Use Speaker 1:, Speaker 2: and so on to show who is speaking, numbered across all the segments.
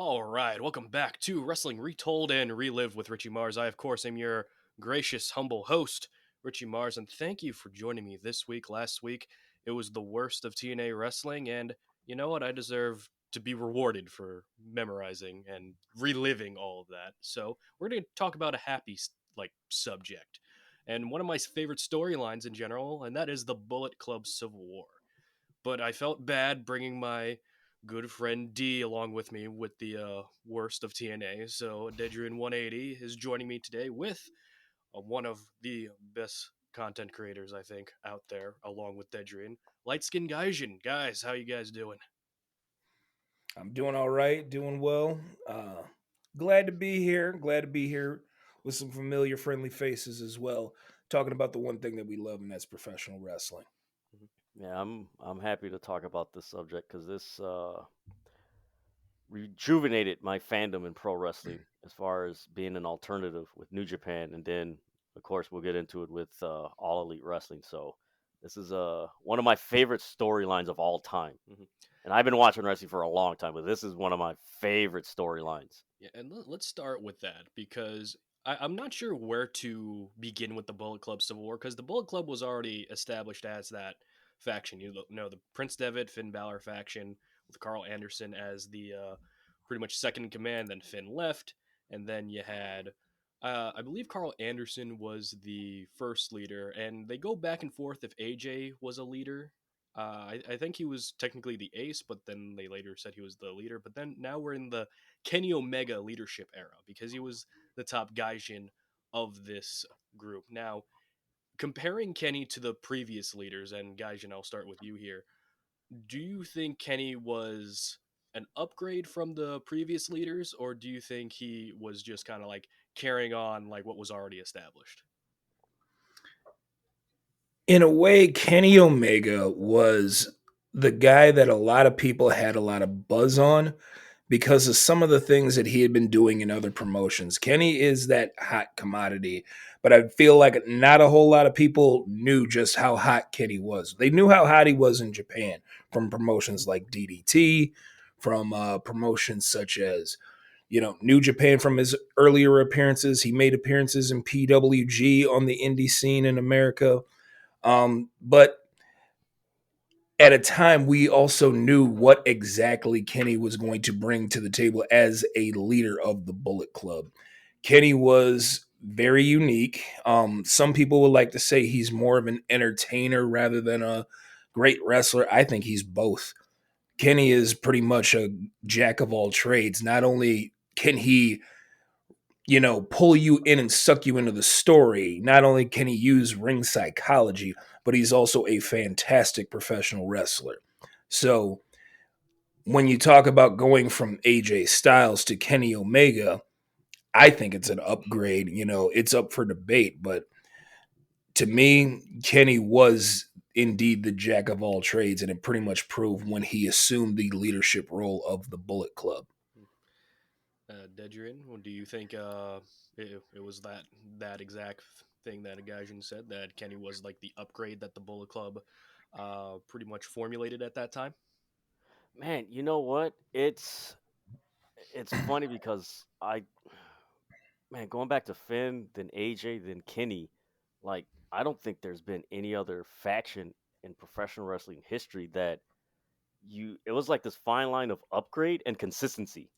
Speaker 1: All right, welcome back to Wrestling Retold and Relived with Richie Mars. I, of course, am your gracious, humble host, Richie Mars, and thank you for joining me this week. Last week, it was the worst of TNA wrestling, and you know what? I deserve to be rewarded for memorizing and reliving all of that. So, we're going to talk about a happy, subject, and one of my favorite storylines in general, and that is the Bullet Club Civil War. But I felt bad bringing my good friend D along with me with the worst of TNA. So Dedrian 180 is joining me today with one of the best content creators I think out there, along with Dedrian, Light Skin Gaijin. Guys, how you guys doing?
Speaker 2: I'm doing all right, doing well. Glad to be here. Glad to be here with some familiar, friendly faces as well, talking about the one thing that we love, and that's professional wrestling.
Speaker 3: Yeah, I'm happy to talk about this subject because this rejuvenated my fandom in pro wrestling as far as being an alternative with New Japan, and then of course we'll get into it with All Elite Wrestling. So this is one of my favorite storylines of all time,
Speaker 1: Mhm.
Speaker 3: and I've been watching wrestling for a long time, but this is one of my favorite storylines.
Speaker 1: Yeah, and let's start with that because I'm not sure where to begin with the Bullet Club Civil War because the Bullet Club was already established as that faction. You know, the Prince Devitt, Finn Balor faction with Carl Anderson as the pretty much second in command. Then Finn left, and then you had, I believe Carl Anderson was the first leader, and they go back and forth if AJ was a leader. I think he was technically the ace, but then they later said he was the leader. But then now we're in the Kenny Omega leadership era because he was the top gaijin of this group. Now, comparing Kenny to the previous leaders, and Gaijin, I'll start with you here. Do you think Kenny was an upgrade from the previous leaders, or do you think he was just kind of like carrying on like what was already established?
Speaker 2: In a way, Kenny Omega was the guy that a lot of people had a lot of buzz on because of some of the things that he had been doing in other promotions. Kenny is that hot commodity, but I feel like not a whole lot of people knew just how hot Kenny was. They knew how hot he was in Japan from promotions like DDT, from promotions such as New Japan from his earlier appearances. He made appearances in PWG on the indie scene in America. But at a time, we also knew what exactly Kenny was going to bring to the table as a leader of the Bullet Club. Kenny was very unique. Some people would like to say he's more of an entertainer rather than a great wrestler. I think he's both. Kenny is pretty much a jack of all trades. Not only can he pull you in and suck you into the story. Not only can he use ring psychology, but he's also a fantastic professional wrestler. So when you talk about going from AJ Styles to Kenny Omega, I think it's an upgrade. It's up for debate, but to me, Kenny was indeed the jack of all trades, and it pretty much proved when he assumed the leadership role of the Bullet Club.
Speaker 1: Dedrian, do you think it was that exact thing that Gaijin said that Kenny was like the upgrade that the Bullet Club pretty much formulated at that time?
Speaker 3: Man, you know what? It's funny because going back to Finn, then AJ, then Kenny, like I don't think there's been any other faction in professional wrestling history that it was like this fine line of upgrade and consistency,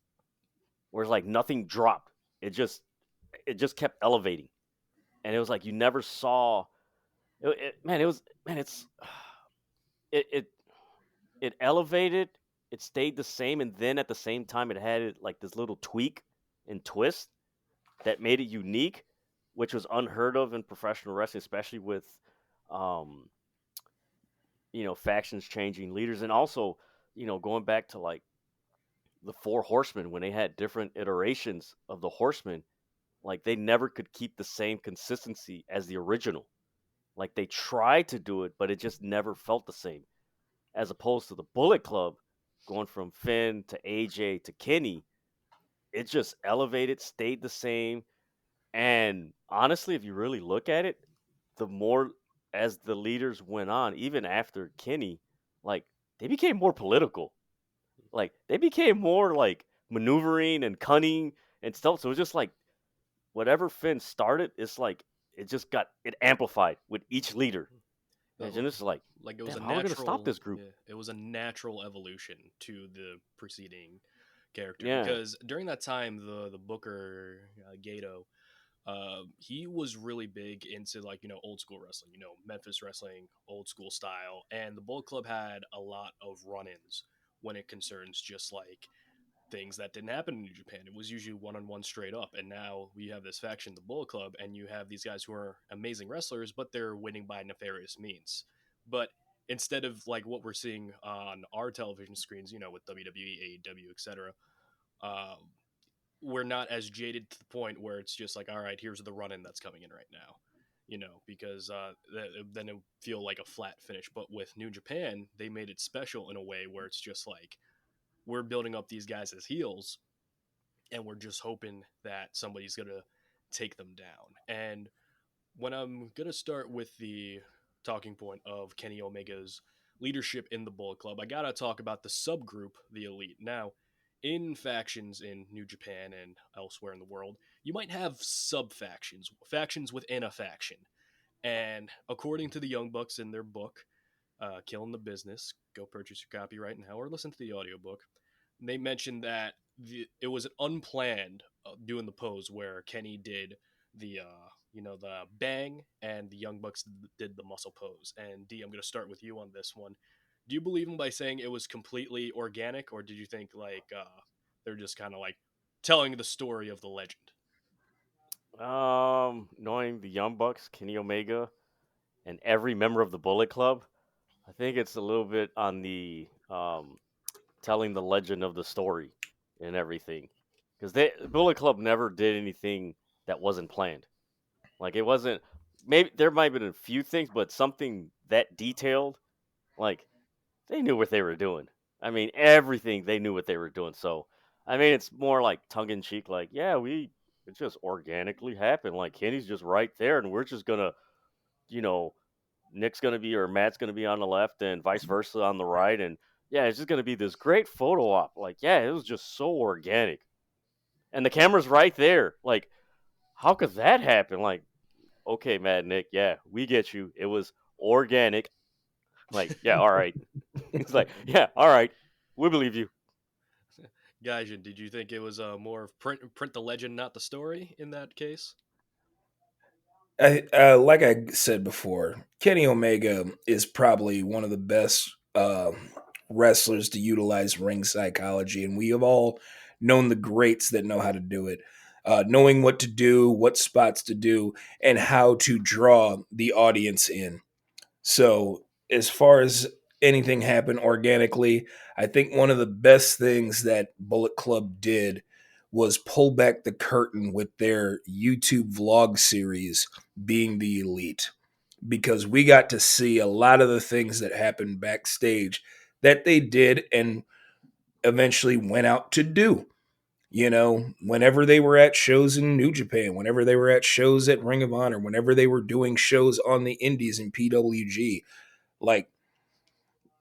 Speaker 3: where it's like nothing dropped. It just it just kept elevating, and it was like you never saw. Man, it was man, it it it elevated. It stayed the same, and then at the same time, it had like this little tweak and twist that made it unique, which was unheard of in professional wrestling, especially with, um, factions changing leaders, and also, going back to like the Four Horsemen when they had different iterations of the Horsemen, like they never could keep the same consistency as the original. Like they tried to do it, but it just never felt the same. As opposed to the Bullet Club, going from Finn to AJ to Kenny, it just elevated, stayed the same. And honestly, if you really look at it, the more as the leaders went on, even after Kenny, like they became more political. Like they became more like maneuvering and cunning and stuff. So it's just like whatever Finn started, it's like it amplified with each leader. And
Speaker 1: Uh,
Speaker 3: it's just like,
Speaker 1: like it was
Speaker 3: damn,
Speaker 1: a
Speaker 3: how are we gonna stop
Speaker 1: natural,
Speaker 3: this group?
Speaker 1: yeah, it was a natural evolution to the preceding character
Speaker 3: Yeah.
Speaker 1: because during that time the Booker Gato, he was really big into like old school wrestling, Memphis wrestling, old school style, and the Bullet Club had a lot of run-ins when it concerns just like things that didn't happen in New Japan. It was usually one on one straight up, and now we have this faction, the Bullet Club, and you have these guys who are amazing wrestlers, but they're winning by nefarious means. But instead of like what we're seeing on our television screens, with WWE, AEW, etc., uh, we're not as jaded to the point where it's just like, all right, here's the run in that's coming in right now, because then it would feel like a flat finish. But with New Japan, they made it special in a way where it's just like we're building up these guys as heels, and we're just hoping that somebody's gonna take them down. And when I'm gonna start with the talking point of Kenny Omega's leadership in the Bullet Club, I gotta talk about the subgroup, the Elite. Now, in factions in New Japan and elsewhere in the world, you might have sub factions, factions within a faction. And according to the Young Bucks in their book, Killing the Business, go purchase your copy right now or listen to the audiobook. They mentioned that it was an unplanned doing the pose where Kenny did the bang and the Young Bucks did the muscle pose. And D, I'm going to start with you on this one. Do you believe him by saying it was completely organic, or did you think like they're just kind of like telling the story of the legend?
Speaker 3: Knowing the Young Bucks, Kenny Omega, and every member of the Bullet Club, I think it's a little bit on the telling the legend of the story and everything. Because Bullet Club never did anything that wasn't planned. Like it wasn't. Maybe there might have been a few things, but something that detailed, like they knew what they were doing. I mean, everything they knew what they were doing. So, I mean, it's more like tongue in cheek, like, yeah, it just organically happened. Like Kenny's just right there, and we're just gonna, you know, Nick's gonna be or Matt's gonna be on the left, and vice versa on the right, and yeah, it's just gonna be this great photo op. Like, yeah, it was just so organic, and the camera's right there. Like, how could that happen? Like, okay, Matt, Nick, yeah, we get you. It was organic. Like, yeah, all right. It's like, yeah, all right, we believe you.
Speaker 1: Gaijin, did you think it was more of print the legend, not the story in that case?
Speaker 2: Like I said before, Kenny Omega is probably one of the best wrestlers to utilize ring psychology, and we have all known the greats that know how to do it, knowing what to do, what spots to do, and how to draw the audience in. So, as far as anything happen organically, I think one of the best things that Bullet Club did was pull back the curtain with their YouTube vlog series, Being the Elite, because we got to see a lot of the things that happened backstage that they did and eventually went out to do. Whenever they were at shows in New Japan, whenever they were at shows at Ring of Honor, whenever they were doing shows on the Indies in PWG, like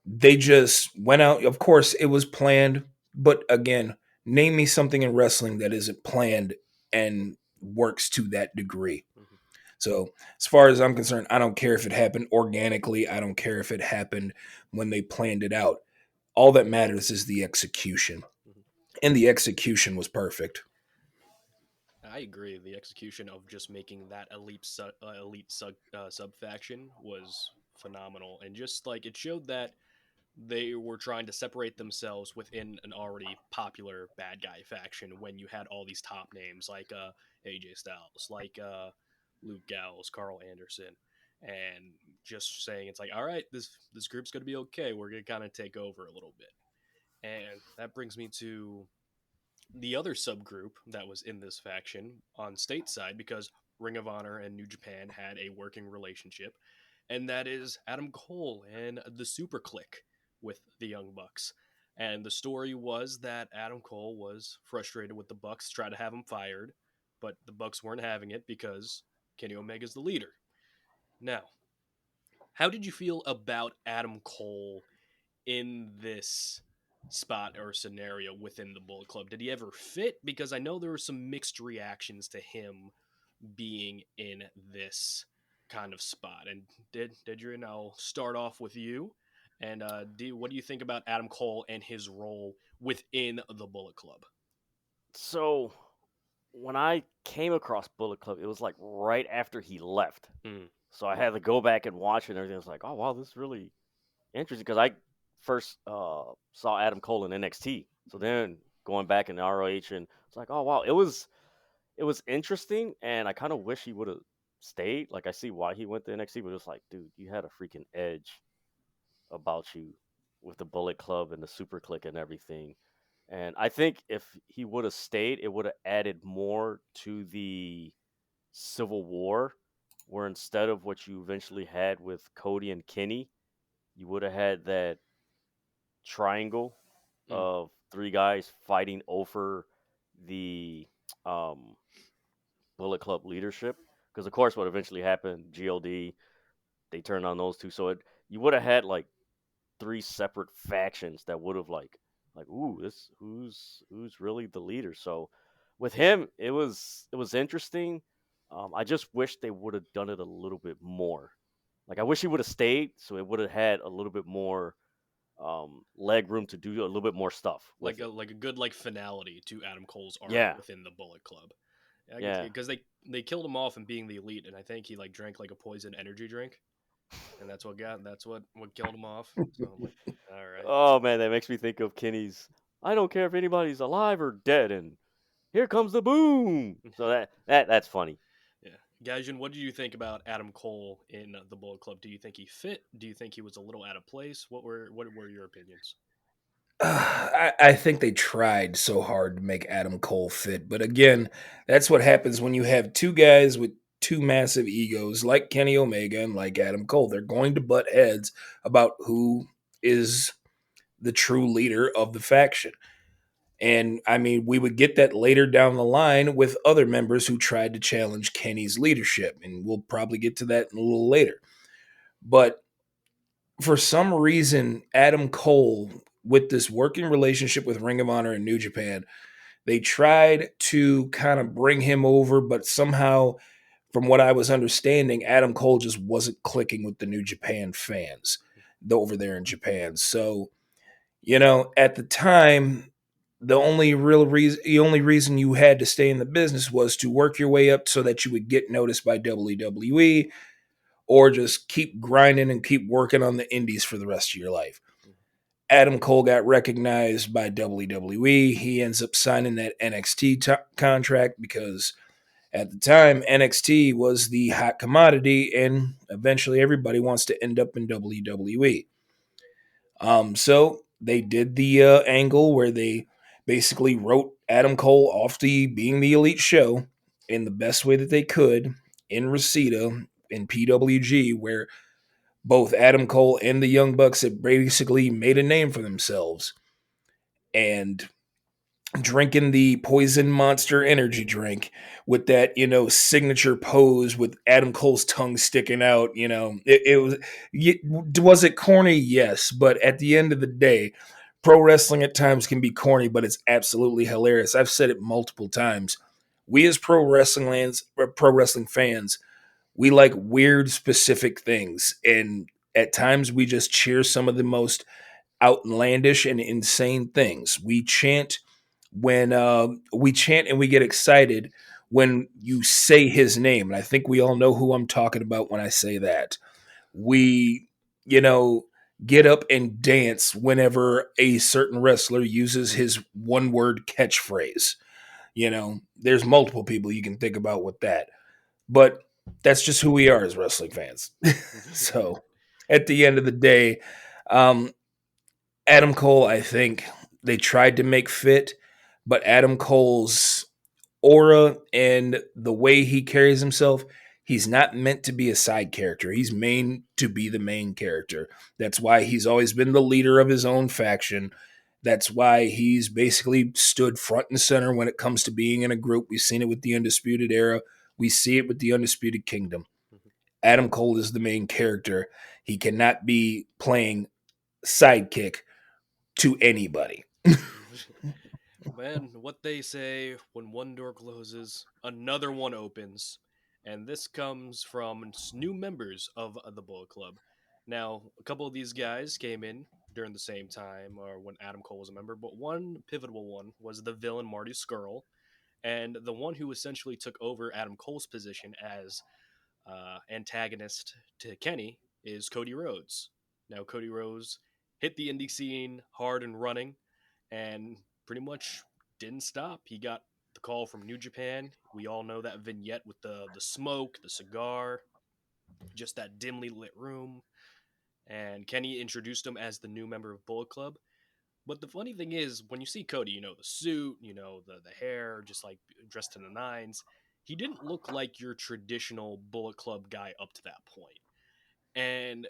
Speaker 2: they just went out. Of course, it was planned, but again, name me something in wrestling that isn't planned and works to that degree.
Speaker 1: Mm-hmm.
Speaker 2: So, as far as I'm concerned, I don't care if it happened organically. I don't care if it happened when they planned it out. All that matters is the execution.
Speaker 1: Mm-hmm.
Speaker 2: And the execution was perfect.
Speaker 1: I agree. The execution of just making that sub faction was phenomenal, and just like it showed that they were trying to separate themselves within an already popular bad guy faction. When you had all these top names like AJ Styles, like Luke Gallows, Carl Anderson, and just saying it's like, all right, this group's gonna be okay. We're gonna kind of take over a little bit, and that brings me to the other subgroup that was in this faction on stateside because Ring of Honor and New Japan had a working relationship, and that is Adam Cole and the Super Click with the Young Bucks. And the story was that Adam Cole was frustrated with the Bucks, tried to have him fired, but the Bucks weren't having it because Kenny Omega's the leader. Now, how did you feel about Adam Cole in this? spot or scenario within the Bullet Club? Did he ever fit? Because I know there were some mixed reactions to him being in this kind of spot. And did you? And I'll start off with you. And what do you think about Adam Cole and his role within the Bullet Club?
Speaker 3: So when I came across Bullet Club, it was like right after he left.
Speaker 1: Mm.
Speaker 3: So I had to go back and watch it and everything. I was like, oh wow, this is really interesting because I first saw Adam Cole in NXT. So then going back in ROH and it's like, oh wow, it was interesting, and I kind of wish he would have stayed. Like I see why he went to NXT, but it's like, dude, you had a freaking edge about you with the Bullet Club and the Super Click and everything. And I think if he would have stayed, it would have added more to the Civil War, where instead of what you eventually had with Cody and Kenny, you would have had that triangle
Speaker 1: Mm.
Speaker 3: of three guys fighting over the um, Bullet Club leadership. Because of course, what eventually happened, GLD, they turned on those two. So you would have had like three separate factions that would have like ooh, this who's really the leader. So with him, it was interesting. I just wish they would have done it a little bit more. Like I wish he would have stayed, so it would have had a little bit more leg room to do a little bit more stuff with
Speaker 1: Like a
Speaker 3: it.
Speaker 1: good finality to Adam Cole's arc
Speaker 3: Yeah,
Speaker 1: within the Bullet Club. I can see
Speaker 3: yeah.
Speaker 1: because they killed him off and being the elite, and I think he like drank like a poison energy drink, and that's what killed him off. So I'm like, all right,
Speaker 3: Oh man, that makes me think of Kenny's. I don't care if anybody's alive or dead, and here comes the boom. So that's funny.
Speaker 1: yeah. Gaijin, what did you think about Adam Cole in the Bullet Club? Do you think he fit? Do you think he was a little out of place? What were your opinions?
Speaker 2: I think they tried so hard to make Adam Cole fit, but again, that's what happens when you have two guys with two massive egos like Kenny Omega and like Adam Cole. They're going to butt heads about who is the true leader of the faction. And I mean, we would get that later down the line with other members who tried to challenge Kenny's leadership, and we'll probably get to that in a little later. But for some reason, Adam Cole, with this working relationship with Ring of Honor and New Japan, they tried to kind of bring him over, but somehow, from what I was understanding, Adam Cole just wasn't clicking with the New Japan fans over there in Japan. So, at the time, the only reason you had to stay in the business was to work your way up so that you would get noticed by WWE or just keep grinding and keep working on the indies for the rest of your life. Adam Cole got recognized by WWE. He ends up signing that NXT contract because at the time NXT was the hot commodity, and eventually everybody wants to end up in WWE. So they did the angle where they basically wrote Adam Cole off the being the elite show in the best way that they could in Reseda in PWG, where both Adam Cole and the Young Bucks had basically made a name for themselves. And drinking the Poison Monster energy drink with that, signature pose with Adam Cole's tongue sticking out, was it corny? Yes. But at the end of the day, pro wrestling at times can be corny, but it's absolutely hilarious. I've said it multiple times. We as pro wrestling fans, we like weird specific things. And at times we just cheer some of the most outlandish and insane things. We chant and we get excited when you say his name. And I think we all know who I'm talking about when I say that. We, you know, get up and dance whenever a certain wrestler uses his one word catchphrase. There's multiple people you can think about with that. But that's just who we are as wrestling fans. So at the end of the day, um, Adam Cole, I think they tried to make fit, but Adam Cole's aura and the way he carries himself, he's not meant to be a side character. He's meant to be the main character. That's why he's always been the leader of his own faction. That's why he's basically stood front and center when it comes to being in a group. We've seen it with the Undisputed Era. We see it with the Undisputed Kingdom. Adam Cole is the main character. He cannot be playing sidekick to anybody.
Speaker 1: Man, what they say, when one door closes, another one opens. And this comes from new members of the Bullet Club. Now, a couple of these guys came in during the same time or when Adam Cole was a member, but one pivotal one was the villain Marty Skrull, and the one who essentially took over Adam Cole's position as antagonist to Kenny is Cody Rhodes. Now, Cody Rhodes hit the indie scene hard and running and pretty much didn't stop. He got the call from New Japan. We all know that vignette with the smoke, the cigar, just that dimly lit room. And Kenny introduced him as the new member of Bullet Club. But the funny thing is, when you see Cody, the suit, the hair, just like dressed to the nines, he didn't look like your traditional Bullet Club guy up to that point. And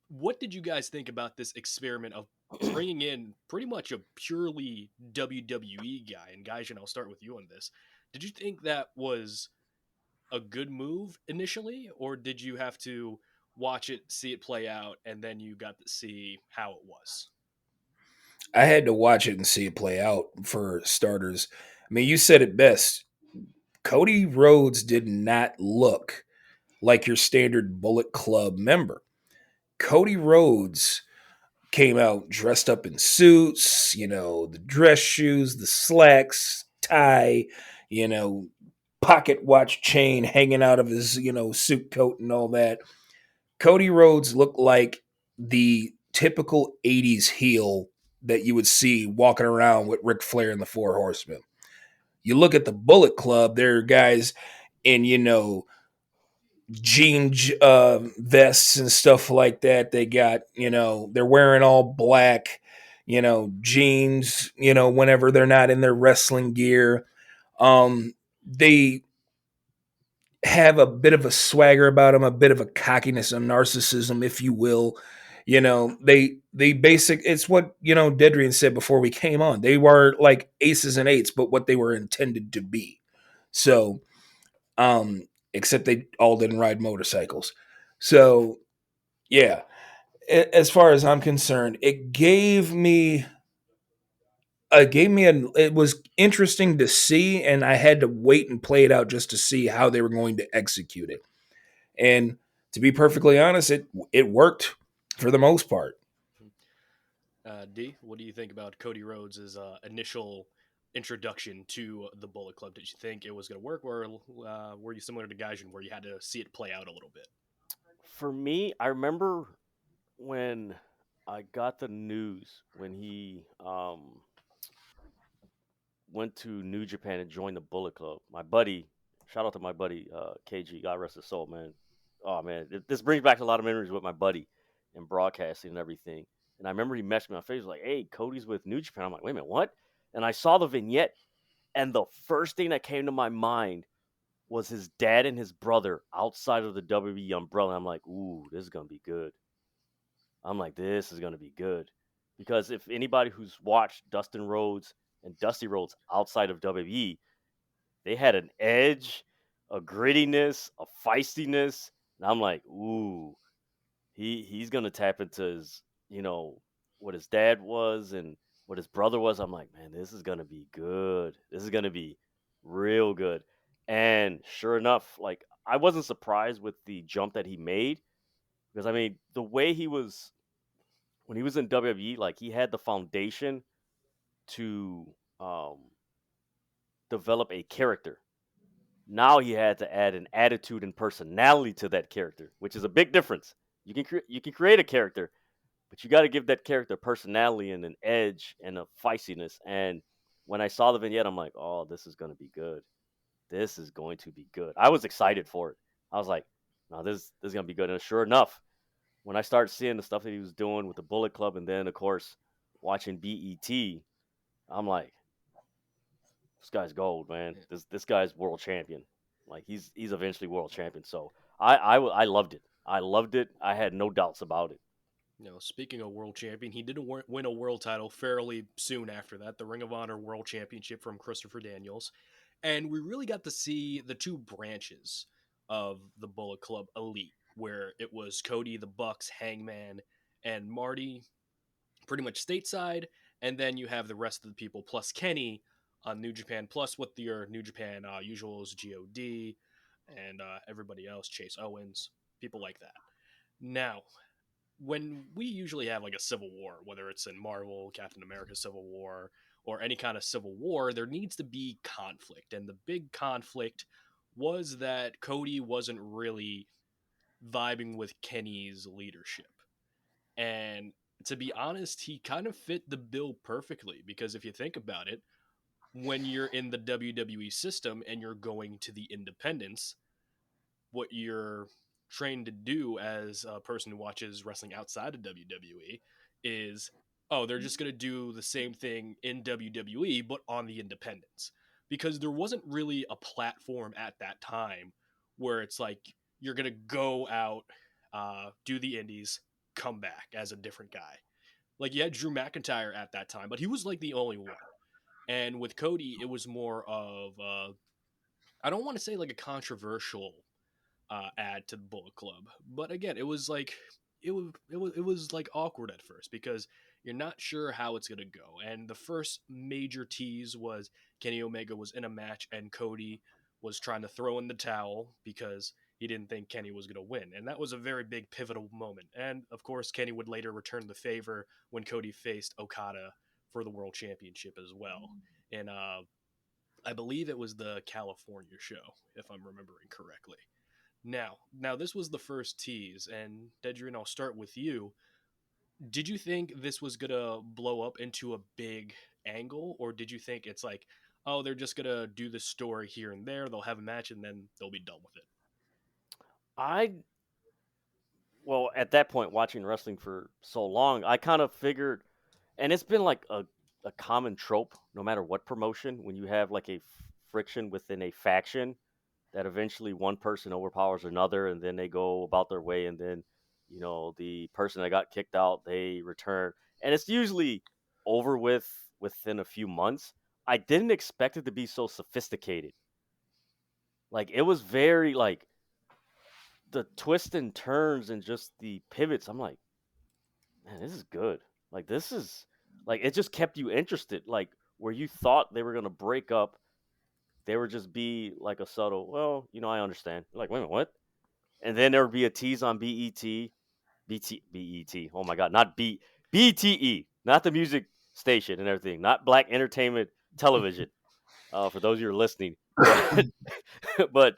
Speaker 1: what did you guys think about this experiment of bringing in pretty much a purely WWE guy? And guys, I'll start with you on this. Did you think that was a good move initially, or did you have to watch it, see it play out, and then you got to see how it was?
Speaker 2: I had to watch it and see it play out for starters. I mean, you said it best. Cody Rhodes did not look like your standard Bullet Club member. Cody Rhodes came out dressed up in suits, the dress shoes, the slacks, tie, you know, pocket watch chain hanging out of his, suit coat and all that. Cody Rhodes looked like the typical 80s heel that you would see walking around with Ric Flair and the Four Horsemen. You look at the Bullet Club, there are guys in, jean vests and stuff like that. They got, they're wearing all black, jeans, whenever they're not in their wrestling gear. They have a bit of a swagger about them, a bit of a cockiness, a narcissism, if you will. They basic. It's what Dedrian said before we came on. They were like aces and eights, but what they were intended to be. So, except they all didn't ride motorcycles. So, yeah. As far as I'm concerned, it was interesting to see, and I had to wait and play it out just to see how they were going to execute it. And to be perfectly honest, it worked for the most part.
Speaker 1: D, what do you think about Cody Rhodes' initial introduction to the Bullet Club? Did you think it was going to work, or were you similar to Gaijin, where you had to see it play out a little bit?
Speaker 3: For me, I remember when I got the news when he went to New Japan and joined the Bullet Club. My buddy, shout out to my buddy KG, God rest his soul, man. Oh man, this brings back a lot of memories with my buddy and broadcasting and everything. And I remember he messaged me on Facebook like, "Hey, Cody's with New Japan." I'm like, "Wait a minute, what?" And I saw the vignette, and the first thing that came to my mind was his dad and his brother outside of the WWE umbrella. I'm like, "Ooh, this is gonna be good." I'm like, "This is gonna be good," because if anybody who's watched Dustin Rhodes and Dusty Rhodes outside of WWE, they had an edge, a grittiness, a feistiness, and I'm like, "Ooh, he's gonna tap into his, what his dad was and what his brother was." I'm like, man, this is gonna be good. This is gonna be real good. And sure enough, like I wasn't surprised with the jump that he made because I mean the way he was when he was in WWE, like he had the foundation to um, develop a character. Now he had to add an attitude and personality to that character, which is a big difference. You can create a character, but you got to give that character personality and an edge and a feistiness. And when I saw the vignette, I'm like, oh, this is going to be good. This is going to be good. I was excited for it. I was like, no, this is going to be good. And sure enough, when I started seeing the stuff that he was doing with the Bullet Club, and then of course watching BET, I'm like, this guy's gold, man. This guy's world champion. Like he's eventually world champion. So I loved it. I loved it. I had no doubts about it.
Speaker 1: Speaking of world champion, he did win a world title fairly soon after that, the Ring of Honor World Championship from Christopher Daniels. And we really got to see the two branches of the Bullet Club Elite, where it was Cody, the Bucks, Hangman, and Marty, pretty much stateside, and then you have the rest of the people plus Kenny on New Japan Plus with your New Japan usuals, God, and everybody else, Chase Owens, people like that. Now, when we usually have like a civil war, whether it's in Marvel, Captain America Civil War, or any kind of civil war, there needs to be conflict. And the big conflict was that Cody wasn't really vibing with Kenny's leadership. And to be honest, he kind of fit the bill perfectly because if you think about it, when you're in the WWE system and you're going to the independents, what you're trained to do as a person who watches wrestling outside of WWE is, oh, they're just going to do the same thing in WWE, but on the independents. Because there wasn't really a platform at that time where it's like you're going to go out, do the indies, come back as a different guy. Like you had Drew McIntyre at that time, but he was like the only one. And with Cody, it was more of, I don't want to say like a controversial add to the Bullet Club. But again, it was like it was like awkward at first because you're not sure how it's gonna go. And the first major tease was Kenny Omega was in a match and Cody was trying to throw in the towel because he didn't think Kenny was gonna win, and that was a very big pivotal moment. And of course, Kenny would later return the favor when Cody faced Okada for the World Championship as well. And I believe it was the California show, if I'm remembering correctly. Now this was the first tease, and Dedrian, I'll start with you. Did you think this was gonna blow up into a big angle, or did you think it's like, oh, they're just gonna do the story here and there, they'll have a match, and then they'll be done with it?
Speaker 3: I well, at that point, watching wrestling for so long, I kind of figured, and it's been like a common trope, no matter what promotion, when you have like a friction within a faction, that eventually one person overpowers another, and then they go about their way, and then the person that got kicked out, they return, and it's usually over with within a few months. I didn't expect it to be so sophisticated. Like it was very like the twists and turns and just the pivots. I'm like, man, this is good. Like this is like it just kept you interested. Like where you thought they were gonna break up, they would just be like a subtle. Well, I understand. Like wait a minute, what? And then there would be a tease on BET. Oh my God, not BTE, not the music station and everything, not Black Entertainment Television. For those of you who are listening, but but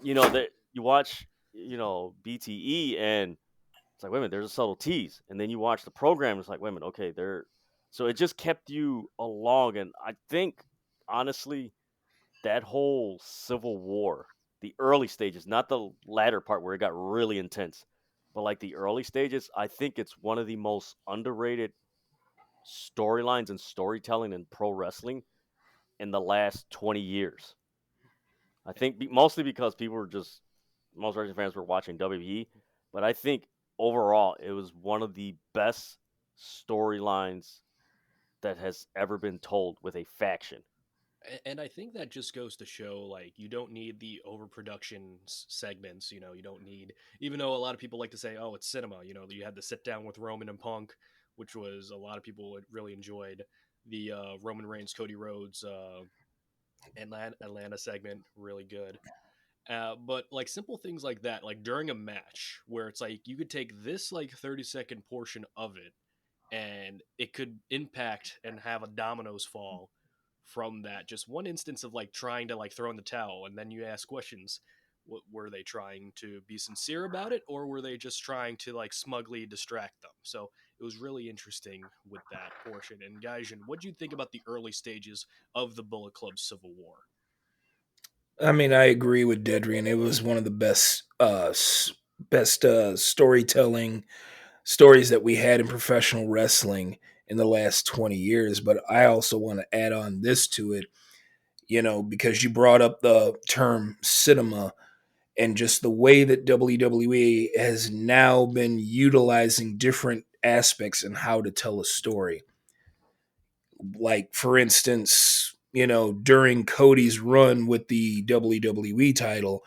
Speaker 3: that you watch BTE and it's like wait a minute, there's a subtle tease, and then you watch the program, it's like wait a minute, okay, there. So it just kept you along, and I think honestly that whole Civil War, the early stages, not the latter part where it got really intense, but like the early stages, I think it's one of the most underrated storylines and storytelling in pro wrestling in the last 20 years. I think mostly because most wrestling fans were watching WWE, but I think overall it was one of the best storylines that has ever been told with a faction.
Speaker 1: And I think that just goes to show like you don't need the overproduction segments. You don't need, even though a lot of people like to say, oh, it's cinema. You had to sit down with Roman and Punk, which was a lot of people really enjoyed. The Roman Reigns, Cody Rhodes, Atlanta segment, really good. But like simple things like that, like during a match where it's like you could take this like 30-second portion of it and it could impact and have a dominoes fall from that. Just one instance of like trying to like throw in the towel, and then you ask questions. What, were they trying to be sincere about it, or were they just trying to like smugly distract them? So it was really interesting with that portion. And Gaijin, what do you think about the early stages of the Bullet Club Civil War?
Speaker 2: I mean, I agree with Dedrian. It was one of the best storytelling stories that we had in professional wrestling in the last 20 years. But I also want to add on this to it, because you brought up the term cinema and just the way that WWE has now been utilizing different aspects in how to tell a story. Like, for instance, during Cody's run with the WWE title,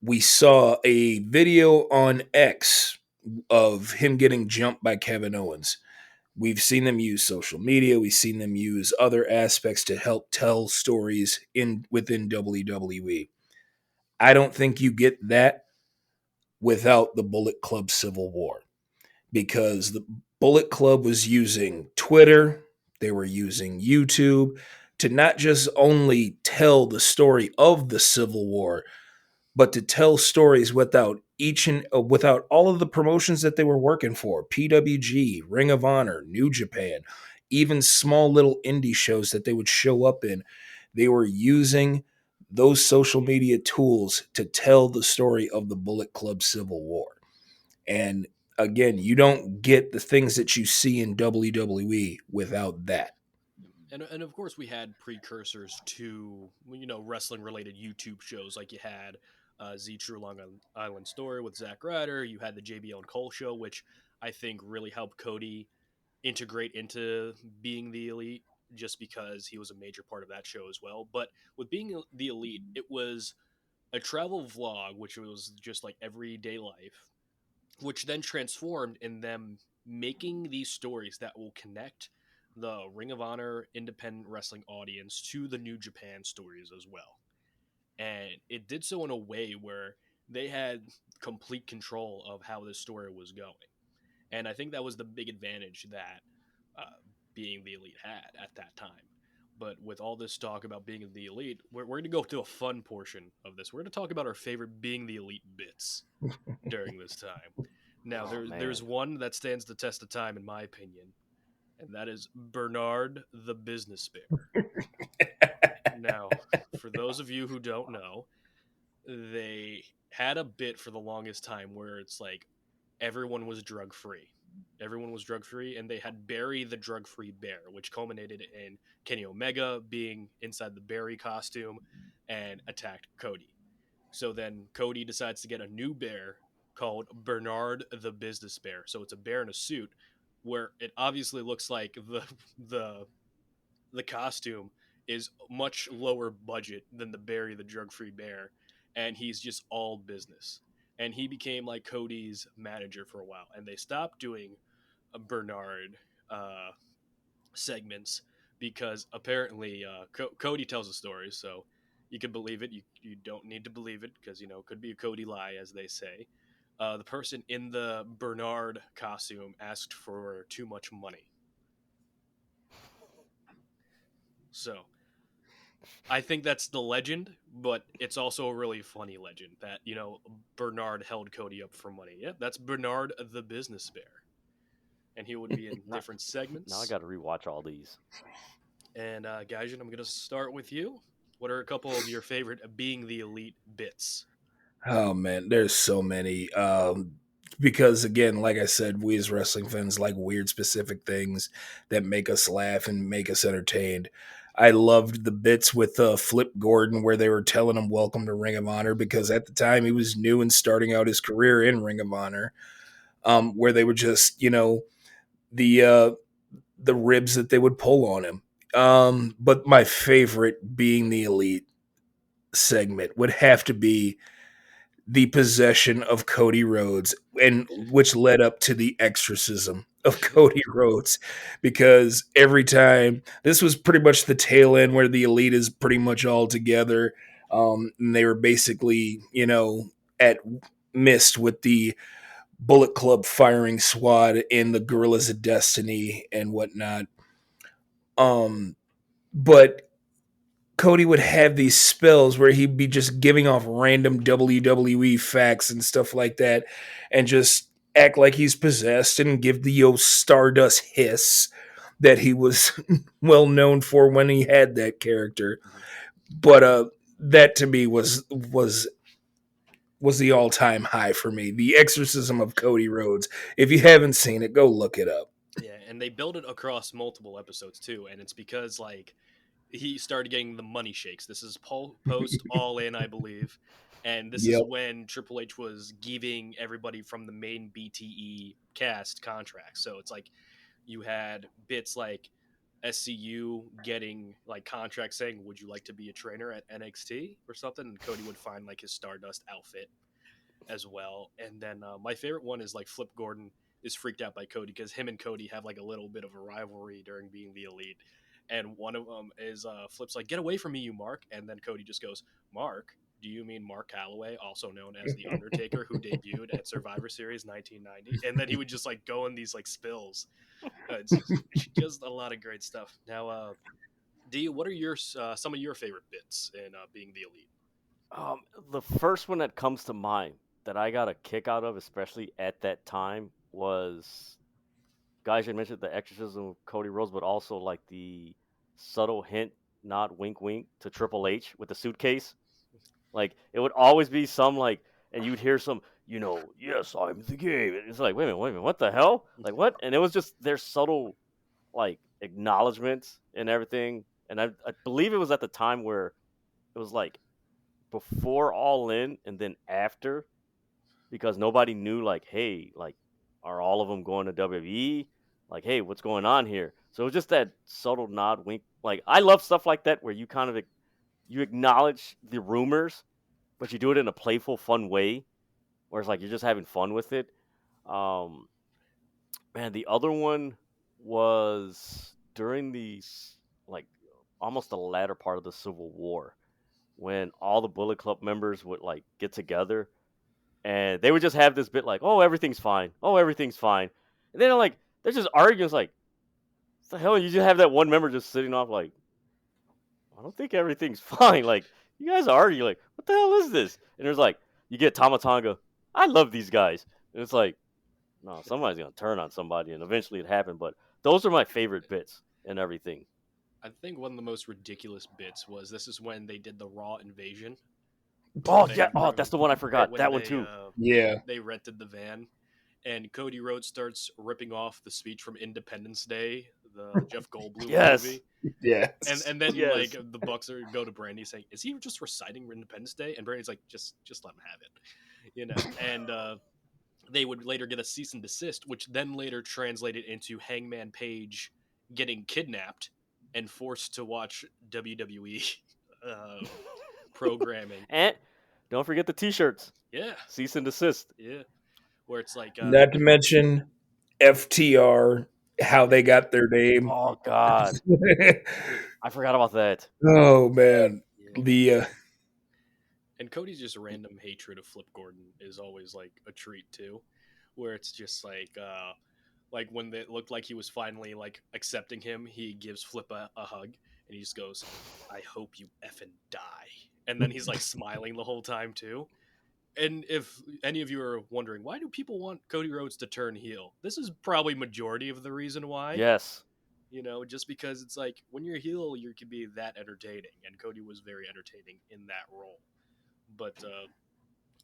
Speaker 2: we saw a video on X of him getting jumped by Kevin Owens. We've seen them use social media. We've seen them use other aspects to help tell stories within WWE. I don't think you get that without the Bullet Club Civil War, because the Bullet Club was using Twitter, they were using YouTube to not just only tell the story of the Civil War, but to tell stories without all of the promotions that they were working for, PWG, Ring of Honor, New Japan, even small little indie shows that they would show up in. They were using those social media tools to tell the story of the Bullet Club Civil War. And again, you don't get the things that you see in WWE without that.
Speaker 1: And of course, we had precursors to wrestling related YouTube shows, like you had Z True Long Island Story with Zack Ryder. You had the JBL and Cole show, which I think really helped Cody integrate into being the elite, just because he was a major part of that show as well. But with being the elite, it was a travel vlog, which was just like everyday life, which then transformed in them making these stories that will connect the Ring of Honor independent wrestling audience to the New Japan stories as well. And it did so in a way where they had complete control of how this story was going. And I think that was the big advantage that being the elite had at that time. But with all this talk about being the elite, we're going to go to a fun portion of this. We're going to talk about our favorite being the elite bits during this time. Now,
Speaker 3: Oh
Speaker 1: there's
Speaker 3: man.
Speaker 1: one that stands the test of time, in my opinion, and that is Bernard the Business Bear. Now, for those of you who don't know, they had a bit for the longest time where it's like everyone was drug free. Everyone was drug free, and they had Barry the drug free bear, which culminated in Kenny Omega being inside the Barry costume and attacked Cody. So then Cody decides to get a new bear called Bernard the Business Bear. So it's a bear in a suit, where it obviously looks like the the costume is much lower budget than the Barry the drug free bear, and he's just all business. And he became like Cody's manager for a while, and they stopped doing a Bernard uh, segments because apparently Cody tells a story, so you can believe it. You don't need to believe it because it could be a Cody lie, as they say. The person in the Bernard costume asked for too much money, so I think that's the legend, but it's also a really funny legend that Bernard held Cody up for money. Yep, that's Bernard the Business Bear, and he would be in
Speaker 3: Now,
Speaker 1: different
Speaker 3: now I
Speaker 1: segments.
Speaker 3: got to rewatch all these.
Speaker 1: And Gaijin, I'm going to start with you. What are a couple of your favorite being the elite bits?
Speaker 2: Oh man, there's so many. Because again, like I said, we as wrestling fans like weird specific things that make us laugh and make us entertained. I loved the bits with Flip Gordon where they were telling him welcome to Ring of Honor, because at the time he was new and starting out his career in Ring of Honor. Where they were just, the the ribs that they would pull on him. But my favorite being the elite segment would have to be the possession of Cody Rhodes, and which led up to the exorcism of Cody Rhodes, because every time, this was pretty much the tail end where the elite is pretty much all together, and they were basically at mist with the Bullet Club firing squad and the Gorillas of Destiny and whatnot. um but Cody would have these spells where he'd be just giving off random WWE facts and stuff like that, and just act like he's possessed and give the Stardust hiss that he was well known for when he had that character.
Speaker 1: Mhm.
Speaker 2: But that to me was the all time high for me. The Exorcism of Cody Rhodes. If you haven't seen it, go look it up.
Speaker 1: Yeah, and they build it across multiple episodes too, and it's because like he started getting the money shakes. This is post All In, I believe, and this is
Speaker 2: Yep.
Speaker 1: when Triple H was giving everybody from the main BTE cast contracts. So it's like you had bits like SCU getting like contracts saying, "Would you like to be a trainer at NXT or something?" And Cody would find like his Stardust outfit. as well. And then my favorite one is like Flip Gordon is freaked out by Cody because him and Cody have like a little bit of a rivalry during being the elite. And one of them is Flip's like, "Get away from me, you Mark!" And then Cody just goes, "Mark? Do you mean Mark Calloway, also known as the Undertaker, who debuted at Survivor Series 1990?" And then he would just like go in these like spills. It's just a lot of great stuff. Now, D, what are your some of your favorite bits in being the elite?
Speaker 3: Um, the first one that comes to mind that I got a kick out of, especially at that time, was guys you mentioned the exorcism of Cody Rhodes, but also like the subtle hint, nod, wink, wink to Triple H with the suitcase. Like it would always be some like, and you'd hear some, yes, I'm the game. And it's like, wait a minute, what the hell? Like what? And it was just their subtle like acknowledgments and everything. And I believe it was at the time where it was like before All In and then after because nobody knew like, hey, like, are all of them going to WWE? Like, hey, what's going on here? So it was just that subtle nod, wink. Like, I love stuff like that where you kind of you acknowledge the rumors, but you do it in a playful, fun way, where it's like you're just having fun with it. Um, Man, the other one was during like almost the latter part of the Civil War when all the Bullet Club members would like get together and they would just have this bit like, "Oh, everything's fine. Oh, everything's fine," and then like they're just arguing. It's like, what the hell? You just have that one member just sitting off like, "I don't think everything's fine." Like you guys are arguing. Like, what the hell is this? And there's like, you get Tamatanga. I love these guys, and it's like, no, somebody's gonna turn on somebody, and eventually it happened. But those are my favorite bits and everything.
Speaker 1: I think one of the most ridiculous bits was this is when they did the Raw invasion.
Speaker 3: Oh yeah. Oh,
Speaker 1: Remember
Speaker 3: that's the one I forgot.
Speaker 1: when
Speaker 3: That one too.
Speaker 2: Yeah.
Speaker 1: they rented the van, and Cody Rhodes starts ripping off the speech from Independence Day, the Jeff Goldblum
Speaker 3: Yes.
Speaker 1: movie, and
Speaker 2: Yes.
Speaker 1: and then like
Speaker 3: Yes.
Speaker 1: the Bucks go to Brandy saying, "Is he just reciting Independence Day?" And Brandy's like, "Just let him have it," And they would later get a cease and desist, which then later translated into Hangman Page getting kidnapped and forced to watch WWE uh, programming.
Speaker 3: And don't forget the T-shirts.
Speaker 1: Yeah,
Speaker 3: Cease and desist.
Speaker 1: yeah, where it's like
Speaker 2: Not to mention FTR, how they got their name.
Speaker 3: Oh God, I forgot about that.
Speaker 2: Oh man,
Speaker 1: yeah.
Speaker 2: the
Speaker 1: And Cody's just random hatred of Flip Gordon is always like a treat too, where it's just like when it looked like he was finally like accepting him, he gives Flip a hug and he just goes, "I hope you effing die," and then he's like smiling the whole time too. And if any of you are wondering why do people want Cody Rhodes to turn heel, this is probably majority of the reason why.
Speaker 3: Yes.
Speaker 1: Just because it's like when you're heel, you can be that entertaining, and Cody was very entertaining in that role. But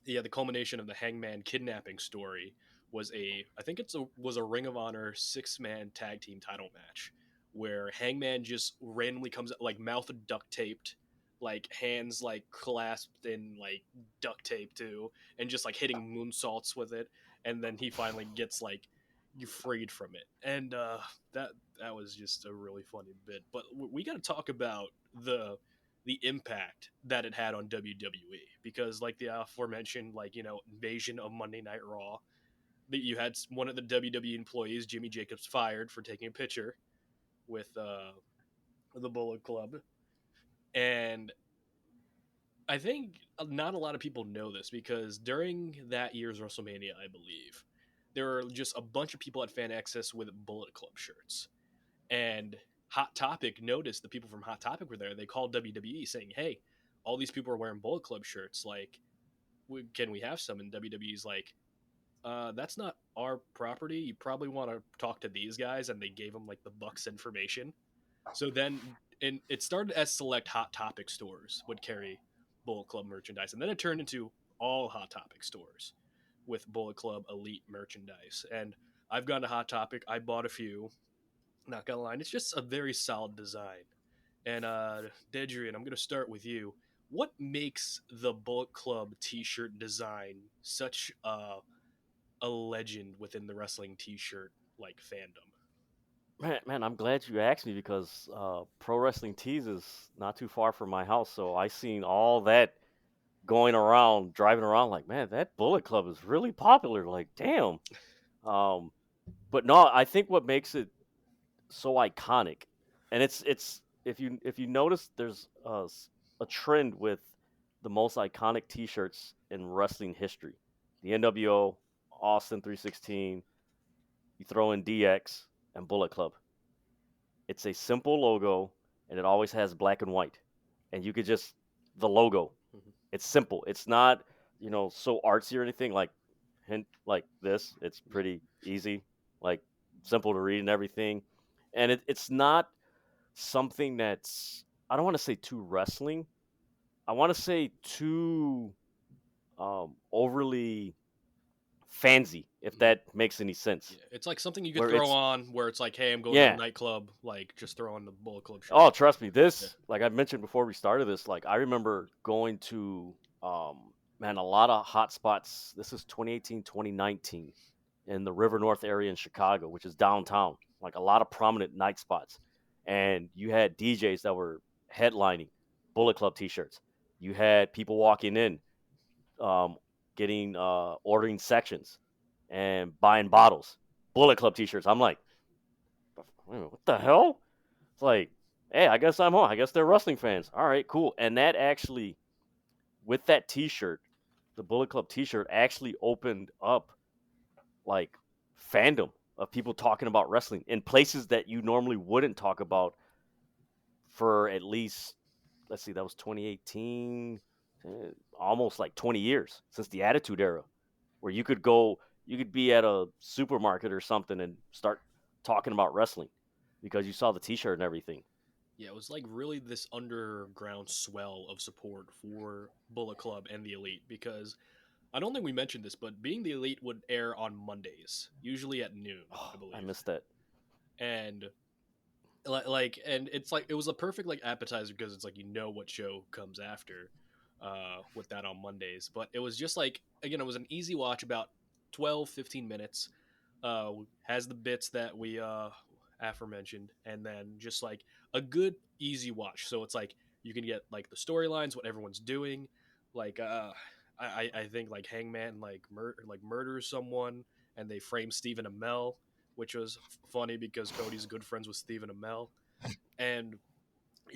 Speaker 1: yeah, the culmination of the Hangman kidnapping story was I think was a Ring of Honor 6-man tag team title match where Hangman just randomly comes like mouth duct taped, like hands like clasped in like duct tape too, and just like hitting moonsaults with it, and then he finally gets like you freed from it, and that that was just a really funny bit. But we got to talk about the impact that it had on WWE because like the aforementioned like invasion of Monday Night Raw, that you had one of the WWE employees, Jimmy Jacobs, fired for taking a picture with the Bullet Club. And I think not a lot of people know this because during that year's WrestleMania, I believe there were just a bunch of people at Fan Access with Bullet Club shirts, and Hot Topic noticed the people from Hot Topic were there. They called WWE saying, "Hey, all these people are wearing Bullet Club shirts. Like, can we have some?" And WWE's like, "That's not our property. You probably want to talk to these guys." And they gave them like the Bucks information. So then, and it started as select Hot Topic stores would carry Bullet Club merchandise, and then it turned into all Hot Topic stores with Bullet Club Elite merchandise. And I've gone to Hot Topic. I bought a few. Not gonna lie, it's just a very solid design. And Dedrian, I'm gonna start with you. What makes the Bullet Club T-shirt design such a legend within the wrestling T-shirt like fandom?
Speaker 3: Man, I'm glad you asked me because Pro Wrestling Tees is not too far from my house, so I seen all that going around, driving around, like, man, that Bullet Club is really popular. Like, damn. Um, but no, I think what makes it so iconic, and it's if you notice, there's a trend with the most iconic T-shirts in wrestling history. The NWO, Austin 316. You throw in DX and Bullet Club. It's a simple logo, and it always has black and white, and you could just the logo.
Speaker 1: Mhm.
Speaker 3: It's simple. It's not so artsy or anything like this. It's pretty easy, like simple to read and everything, and it's not something that's I don't want to say too wrestling. I want to say too overly fancy, if
Speaker 1: Mhm.
Speaker 3: that makes any sense.
Speaker 1: Yeah, it's like something you could
Speaker 3: Where
Speaker 1: throw
Speaker 3: it's
Speaker 1: on where it's like, hey, I'm going to the
Speaker 3: yeah.
Speaker 1: nightclub. Like, just throw on the Bullet Club shirt.
Speaker 3: Oh, trust me,
Speaker 1: Yeah.
Speaker 3: this like I mentioned before we started this, like I remember going to man, a lot of hot spots. This is 2018, 2019 in the River North area in Chicago, which is downtown. Like a lot of prominent night spots. And you had DJs that were headlining Bullet Club t-shirts. You had people walking in um getting ordering sections and buying bottles. Bullet Club t-shirts. I'm like, wait a minute, what the hell? It's like, hey, I guess I'm home. I guess they're wrestling fans. All right, cool. And that actually, with that T-shirt, the Bullet Club T-shirt actually opened up like fandom of people talking about wrestling in places that you normally wouldn't talk about for at least, let's see, that was 2018, almost like 20 years since the Attitude Era, where you could be at a supermarket or something and start talking about wrestling because you saw the T-shirt and everything.
Speaker 1: Yeah, it was like really this underground swell of support for Bullet Club and the Elite because I don't think we mentioned this, but Being the Elite would air on Mondays, usually at noon, I
Speaker 3: Oh, I
Speaker 1: believe.
Speaker 3: missed that.
Speaker 1: And and it's like it was a perfect like appetizer because it's like what show comes after with that on Mondays. But it was just like again, it was an easy watch, about 12-15 minutes. Has the bits that we aforementioned, and then just like a good easy watch. So it's like you can get like the storylines, what everyone's doing. Like I think like Hangman like murders someone, and they frame Stephen Amell, which was funny because Cody's good friends with Stephen Amell, and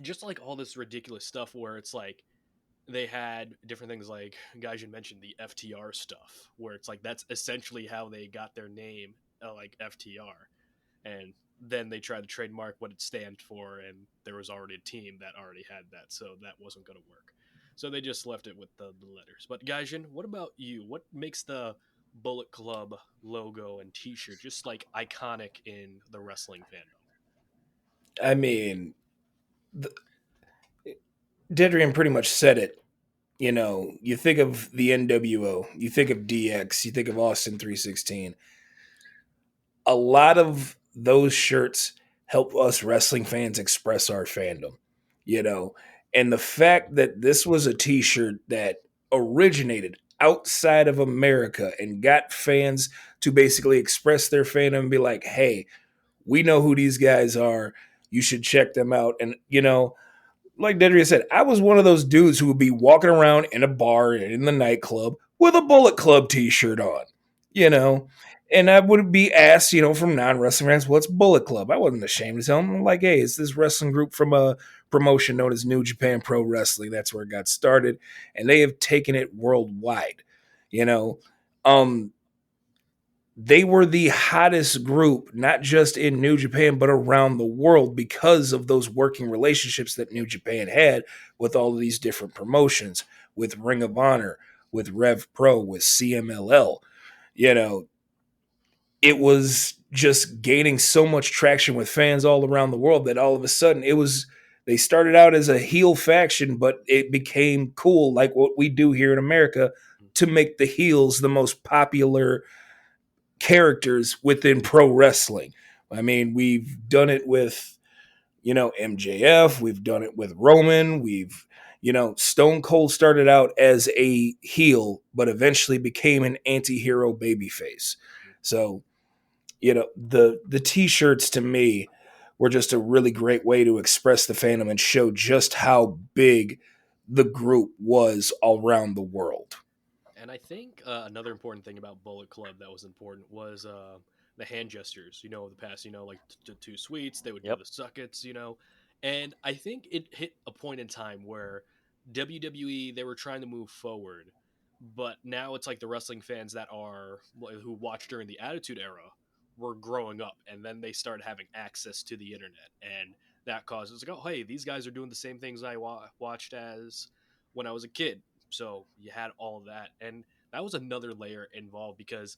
Speaker 1: just like all this ridiculous stuff where it's like they had different things like guys you mentioned the FTR stuff, where it's like that's essentially how they got their name, like FTR, and then they tried to trademark what it stands for, and there was already a team that already had that, so that wasn't going to work. So they just left it with the letters. But Gaijin, what about you? What makes the Bullet Club logo and T-shirt just like iconic in the wrestling fandom?
Speaker 2: I mean, the, Dedrian pretty much said it. You know, you think of the NWO, you think of DX, you think of Austin 316. A lot of those shirts help us wrestling fans express our fandom, you know. And the fact that this was a t-shirt that originated outside of America and got fans to basically express their fandom and be like, hey, we know who these guys are. You should check them out. And, you know, like Dedria said, I was one of those dudes who would be walking around in a bar and in the nightclub with a Bullet Club t-shirt on, you know, and I would be asked, you know, from non-wrestling fans, what's Bullet Club? I wasn't ashamed to tell them. I'm like, hey, it's this wrestling group from a promotion known as New Japan Pro Wrestling. That's where it got started, and they have taken it worldwide, you know. Um, they were the hottest group, not just in New Japan, but around the world because of those working relationships that New Japan had with all of these different promotions, with Ring of Honor, with Rev Pro, with CMLL. You know, it was just gaining so much traction with fans all around the world that all of a sudden they started out as a heel faction, but it became cool, like what we do here in America, to make the heels the most popular characters within pro wrestling. I mean, we've done it with, you know, MJF, we've done it with Roman, Stone Cold started out as a heel, but eventually became an anti hero babyface. So, you know, the t shirts to me were just a really great way to express the fandom and show just how big the group was around the world.
Speaker 1: And I think another important thing about Bullet Club that was important was the hand gestures. The past, like two sweets, they would do
Speaker 3: Yep.
Speaker 1: the suckets, and I think it hit a point in time where WWE they were trying to move forward, but now it's like the wrestling fans that are who watched during the Attitude Era were growing up, and then they started having access to the internet, and that causes like, oh hey, these guys are doing the same things I watched as when I was a kid. So you had all of that, and that was another layer involved because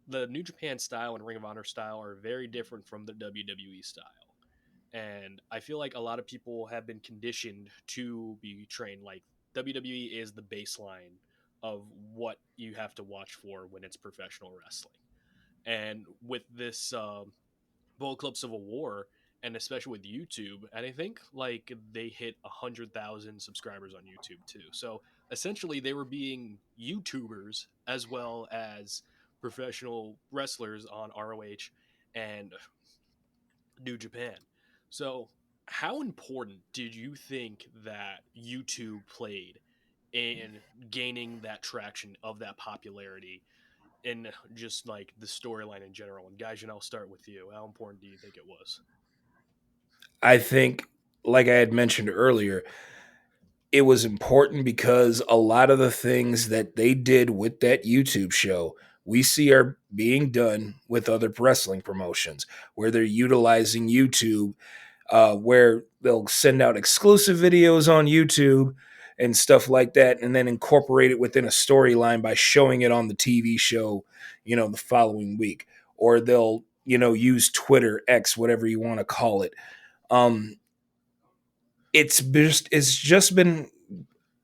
Speaker 1: the New Japan style and Ring of Honor style are very different from the WWE style. And I feel like a lot of people have been conditioned to be trained like WWE is the baseline of what you have to watch for when it's professional wrestling. And with this Bullet Club Civil War, and especially with YouTube, and I think like they hit 100,000 subscribers on YouTube too. So essentially, they were being YouTubers as well as professional wrestlers on ROH and New Japan. So, how important did you think that YouTube played in gaining that traction of that popularity in just like the storyline in general? And guys, I'll start with you. How important do you think it was?
Speaker 2: I think, like I had mentioned earlier, it was important because a lot of the things that they did with that YouTube show we see are being done with other wrestling promotions where they're utilizing YouTube, where they'll send out exclusive videos on YouTube and stuff like that, and then incorporate it within a storyline by showing it on the TV show, the following week. Or they'll, use Twitter, X, whatever you want to call it. Um, it's just been,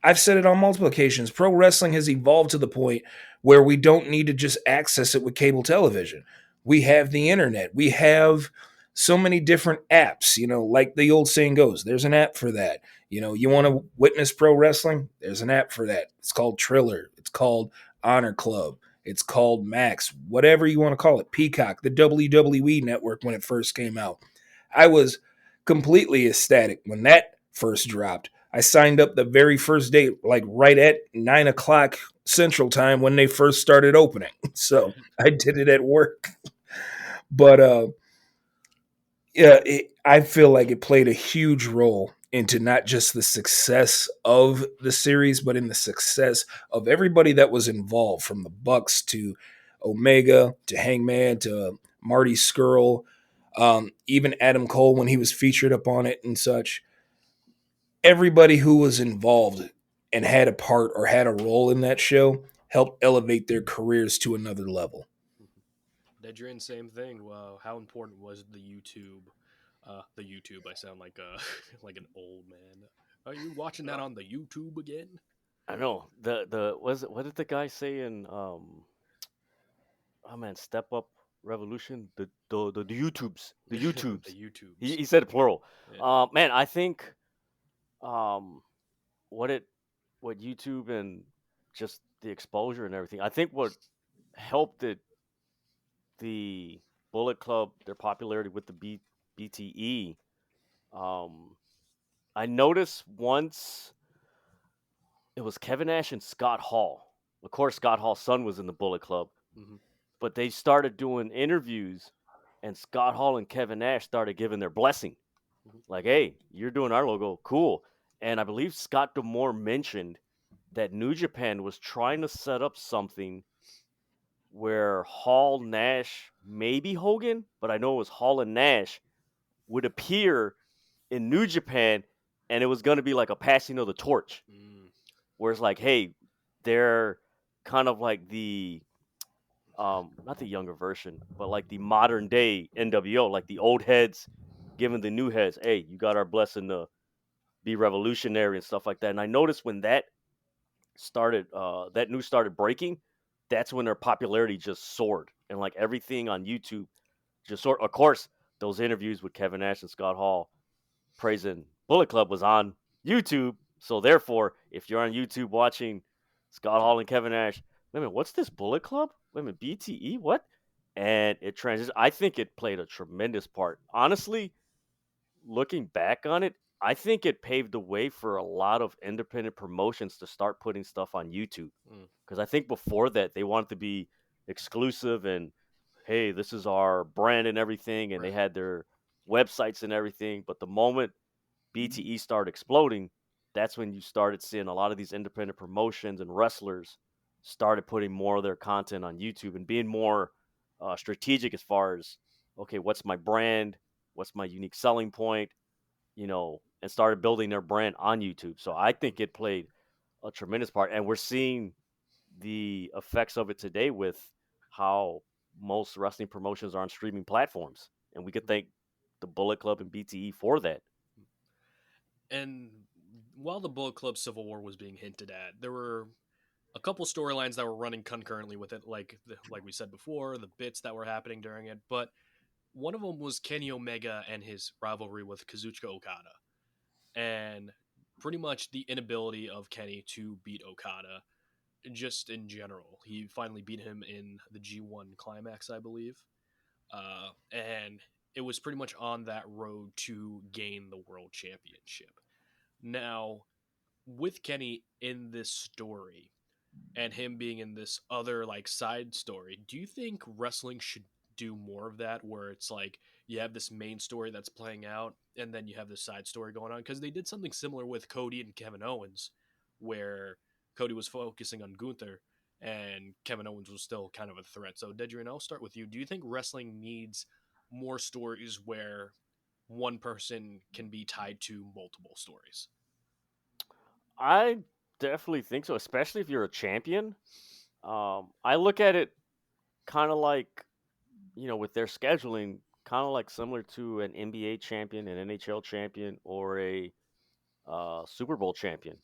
Speaker 2: I've said it on multiple occasions. Pro wrestling has evolved to the point where we don't need to just access it with cable television. We have the internet. We have so many different apps, like the old saying goes, there's an app for that. You want to witness pro wrestling? There's an app for that. It's called Triller. It's called Honor Club. It's called Max, whatever you want to call it. Peacock, the WWE network when it first came out. I was completely ecstatic when that first dropped. I signed up the very first day, like right at 9 o'clock Central Time when they first started opening. So I did it at work. But yeah, I feel like it played a huge role into not just the success of the series, but in the success of everybody that was involved, from the Bucks to Omega to Hangman to Marty Skrull, even Adam Cole when he was featured up on it and such. Everybody who was involved and had a part or had a role in that show helped elevate their careers to another level.
Speaker 1: Dedrin, same thing. How important was the YouTube? The YouTube. I sound like like an old man. Are you watching that on the YouTube again?
Speaker 3: I know the was it, what did the guy say in oh man, Step Up Revolution, the YouTubes, the
Speaker 1: The
Speaker 3: YouTubes. He,
Speaker 1: YouTubes.
Speaker 3: he said plural.
Speaker 1: Yeah.
Speaker 3: Man, I think um what it what YouTube and just the exposure and everything. I think what helped it the Bullet Club their popularity with the BTE. Um, I noticed once it was Kevin Nash and Scott Hall. Of course, Scott Hall's son was in the Bullet Club,
Speaker 1: Hmm.
Speaker 3: but they started doing interviews, and Scott Hall and Kevin Nash started giving their blessing.
Speaker 1: Hmm.
Speaker 3: Like, hey, you're doing our logo, cool. And I believe Scott Demore mentioned that New Japan was trying to set up something where Hall, Nash, maybe Hogan, but I know it was Hall and Nash would appear in New Japan, and it was going to be like a passing of the torch,
Speaker 1: Mm.
Speaker 3: where it's like, hey, they're kind of like the not the younger version, but like the modern day NWO, like the old heads giving the new heads, hey, you got our blessing to be revolutionary and stuff like that. And I noticed when that news started breaking, that's when their popularity just soared, and like everything on YouTube just soared. Of course, those interviews with Kevin Nash and Scott Hall praising Bullet Club was on YouTube. So therefore, if you're on YouTube watching Scott Hall and Kevin Nash, wait a minute, what's this Bullet Club? Wait a minute, BTE, what? And it transitions. I think it played a tremendous part. Honestly, looking back on it, I think it paved the way for a lot of independent promotions to start putting stuff on YouTube.
Speaker 1: Mm,
Speaker 3: Because I think before that, they wanted to be exclusive and, hey, this is our brand and everything. And they
Speaker 1: right.
Speaker 3: had their websites and everything. But the moment BTE started exploding, that's when you started seeing a lot of these independent promotions and wrestlers started putting more of their content on YouTube and being more strategic as far as, okay, what's my brand? What's my unique selling point? And started building their brand on YouTube. So I think it played a tremendous part. And we're seeing the effects of it today with how most wrestling promotions are on streaming platforms. And we could thank the Bullet Club and BTE for that.
Speaker 1: And while the Bullet Club Civil War was being hinted at, there were a couple storylines that were running concurrently with it, like we said before, the bits that were happening during it. But one of them was Kenny Omega and his rivalry with Kazuchika Okada, and pretty much the inability of Kenny to beat Okada. Just in general, he finally beat him in the G1 Climax, I believe, and it was pretty much on that road to gain the world championship. Now, with Kenny in this story and him being in this other like side story, do you think wrestling should do more of that where it's like you have this main story that's playing out and then you have this side story going on? Because they did something similar with Cody and Kevin Owens, where Cody was focusing on Gunther and Kevin Owens was still kind of a threat. So, Dedrian, I'll start with you. Do you think wrestling needs more stories where one person can be tied to multiple stories?
Speaker 3: I definitely think so, especially if you're a champion. I look at it kind of like, with their scheduling, kind of like similar to an NBA champion, an NHL champion, or a Super Bowl champion.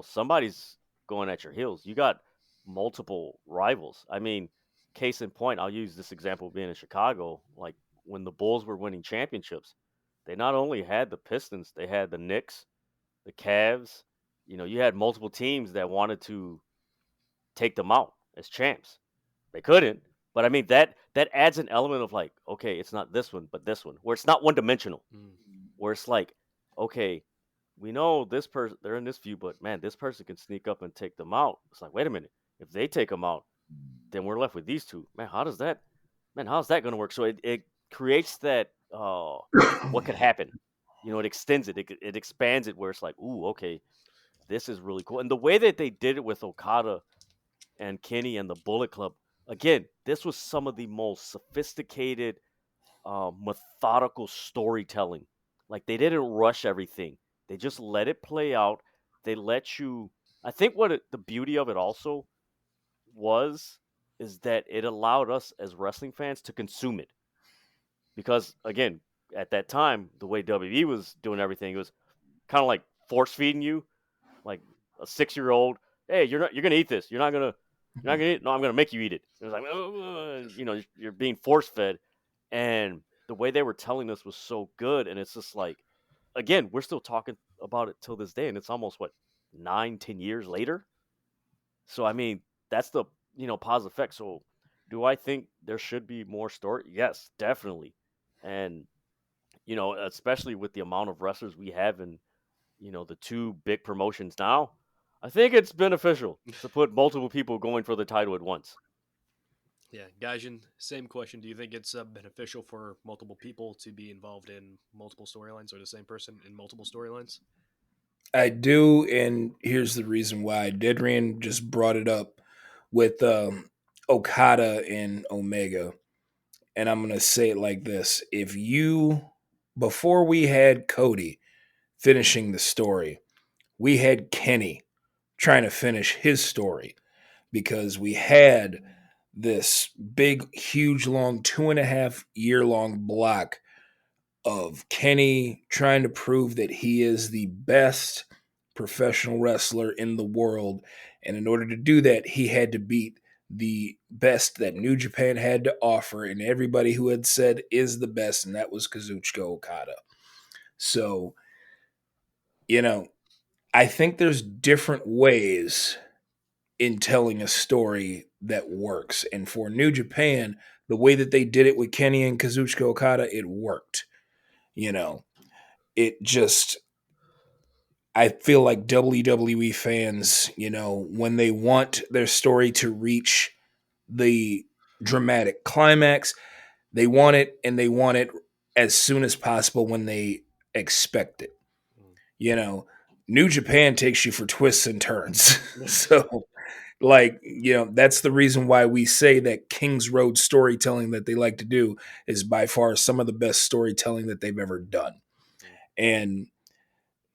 Speaker 3: Somebody's going at your heels. You got multiple rivals. I mean, case in point, I'll use this example being in Chicago. Like when the Bulls were winning championships, they not only had the Pistons, they had the Knicks, the Cavs. You had multiple teams that wanted to take them out as champs. They couldn't, but I mean that adds an element of like, okay, it's not this one, but this one, where it's not one dimensional,
Speaker 1: Mm,
Speaker 3: where it's like, okay, we know this person they're in this view, but man, this person can sneak up and take them out. It's like, wait a minute, if they take them out, then we're left with these two. How's that going to work? So it creates that what could happen. It extends it. It expands it where it's like, ooh, okay, this is really cool. And the way that they did it with Okada and Kenny and the Bullet Club, again, this was some of the most sophisticated, methodical storytelling. Like they didn't rush everything; they just let it play out. They let you. I think the beauty of it also was is that it allowed us as wrestling fans to consume it because again, at that time, the way WWE was doing everything, it was kind of like force feeding you, like a 6-year-old. Hey, you're gonna eat this. You're not gonna eat it. No, I'm gonna make you eat it. It was like, you're being force fed, and the way they were telling us was so good. And it's just like, again, we're still talking about it till this day, and it's almost what 9, 10 years later. So I mean, that's the positive effect. So, do I think there should be more story? Yes, definitely, and especially with the amount of wrestlers we have in the two big promotions now, I think it's beneficial to put multiple people going for the title at once.
Speaker 1: Yeah, Gaijin, same question. Do you think it's beneficial for multiple people to be involved in multiple storylines or the same person in multiple storylines?
Speaker 2: I do, and here's the reason why. Dedrian just brought it up with Okada and Omega, and I'm gonna say it like this: if you, before we had Cody finishing the story, we had Kenny trying to finish his story because we had this big, huge, long 2.5 year long block of Kenny trying to prove that he is the best professional wrestler in the world. And in order to do that, he had to beat the best that New Japan had to offer, and everybody who had said is the best, and that was Kazuchika Okada. So, you know, I think there's different ways in telling a story that works. And for New Japan, the way that they did it with Kenny and Kazuchika Okada, it worked. You know, it just I feel like WWE fans, when they want their story to reach the dramatic climax, they want it, and they want it as soon as possible when they expect it.
Speaker 1: Mm.
Speaker 2: You know, New Japan takes you for twists and turns. So, like, that's the reason why we say that King's Road storytelling that they like to do is by far some of the best storytelling that they've ever done.
Speaker 1: Mm.
Speaker 2: And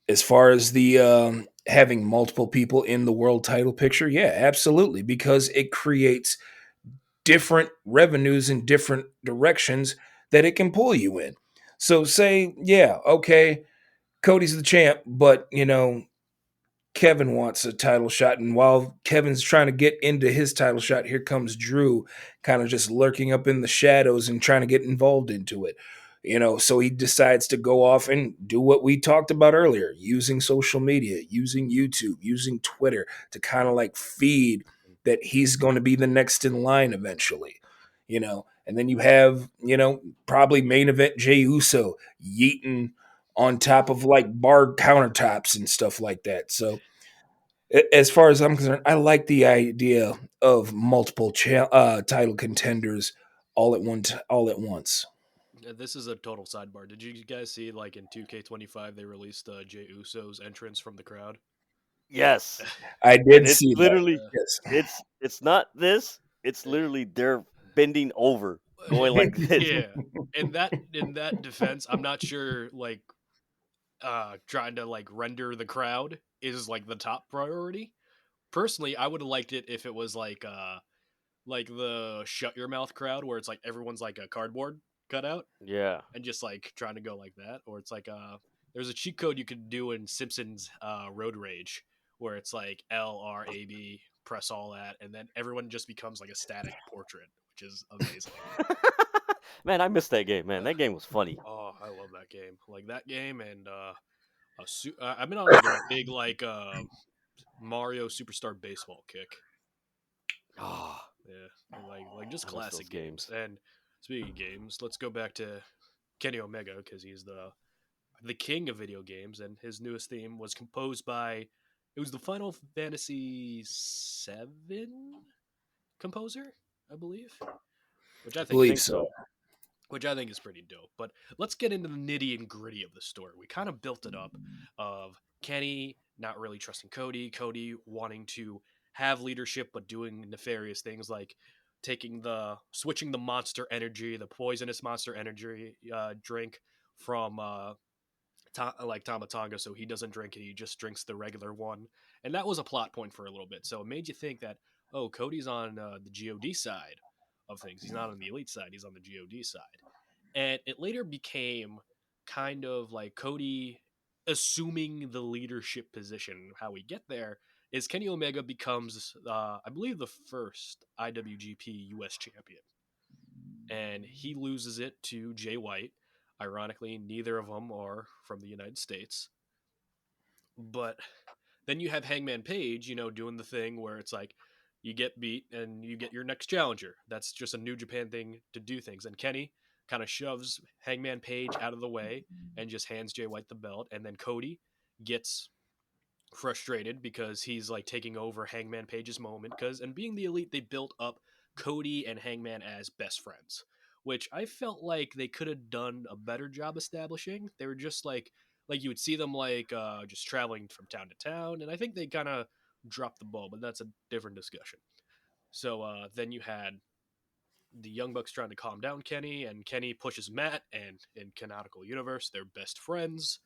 Speaker 2: as far as the having multiple people in the world title picture, yeah, absolutely, because it creates different revenues in different directions that it can pull you in. So say, yeah, okay, Cody's the champ, but Kevin wants a title shot, and while Kevin's trying to get into his title shot, here comes Drew, kind of just lurking up in the shadows and trying to get involved into it. So he decides to go off and do what we talked about earlier, using social media, using YouTube, using Twitter to kind of like feed that he's going to be the next in line eventually. And then you have, probably main event Jey Uso yeeting on top of like bar countertops and stuff like that. So, as far as I'm concerned, I like the idea of multiple title contenders all at once.
Speaker 1: This is a total sidebar. Did you guys see, like, in 2K25 they released Jey Uso's entrance from the crowd?
Speaker 3: Yes,
Speaker 2: I
Speaker 3: and
Speaker 2: did
Speaker 3: it's
Speaker 2: see that.
Speaker 3: literally
Speaker 2: Yes.
Speaker 3: it's not this. It's literally they're bending over, going like this.
Speaker 1: Yeah. In that defense, I'm not sure, like, trying to, like, render the crowd is, like, the top priority. Personally, I would have liked it if it was like the shut your mouth crowd, where it's like everyone's like a cardboard cutout
Speaker 3: Yeah,
Speaker 1: and just like trying to go like that. Or it's like there's a cheat code you could do in Simpsons Road Rage, where it's like LRAB, press all that, and then everyone just becomes like a static portrait, which is amazing.
Speaker 3: man, I missed that game. Man, that game was funny.
Speaker 1: Oh, I love that game. Like that game, and I've been on like a big like Mario Superstar Baseball kick.
Speaker 3: Ah,
Speaker 1: Yeah, like just
Speaker 3: I miss those
Speaker 1: classic games.
Speaker 3: games.
Speaker 1: And speaking of games, let's go back to Kenny Omega, because he's the king of video games, and his newest theme was composed by, it was the Final Fantasy VII composer, I believe, which I
Speaker 2: I
Speaker 1: think
Speaker 3: I
Speaker 2: believe
Speaker 3: think
Speaker 1: is
Speaker 2: so.
Speaker 3: so.
Speaker 1: which I think is pretty dope. But let's get into the nitty and gritty of the story. We kind of built it up of Kenny not really trusting Cody, Cody wanting to have leadership but doing nefarious things like switching the monster energy, the poisonous monster energy drink from like Tamatanga, so he doesn't drink it, he just drinks the regular one. And that was a plot point for a little bit. So it made you think that, oh, Cody's on the God side of things. He's not on the elite side, he's on the God side. And it later became kind of like Cody assuming the leadership position. How we get there is Kenny Omega becomes, I believe, the first IWGP US champion, and he loses it to Jay White. Ironically, neither of them are from the United States. But then you have Hangman Page, doing the thing where it's like you get beat and you get your next challenger. That's just a New Japan thing to do things. And Kenny kind of shoves Hangman Page out of the way and just hands Jay White the belt. And then Cody gets frustrated because he's like taking over Hangman Page's moment. And being the elite, they built up Cody and Hangman as best friends, which I felt like they could have done a better job establishing. They were just like you would see them like just traveling from town to town, and I think they kind of dropped the ball, but that's a different discussion. So then you had the Young Bucks trying to calm down Kenny, and Kenny pushes Matt, and in Canonical Universe, they're best friends.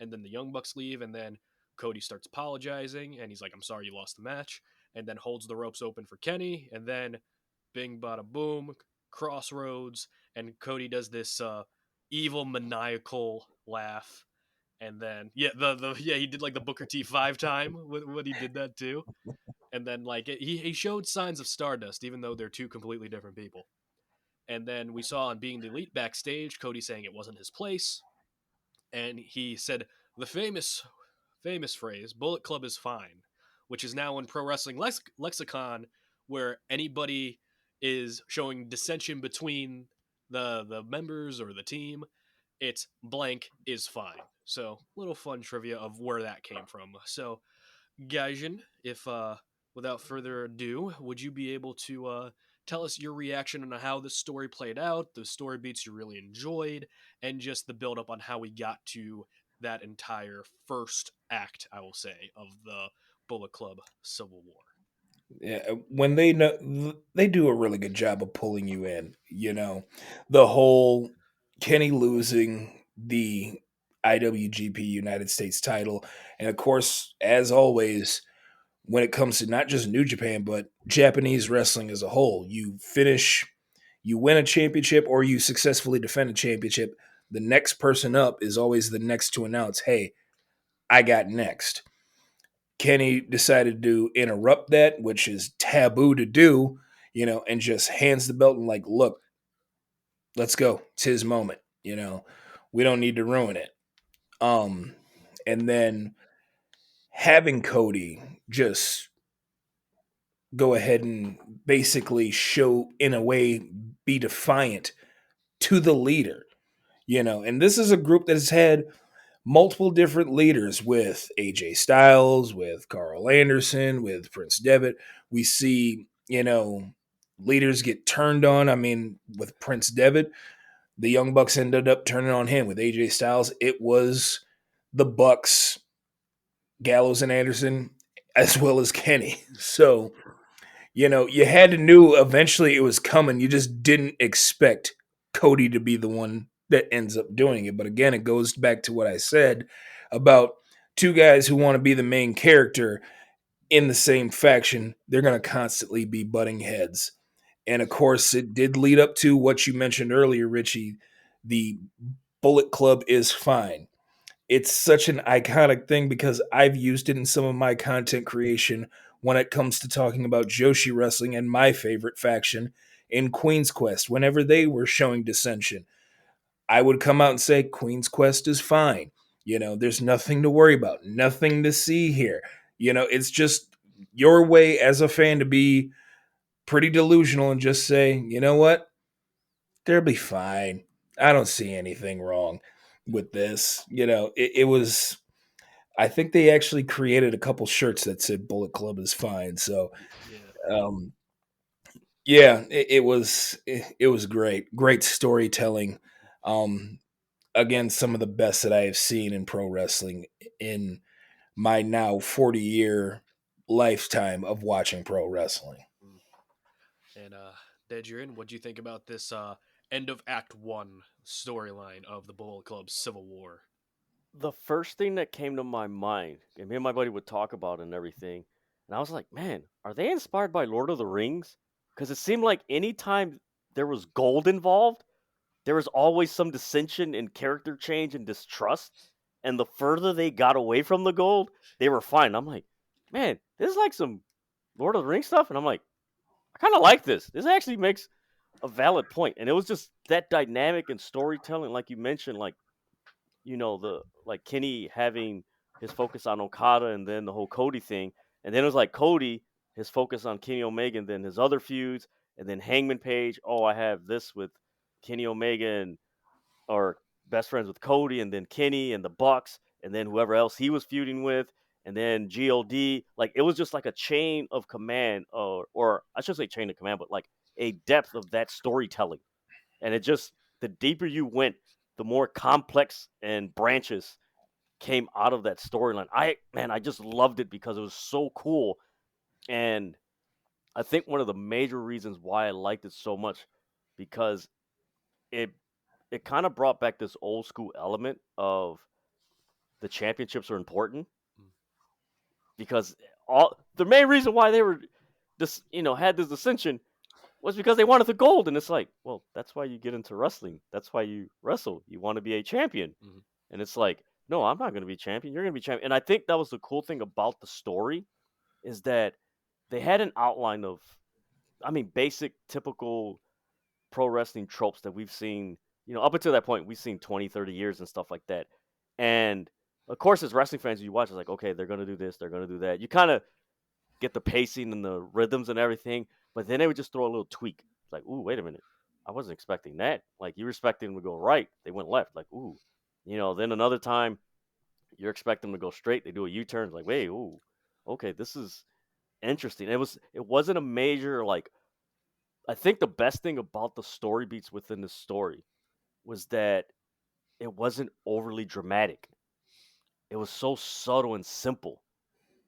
Speaker 1: And then the Young Bucks leave, and then Cody starts apologizing, and he's like, "I'm sorry you lost the match," and then holds the ropes open for Kenny, and then bing bada boom, crossroads, and Cody does this evil maniacal laugh, and then yeah he did like the Booker T5 time when he did that too, and then like he showed signs of Stardust even though they're two completely different people. And then we saw on Being the Elite backstage Cody saying it wasn't his place, and he said the famous phrase "Bullet Club is fine," which is now in pro wrestling lexicon, where anybody is showing dissension between the members or the team, it's blank is fine. So, little fun trivia of where that came from. So, Gaijin, if without further ado, would you be able to tell us your reaction on how the story played out, the story beats you really enjoyed, and just the build up on how we got to that entire first act, I will say, of the Bullet Club Civil War?
Speaker 2: Yeah, when they know, they do a really good job of pulling you in. The whole Kenny losing the IWGP United States title, and of course, as always, when it comes to not just New Japan but Japanese wrestling as a whole, you win a championship or you successfully defend a championship. The next person up is always the next to announce, "Hey, I got next." Kenny decided to interrupt that, which is taboo to do, and just hands the belt and like, look, let's go. It's his moment. We don't need to ruin it. Um, and then having Cody just go ahead and basically show, in a way, be defiant to the leader, and this is a group that has had multiple different leaders with AJ Styles, with Carl Anderson, with Prince Devitt. We see, leaders get turned on. I mean, with Prince Devitt, the Young Bucks ended up turning on him. With AJ Styles, it was the Bucks, Gallows and Anderson, as well as Kenny. So, you had to knew eventually it was coming. You just didn't expect Cody to be the one that ends up doing it. But again, it goes back to what I said about two guys who want to be the main character in the same faction. They're going to constantly be butting heads. And of course, it did lead up to what you mentioned earlier, Richie. The Bullet Club is fine. It's such an iconic thing because I've used it in some of my content creation when it comes to talking about Joshi wrestling and my favorite faction in Queen's Quest. Whenever they were showing dissension, I would come out and say Queen's Quest is fine. There's nothing to worry about, nothing to see here. It's just your way as a fan to be pretty delusional and just say, you know what? They'll be fine. I don't see anything wrong with this. It was, I think they actually created a couple shirts that said Bullet Club is fine. So,
Speaker 1: Yeah.
Speaker 2: um, yeah, it was great storytelling. Um, Again, some of the best that I have seen in pro wrestling in my now 40-year lifetime of watching pro wrestling.
Speaker 1: Mm. And Dedrian, what do you think about this end of Act One storyline of the Bullet Club Civil War?
Speaker 3: The first thing that came to my mind, and me and my buddy would talk about it and everything, and I was like, man, are they inspired by Lord of the Rings? Because it seemed like anytime there was gold involved, there was always some dissension and character change and distrust. And the further they got away from the gold, they were fine. I'm like, man, this is like some Lord of the Rings stuff. And I'm like, I kind of like this. This actually makes a valid point. And it was just that dynamic and storytelling, like you mentioned, like, the like Kenny having his focus on Okada and then the whole Cody thing. And then it was like Cody, his focus on Kenny Omega and then his other feuds. And then Hangman Page, oh, I have this with Kenny Omega and or best friends with Cody and then Kenny and the Bucks and then whoever else he was feuding with and then GLD. Like it was just like a chain of command or I should say chain of command, but like a depth of that storytelling. And it just the deeper you went, the more complex and branches came out of that storyline. I just loved it because it was so cool. And I think one of the major reasons why I liked it so much because it it kind of brought back this old school element of the championships are important
Speaker 1: Mm.
Speaker 3: because all the main reason why they were this had this ascension was because they wanted the gold and it's like well that's why you get into wrestling, that's why you wrestle, you want to be a champion.
Speaker 1: Mhm.
Speaker 3: And it's like no, I'm not going to be champion, you're going to be champion. And I think that was the cool thing about the story is that they had an outline of basic typical pro wrestling tropes that we've seen, up until that point, we've seen 20, 30 years and stuff like that. And of course, as wrestling fans, you watch, it's like, okay, they're going to do this, they're going to do that. You kind of get the pacing and the rhythms and everything, but then they would just throw a little tweak. It's like, ooh, wait a minute. I wasn't expecting that. Like, you were expecting them to go right. They went left. Like, ooh. Then another time, You're expecting them to go straight. They do a U-turn. Like, wait, ooh, okay, this is interesting. It wasn't a major like. I think the best thing about the story beats within the story was that it wasn't overly dramatic. It was so subtle and simple.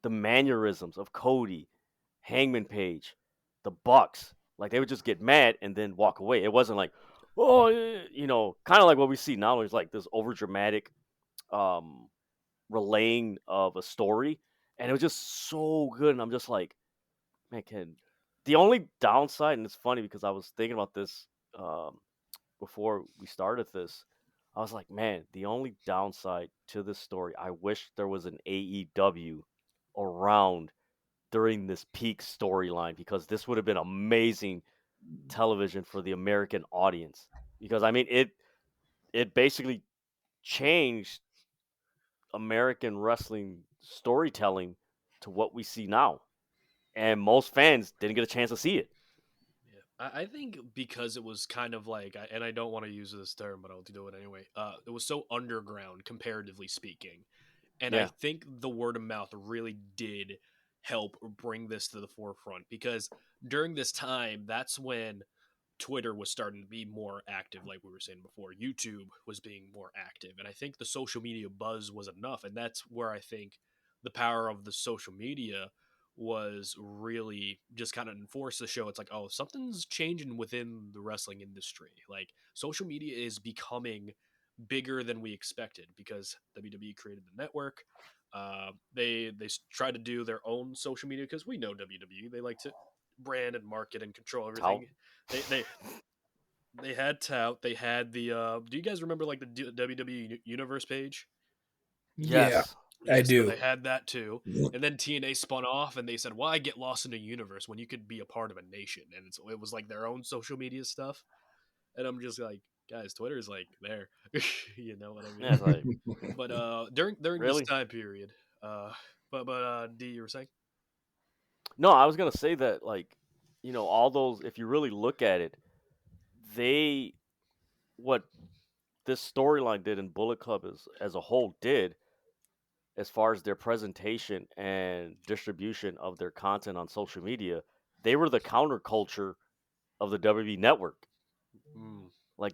Speaker 3: The mannerisms of Cody, Hangman Page, the Bucks, like they would just get mad and then walk away. It wasn't like, oh, kind of like what we see now. It's like this over dramatic um, relaying of a story, and it was just so good. And I'm just like, man, can the only downside, and it's funny because I was thinking about this um, before we started this. I was like, man, the only downside to this story, I wish there was an AEW around during this peak storyline because this would have been amazing television for the American audience. Because I mean, it basically changed American wrestling storytelling to what we see now, and most fans didn't get a chance to see it.
Speaker 1: Yeah, I think because it was kind of like, and I don't want to use this term, but I'll do it anyway. It was so underground, comparatively speaking, and I
Speaker 3: Yeah,
Speaker 1: think the word of mouth really did help bring this to the forefront because during this time, that's when Twitter was starting to be more active, like we were saying before. YouTube was being more active, and I think the social media buzz was enough, and that's where I think the power of the social media was really just kind of enforce the show. It's like, oh, something's changing within the wrestling industry. Like social media is becoming bigger than we expected because WWE created the network. They try to do their own social media because we know WWE. They like to brand and market and control
Speaker 3: tout.
Speaker 1: everything. They they had tout. They had the. Do you guys remember like the WWE Universe page?
Speaker 2: Yeah,
Speaker 3: Yes,
Speaker 2: I
Speaker 1: Yeah, so
Speaker 2: do.
Speaker 1: they had that too. And then TNA spun off, and they said, "Why get lost in a universe when you could be a part of a nation?" And it was like their own social media stuff. And I'm just like, guys, Twitter's like there. You know what I
Speaker 3: yeah,
Speaker 1: mean?
Speaker 3: it's like
Speaker 1: But during this
Speaker 3: really.
Speaker 1: time period, uh, D, you were saying?
Speaker 3: No, I was gonna say that like, all those. If you really look at it, they what this storyline did in Bullet Club as a whole did as far as their presentation and distribution of their content on social media, they were the counterculture of the WWE network.
Speaker 1: Mm,
Speaker 3: Like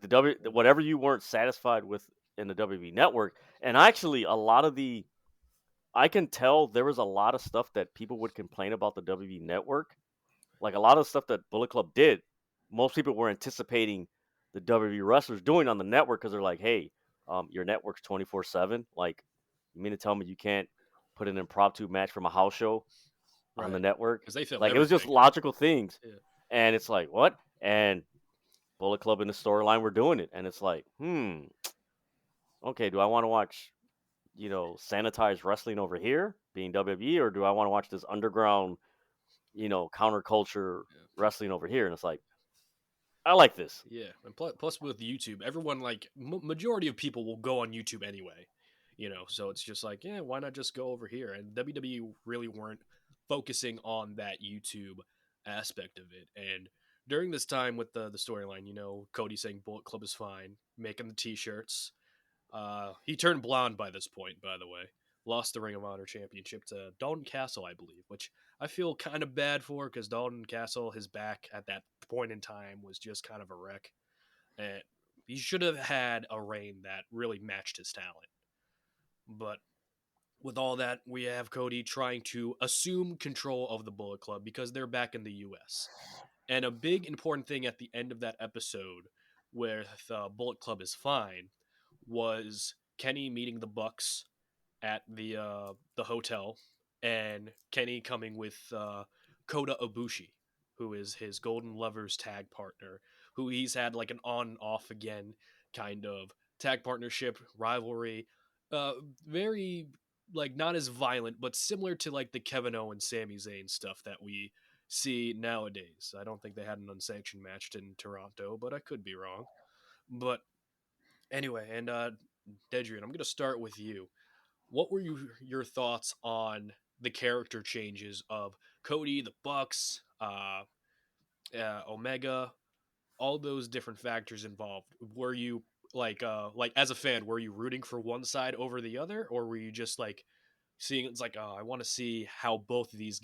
Speaker 3: whatever you weren't satisfied with in the WWE network, and actually a lot of the I can tell there was a lot of stuff that people would complain about the WWE network. Like a lot of stuff that Bullet Club did, most people were anticipating the WWE wrestlers doing on the network because they're like, hey, your network's 24/7. Like, you mean to tell me you can't put an impromptu match from a house show on the
Speaker 1: right.
Speaker 3: network?
Speaker 1: Because they film
Speaker 3: Like, it was just
Speaker 1: everything.
Speaker 3: logical things.
Speaker 1: Yeah.
Speaker 3: And it's like, what? And Bullet Club in the storyline were doing it. And it's like, okay, do I want to watch, sanitized wrestling over here being WWE, or do I want to watch this underground, counterculture
Speaker 1: Yeah.
Speaker 3: wrestling over here? And it's like, I like this.
Speaker 1: Yeah, and plus with YouTube, everyone like majority of people will go on YouTube anyway, So it's just like, yeah, why not just go over here? And WWE really weren't focusing on that YouTube aspect of it. And during this time with the storyline, Cody saying Bullet Club is fine, making the T-shirts. He turned blonde by this point, by the way. Lost the Ring of Honor Championship to Dalton Castle, I believe, which I feel kind of bad for because Dalton Castle, his back at that point in time was just kind of a wreck. And he should have had a reign that really matched his talent. But with all that, we have Cody trying to assume control of the Bullet Club because they're back in the U.S. And a big important thing at the end of that episode, where the Bullet Club is fine, was Kenny meeting the Bucks at the hotel, and Kenny coming with Kota Ibushi, who is his Golden Lovers tag partner, who he's had like an on and off again kind of tag partnership rivalry. Very like not as violent, but similar to like the Kevin Owens, Sami Zayn stuff that we see nowadays. I don't think they had an unsanctioned match in Toronto, but I could be wrong. But anyway, and Dedrian, I'm gonna start with you. What were your thoughts on the character changes of Cody, the Bucks, Omega, all those different factors involved? Were you like as a fan, were you rooting for one side over the other, or were you just like seeing it's like, oh, I want to see how both of these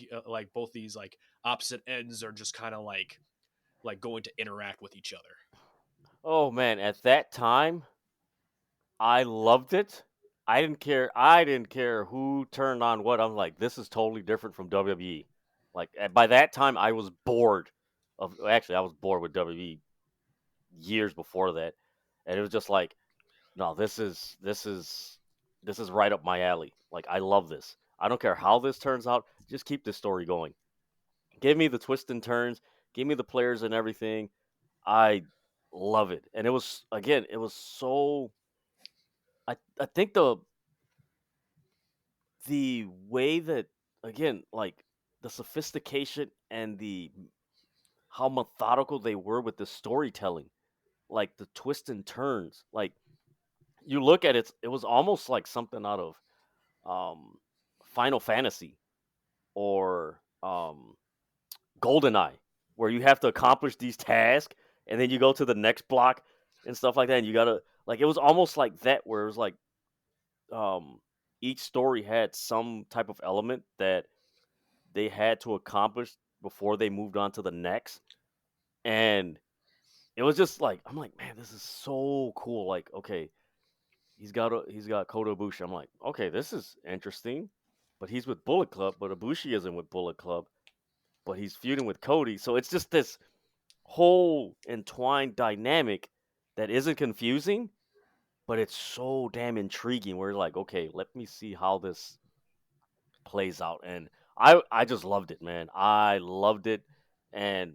Speaker 1: both these like opposite ends are just kind of like going to interact with each other?
Speaker 3: Oh man, at that time, I loved it. I didn't care. I didn't care who turned on what. I'm like, this is totally different from WWE. Like by that time, I was bored of. Actually, I was bored with WWE years before that, and it was just like, no, this is right up my alley. Like I love this. I don't care how this turns out. Just keep this story going. Give me the twists and turns. Give me the players and everything. I love it. And it was again, it was so. I think the way that again, like the sophistication and the how methodical they were with the storytelling, like the twists and turns. Like you look at it, it was almost like something out of um, Final Fantasy or GoldenEye, where you have to accomplish these tasks and then you go to the next block and stuff like that. And you gotta like it was almost like that, where it was like um, each story had some type of element that they had to accomplish before they moved on to the next, and it was just like I'm like, man, this is so cool. Like, okay, he's got Kota Ibushi. I'm like, okay, this is interesting, but he's with Bullet Club, but Ibushi isn't with Bullet Club, but he's feuding with Cody. So it's just this whole entwined dynamic that isn't confusing, but it's so damn intriguing. Where you're like, okay, let me see how this plays out, and I just loved it, man. I loved it, and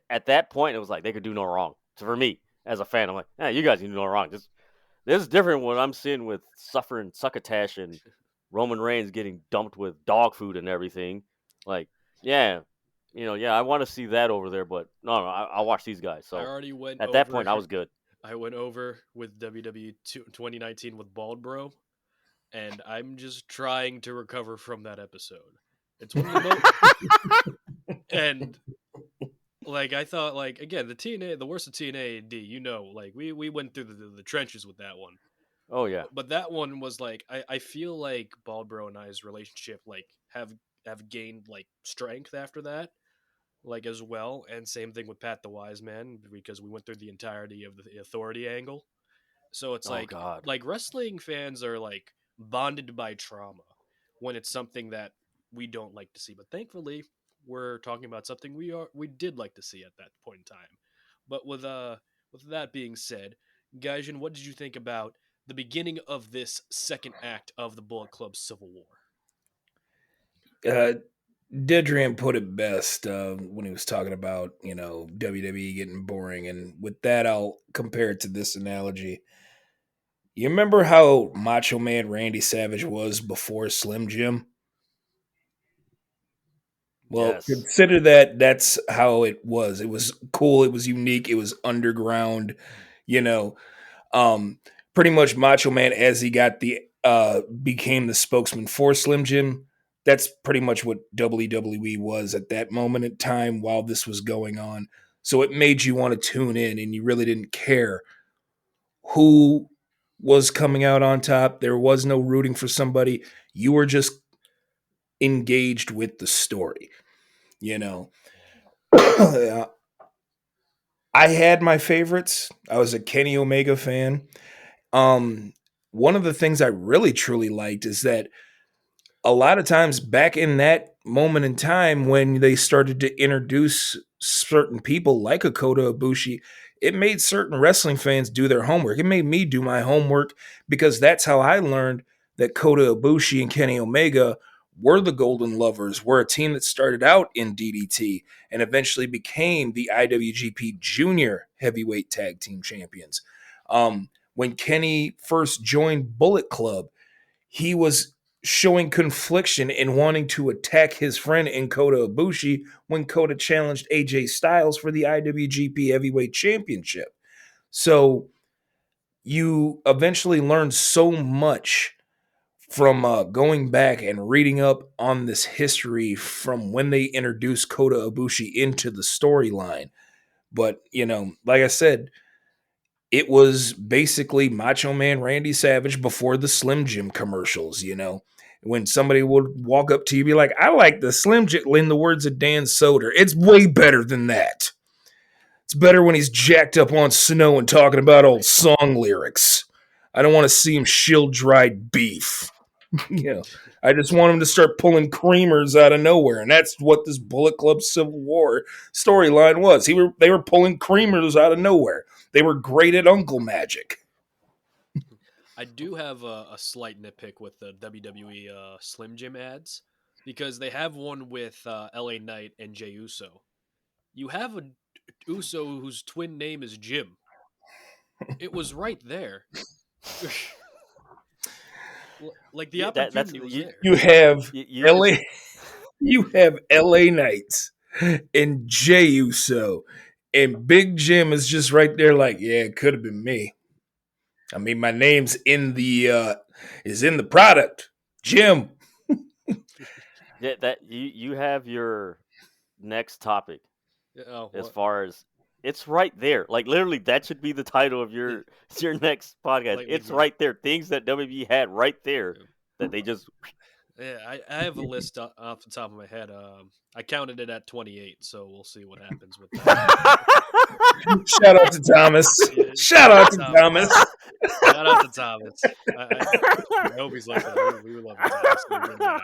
Speaker 3: at that point, it was like they could do no wrong. So for me, as a fan, I'm like, yeah, you guys can do no wrong. This is different what I'm seeing with suffering Succotash and Roman Reigns getting dumped with dog food and everything. Like, yeah, yeah, I want to see that over there, but no, I'll watch these guys.
Speaker 1: I
Speaker 3: So
Speaker 1: already went
Speaker 3: at that
Speaker 1: over.
Speaker 3: point, I was good.
Speaker 1: I went over with WWE 2019 with Bald Bro, and I'm just trying to recover from that episode. It's one of the most, and like I thought, like again, the worst of TNA D. Like we went through the trenches with that one.
Speaker 3: Oh yeah,
Speaker 1: But that one was like I feel like Bald Bro and I's relationship like have gained like strength after that, like as well. And same thing with Pat the Wise Man, because we went through the entirety of the authority angle. So it's
Speaker 3: oh god,
Speaker 1: like wrestling fans are like bonded by trauma when it's something that we don't like to see. But thankfully, we're talking about something we did like to see at that point in time. But with that being said, Gaijin, what did you think about the beginning of this second act of the Bullet Club Civil War?
Speaker 2: Uh, Dedrian put it best when he was talking about WWE getting boring, and with that, I'll compare it to this analogy. You remember how Macho Man Randy Savage was before Slim Jim? Well,
Speaker 3: yes,
Speaker 2: consider that's how it was. It was cool. It was unique. It was underground. You know, um, pretty much Macho Man as he got the became the spokesman for Slim Jim. That's pretty much what WWE was at that moment in time while this was going on. So it made you want to tune in, and you really didn't care who was coming out on top. There was no rooting for somebody. You were just engaged with the story. You know, I had my favorites. I was a Kenny Omega fan. Um, One of the things I really truly liked is that a lot of times back in that moment in time when they started to introduce certain people like a Kota Ibushi, it made certain wrestling fans do their homework. It made me do my homework because that's how I learned that Kota Ibushi and Kenny Omega were the Golden Lovers, were a team that started out in DDT and eventually became the IWGP Junior Heavyweight Tag Team Champions. When Kenny first joined Bullet Club, he was showing confliction in wanting to attack his friend in Kota Ibushi when Kota challenged AJ Styles for the IWGP Heavyweight Championship. So you eventually learn so much from going back and reading up on this history from when they introduced Kota Ibushi into the storyline. But, like I said, it was basically Macho Man Randy Savage before the Slim Jim commercials, you know. When somebody would walk up to you, be like, I like the Slim Jim, in the words of Dan Soder. It's way better than that. It's better when he's jacked up on snow and talking about old song lyrics. I don't want to see him shill dried beef. You know, I just want him to start pulling creamers out of nowhere, and that's what this Bullet Club Civil War storyline was. They were pulling creamers out of nowhere. They were great at Uncle Magic.
Speaker 1: I do have a slight nitpick with the WWE Slim Jim ads because they have one with LA Knight and Jey Uso. You have a Uso whose twin name is Jim. It was right there. Like the opportunity was there.
Speaker 2: You have
Speaker 3: You
Speaker 2: LA.
Speaker 3: just,
Speaker 2: You have LA Knights and Jey Uso, and Big Jim is just right there. Like, yeah, it could have been me. I mean, my name's in the product, Jim.
Speaker 3: that you have your next topic
Speaker 1: Oh,
Speaker 3: as
Speaker 1: what?
Speaker 3: far as it's right there. Like literally, that should be the title of your next podcast.
Speaker 1: Like,
Speaker 3: It's
Speaker 1: yeah.
Speaker 3: right there. Things that WB had right there that they just.
Speaker 1: Yeah, I have a list off the top of my head. I counted it at 28, so we'll see what happens with that.
Speaker 2: Shout out to Thomas.
Speaker 1: Yeah,
Speaker 2: Shout out to Thomas.
Speaker 1: Shout out to Thomas. I hope he's listening. We would love Thomas. He's a good guy.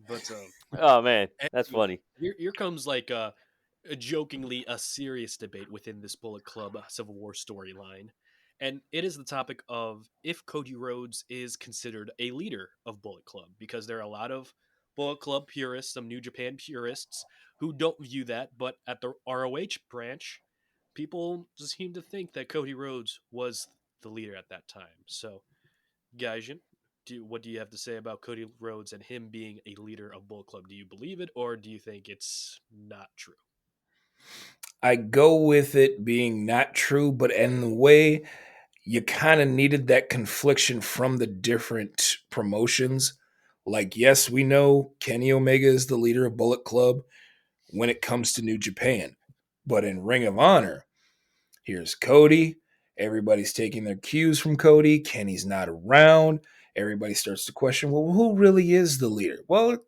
Speaker 1: But
Speaker 3: Oh man, that's
Speaker 1: anyway,
Speaker 3: funny.
Speaker 1: here comes like jokingly a serious debate within this Bullet Club Civil War storyline. And it is the topic of if Cody Rhodes is considered a leader of Bullet Club, because there are a lot of Bullet Club purists, some New Japan purists, who don't view that. But at the ROH branch, people seem to think that Cody Rhodes was the leader at that time. So, Gaijin, what do you have to say about Cody Rhodes and him being a leader of Bullet Club? Do you believe it, or do you think it's not true?
Speaker 2: I go with it being not true, but in the way you kind of needed that confliction from the different promotions. Like, yes, we know Kenny Omega is the leader of Bullet Club when it comes to New Japan, but in Ring of Honor, here's Cody. Everybody's taking their cues from Cody. Kenny's not around. Everybody starts to question, well, who really is the leader? Well,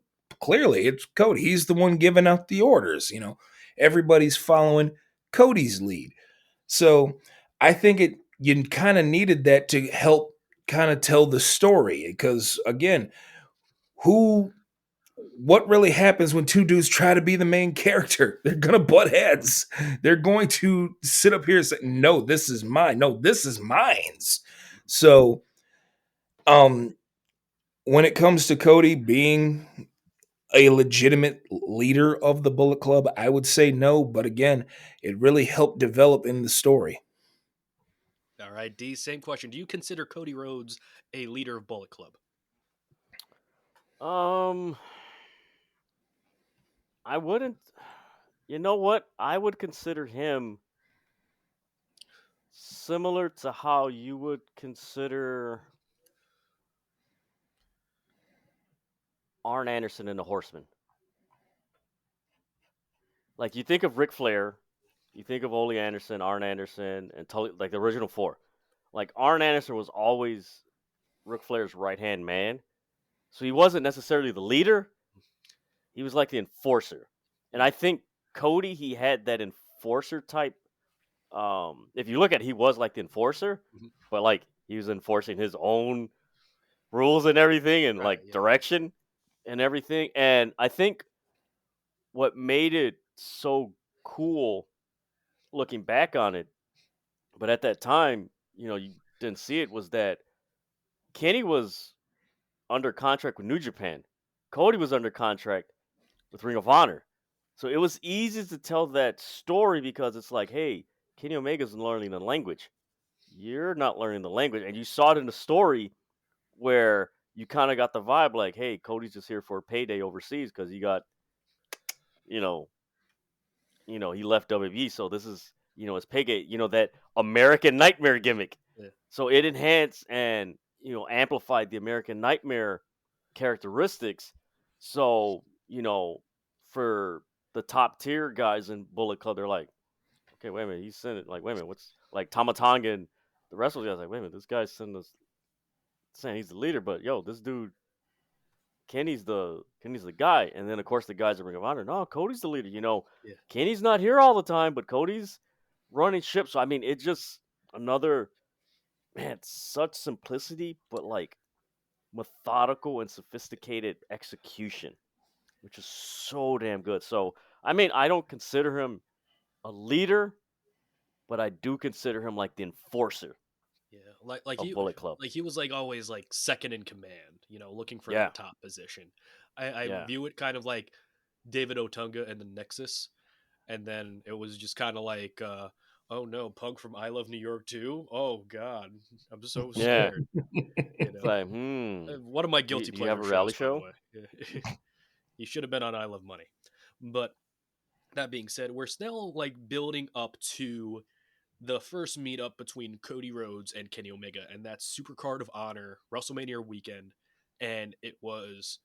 Speaker 2: clearly it's Cody. He's the one giving out the orders. You know, everybody's following Cody's lead. So I think you kind of needed that to help kind of tell the story. Because again, what really happens when two dudes try to be the main character? They're gonna butt heads. They're going to sit up here and say, no, this is mine. No, this is mine's. So when it comes to Cody being a legitimate leader of the Bullet Club, I would say no. But again, it really helped develop in the story.
Speaker 1: All right, D, same question. Do you consider Cody Rhodes a leader of Bullet Club?
Speaker 3: I wouldn't. You know what? I would consider him similar to how you would consider Arn Anderson in the Horsemen. Like you think of Ric Flair, you think of Ole Anderson, Arn Anderson, and Tully, like the original four. Like Arn Anderson was always Ric Flair's right hand man, so he wasn't necessarily the leader. He was like the enforcer, and I think Cody he had that enforcer type. If you look at it, he was like the enforcer,
Speaker 1: Mhm.
Speaker 3: but like he was enforcing his own rules and everything, and
Speaker 1: Right,
Speaker 3: like
Speaker 1: yeah.
Speaker 3: direction and everything. And I think what made it so cool looking back on it, but at that time, you didn't see it, was that Kenny was under contract with New Japan. Cody was under contract with Ring of Honor. So it was easy to tell that story because it's like, hey, Kenny Omega's learning the language. You're not learning the language. And you saw it in the story where you kind of got the vibe like, hey, Cody's just here for a payday overseas because he got, you know, he left WWE. So this is, his payday, that American Nightmare gimmick.
Speaker 1: Yeah.
Speaker 3: So it enhanced and, amplified the American Nightmare characteristics. So, for the top tier guys in Bullet Club, they're like, okay, wait a minute, he's sending like, wait a minute, what's like Tama Tonga and the rest of the guys like, wait a minute, this guy's saying he's the leader, but yo, this dude Kenny's the guy. And then of course the guys at Ring of Honor, no, Cody's the leader.
Speaker 1: Yeah.
Speaker 3: Kenny's not here all the time, but Cody's running ship. So I mean, it's just another man, such simplicity, but like methodical and sophisticated execution, which is so damn good. So I mean, I don't consider him a leader, but I do consider him like the enforcer
Speaker 1: Yeah, like
Speaker 3: of
Speaker 1: he
Speaker 3: Bullet Club.
Speaker 1: like he was like always like second in command, looking for
Speaker 3: Yeah,
Speaker 1: that top position. I
Speaker 3: yeah.
Speaker 1: view it kind of like David Otunga and the Nexus, and then it was just kind of like, oh no, Punk from I Love New York too. Oh God, I'm so
Speaker 3: Yeah.
Speaker 1: scared.
Speaker 3: It's like,
Speaker 1: One of my guilty
Speaker 3: do you have
Speaker 1: pleasure
Speaker 3: a reality
Speaker 1: shows, by the
Speaker 3: show?
Speaker 1: way. Yeah. He should have been on I Love Money, but that being said, we're still like building up to the first meetup between Cody Rhodes and Kenny Omega, and that's Supercard of Honor WrestleMania weekend, and it was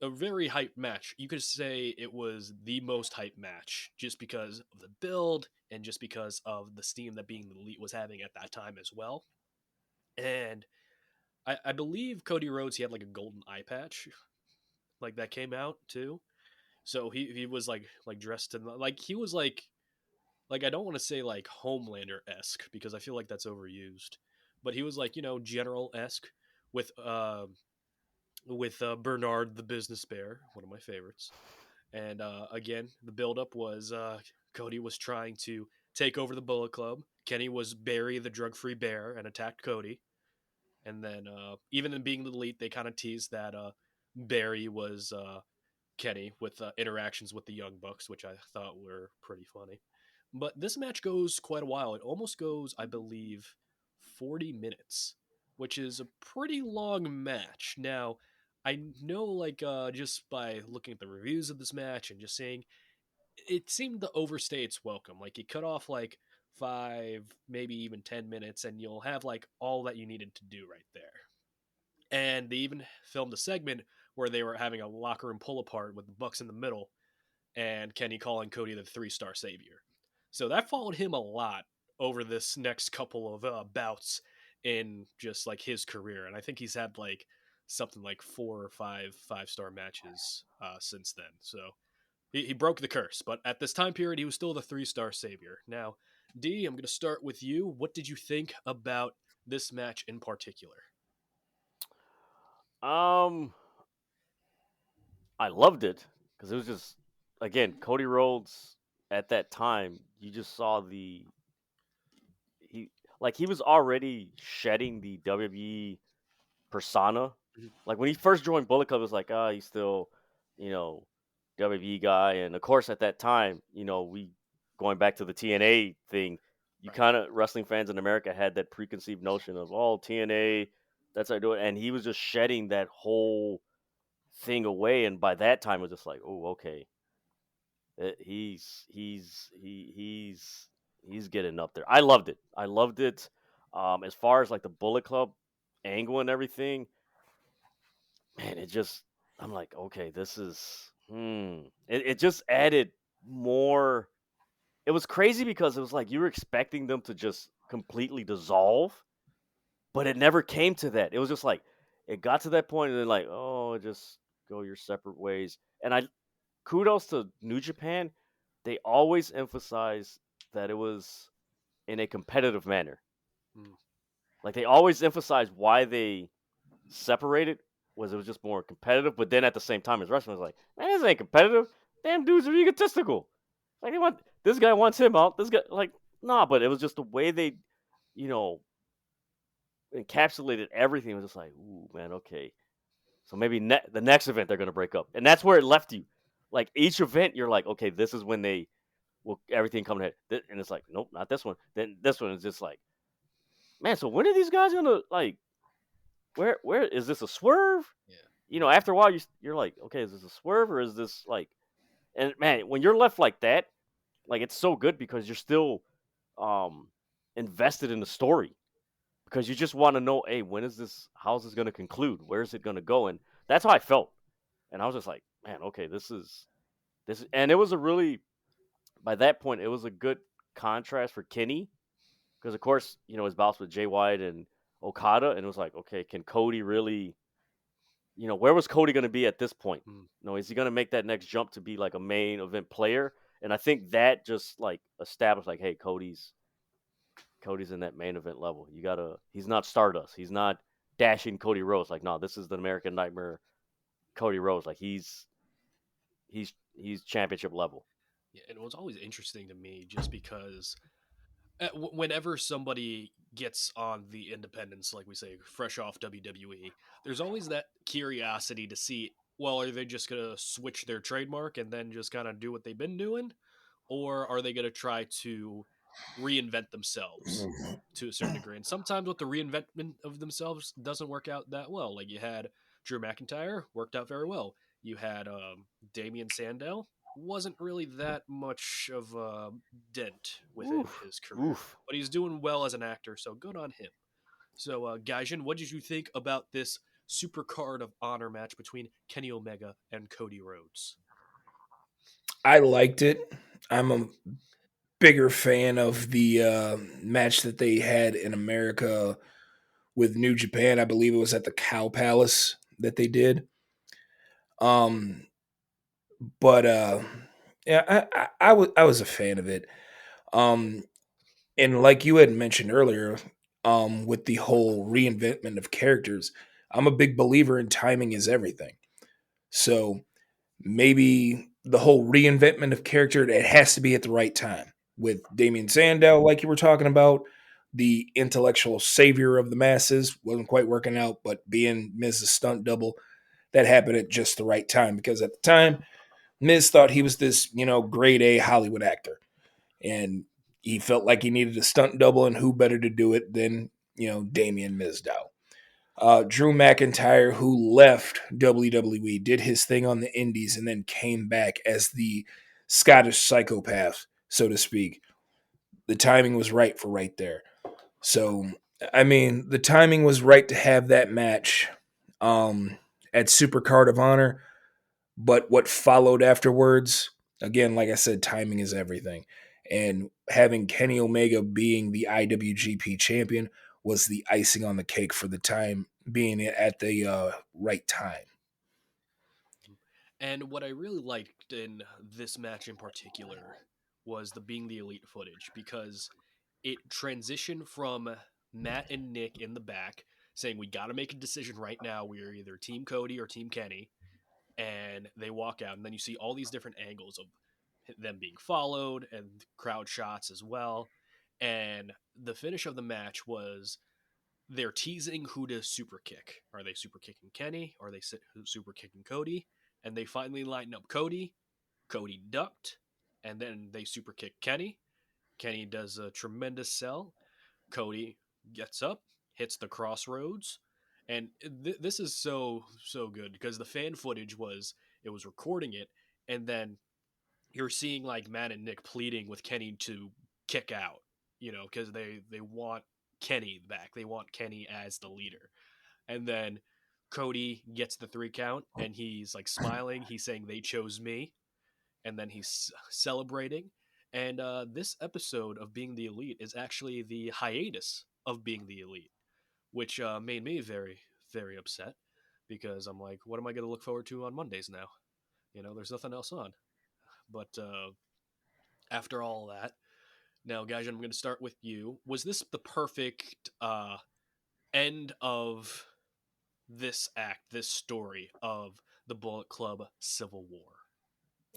Speaker 1: a very hyped match. You could say it was the most hyped match just because of the build and just because of the steam that Being the Elite was having at that time as well. And I believe Cody Rhodes, he had like a golden eye patch like that came out too. So he was like dressed in like he was like I don't want to say like Homelander esque because I feel like that's overused, but he was like general esque with Bernard the Business Bear, one of my favorites. And again, the buildup was Cody was trying to take over the Bullet Club. Kenny was Barry the drug free bear and attacked Cody. And then even in Being the Elite, they kind of teased that Barry was Kenny with interactions with the Young Bucks, which I thought were pretty funny. But this match goes quite a while. It almost goes, I believe, 40 minutes, which is a pretty long match. Now, I know, like, just by looking at the reviews of this match and just saying, it seemed to overstay its welcome. Like, it cut off, like, 5, maybe even 10 minutes, and you'll have, like, all that you needed to do right there. And they even filmed a segment where they were having a locker room pull apart with the Bucks in the middle and Kenny calling Cody the 3-star savior. So that followed him a lot over this next couple of bouts in just like his career, and I think he's had like something like 4 or 5 5-star matches since then. So he broke the curse, but at this time period, he was still the 3-star savior. Now, D, I'm going to start with you. What did you think about this match in particular?
Speaker 3: Um, I loved it because it was just again Cody Rhodes at that time. You just saw he was already shedding the WWE persona.
Speaker 1: Mhm.
Speaker 3: Like when he first joined Bullet Club, it was like, he's still, you know, WWE guy. And of course, at that time, we going back to the TNA thing, you
Speaker 1: Right.
Speaker 3: kind of wrestling fans in America had that preconceived notion of, oh, TNA, that's how I do it. And he was just shedding that whole thing away. And by that time, it was just like, oh, okay, he's getting up there. I loved it. I loved it. As far as like the Bullet Club angle and everything, man, I'm like, okay, this is it just added more. It was crazy because it was like you were expecting them to just completely dissolve, but it never came to that. It was just like it got to that point and then like, oh, just go your separate ways. And I kudos to New Japan. They always emphasize that it was in a competitive manner.
Speaker 1: Mm.
Speaker 3: Like they always emphasize why they separated was it was just more competitive, but then at the same time as wrestling was like, man, this ain't competitive. Damn dudes are egotistical. Like they want this guy wants him out. This guy like nah, but it was just the way they, you know, encapsulated everything. It was just like, ooh man, okay. So maybe the next event they're gonna break up, and that's where it left you. Like each event, you're like, okay, this is when they will everything come to head, and it's like, nope, not this one. Then this one is just like, man. So when are these guys gonna like? Where is this a swerve?
Speaker 1: Yeah.
Speaker 3: After a while, you're like, okay, is this a swerve or is this like? And man, when you're left like that, like it's so good because you're still um invested in the story because you just want to know, hey, when is this? How's this gonna conclude? Where is it gonna go? And that's how I felt. And I was just like, man, okay, and it was a really by that point it was a good contrast for Kenny because of course his bouts with Jay White and Okada, and it was like, okay, can Cody really? Where was Cody going to be at this point?
Speaker 1: Mm.
Speaker 3: Is he going to make that next jump to be like a main event player? And I think that just like established, like, hey, Cody's in that main event level. He's not Stardust. He's not dashing Cody Rhodes. Like, no, this is the American Nightmare Cody Rhodes. Like he's championship level.
Speaker 1: Yeah, and it was always interesting to me just because whenever somebody gets on the independents, like we say, fresh off WWE, there's always that curiosity to see, well, are they just going to switch their trademark and then just kind of do what they've been doing? Or are they going to try to reinvent themselves to a certain degree? And sometimes with the reinventment of themselves doesn't work out that well. Like you had Drew McIntyre, worked out very well. You had Damian Sandow, wasn't really that much of a dent within his career, but he's doing well as an actor, so good on him. So, Gaijin, what did you think about this Super Card of Honor match between Kenny Omega and Cody Rhodes?
Speaker 2: I liked it. I'm a bigger fan of the match that they had in America with New Japan. I believe it was at the Cow Palace that they did. But yeah, I was a fan of it. And like you had mentioned earlier, with the whole reinvention of characters, I'm a big believer in timing is everything. So maybe the whole reinvention of character, it has to be at the right time. With Damian Sandow, like you were talking about, the intellectual savior of the masses, wasn't quite working out, but being Miz's stunt double, that happened at just the right time because at the time, Miz thought he was this, grade A Hollywood actor. And he felt like he needed a stunt double, and who better to do it than, Damian Mizdow. Drew McIntyre, who left WWE, did his thing on the Indies, and then came back as the Scottish psychopath, so to speak. The timing was right for right there. So, I mean, the timing was right to have that match at Super Card of Honor, but what followed afterwards, again, like I said, timing is everything. And having Kenny Omega being the IWGP champion was the icing on the cake for the time being at the right time.
Speaker 1: And what I really liked in this match in particular was the being the elite footage because it transitioned from Matt and Nick in the back saying we got to make a decision right now. We're either Team Cody or Team Kenny, and they walk out, and then you see all these different angles of them being followed and crowd shots as well. And the finish of the match was they're teasing who to super kick. Are they super kicking Kenny? Are they super kicking Cody? And they finally line up Cody. Cody ducked, and then they super kick Kenny. Kenny does a tremendous sell. Cody gets up, hits the crossroads, and this is so good because the fan footage was it was recording it, and then you're seeing like Matt and Nick pleading with Kenny to kick out, because they want Kenny back. They want Kenny as the leader. And then Cody gets the 3 count and he's like smiling. He's saying they chose me. And then he's celebrating. And this episode of Being the Elite is actually the hiatus of Being the Elite, which made me very, very upset because I'm like, what am I going to look forward to on Mondays now? There's nothing else on. But after all that, now, guys, I'm going to start with you. Was this the perfect end of this act, this story of the Bullet Club Civil War?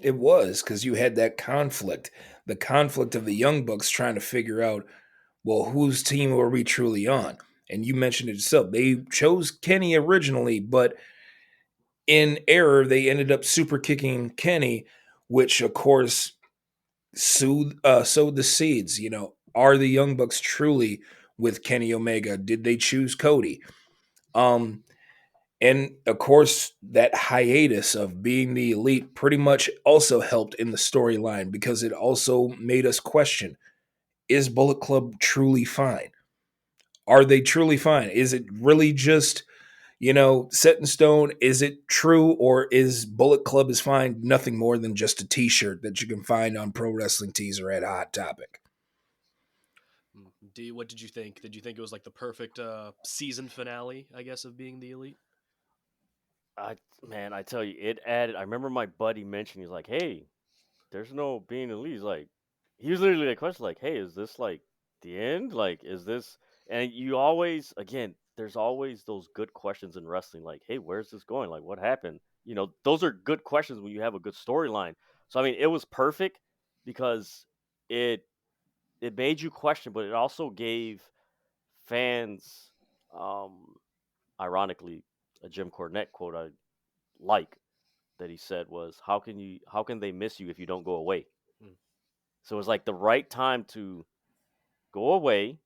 Speaker 2: It was because you had that conflict, the conflict of the Young Bucks trying to figure out, well, whose team are we truly on? And you mentioned it yourself. They chose Kenny originally, but in error, they ended up super kicking Kenny, which of course sowed the seeds. Are the Young Bucks truly with Kenny Omega? Did they choose Cody? And of course, that hiatus of being the elite pretty much also helped in the storyline because it also made us question, is Bullet Club truly fine? Are they truly fine? Is it really just, set in stone? Is it true? Or is Bullet Club is fine nothing more than just a t-shirt that you can find on Pro Wrestling Tees or at Hot Topic?
Speaker 1: What did you think? Did you think it was like the perfect season finale, I guess, of being the elite?
Speaker 3: I Man, I tell you, it added. I remember my buddy mentioning, he's like, "Hey, there's no being elite." He's like, he was literally a question like, "Hey, is this like the end? Like, is this?" And you always, again, there's always those good questions in wrestling, like, "Hey, where's this going? Like, what happened?" Those are good questions when you have a good storyline. So I mean, it was perfect because it it made you question, but it also gave fans, um, ironically, a Jim Cornette quote I like that he said was, how can they miss you if you don't go away?"
Speaker 1: Hmm.
Speaker 3: So it was like the right time to go away,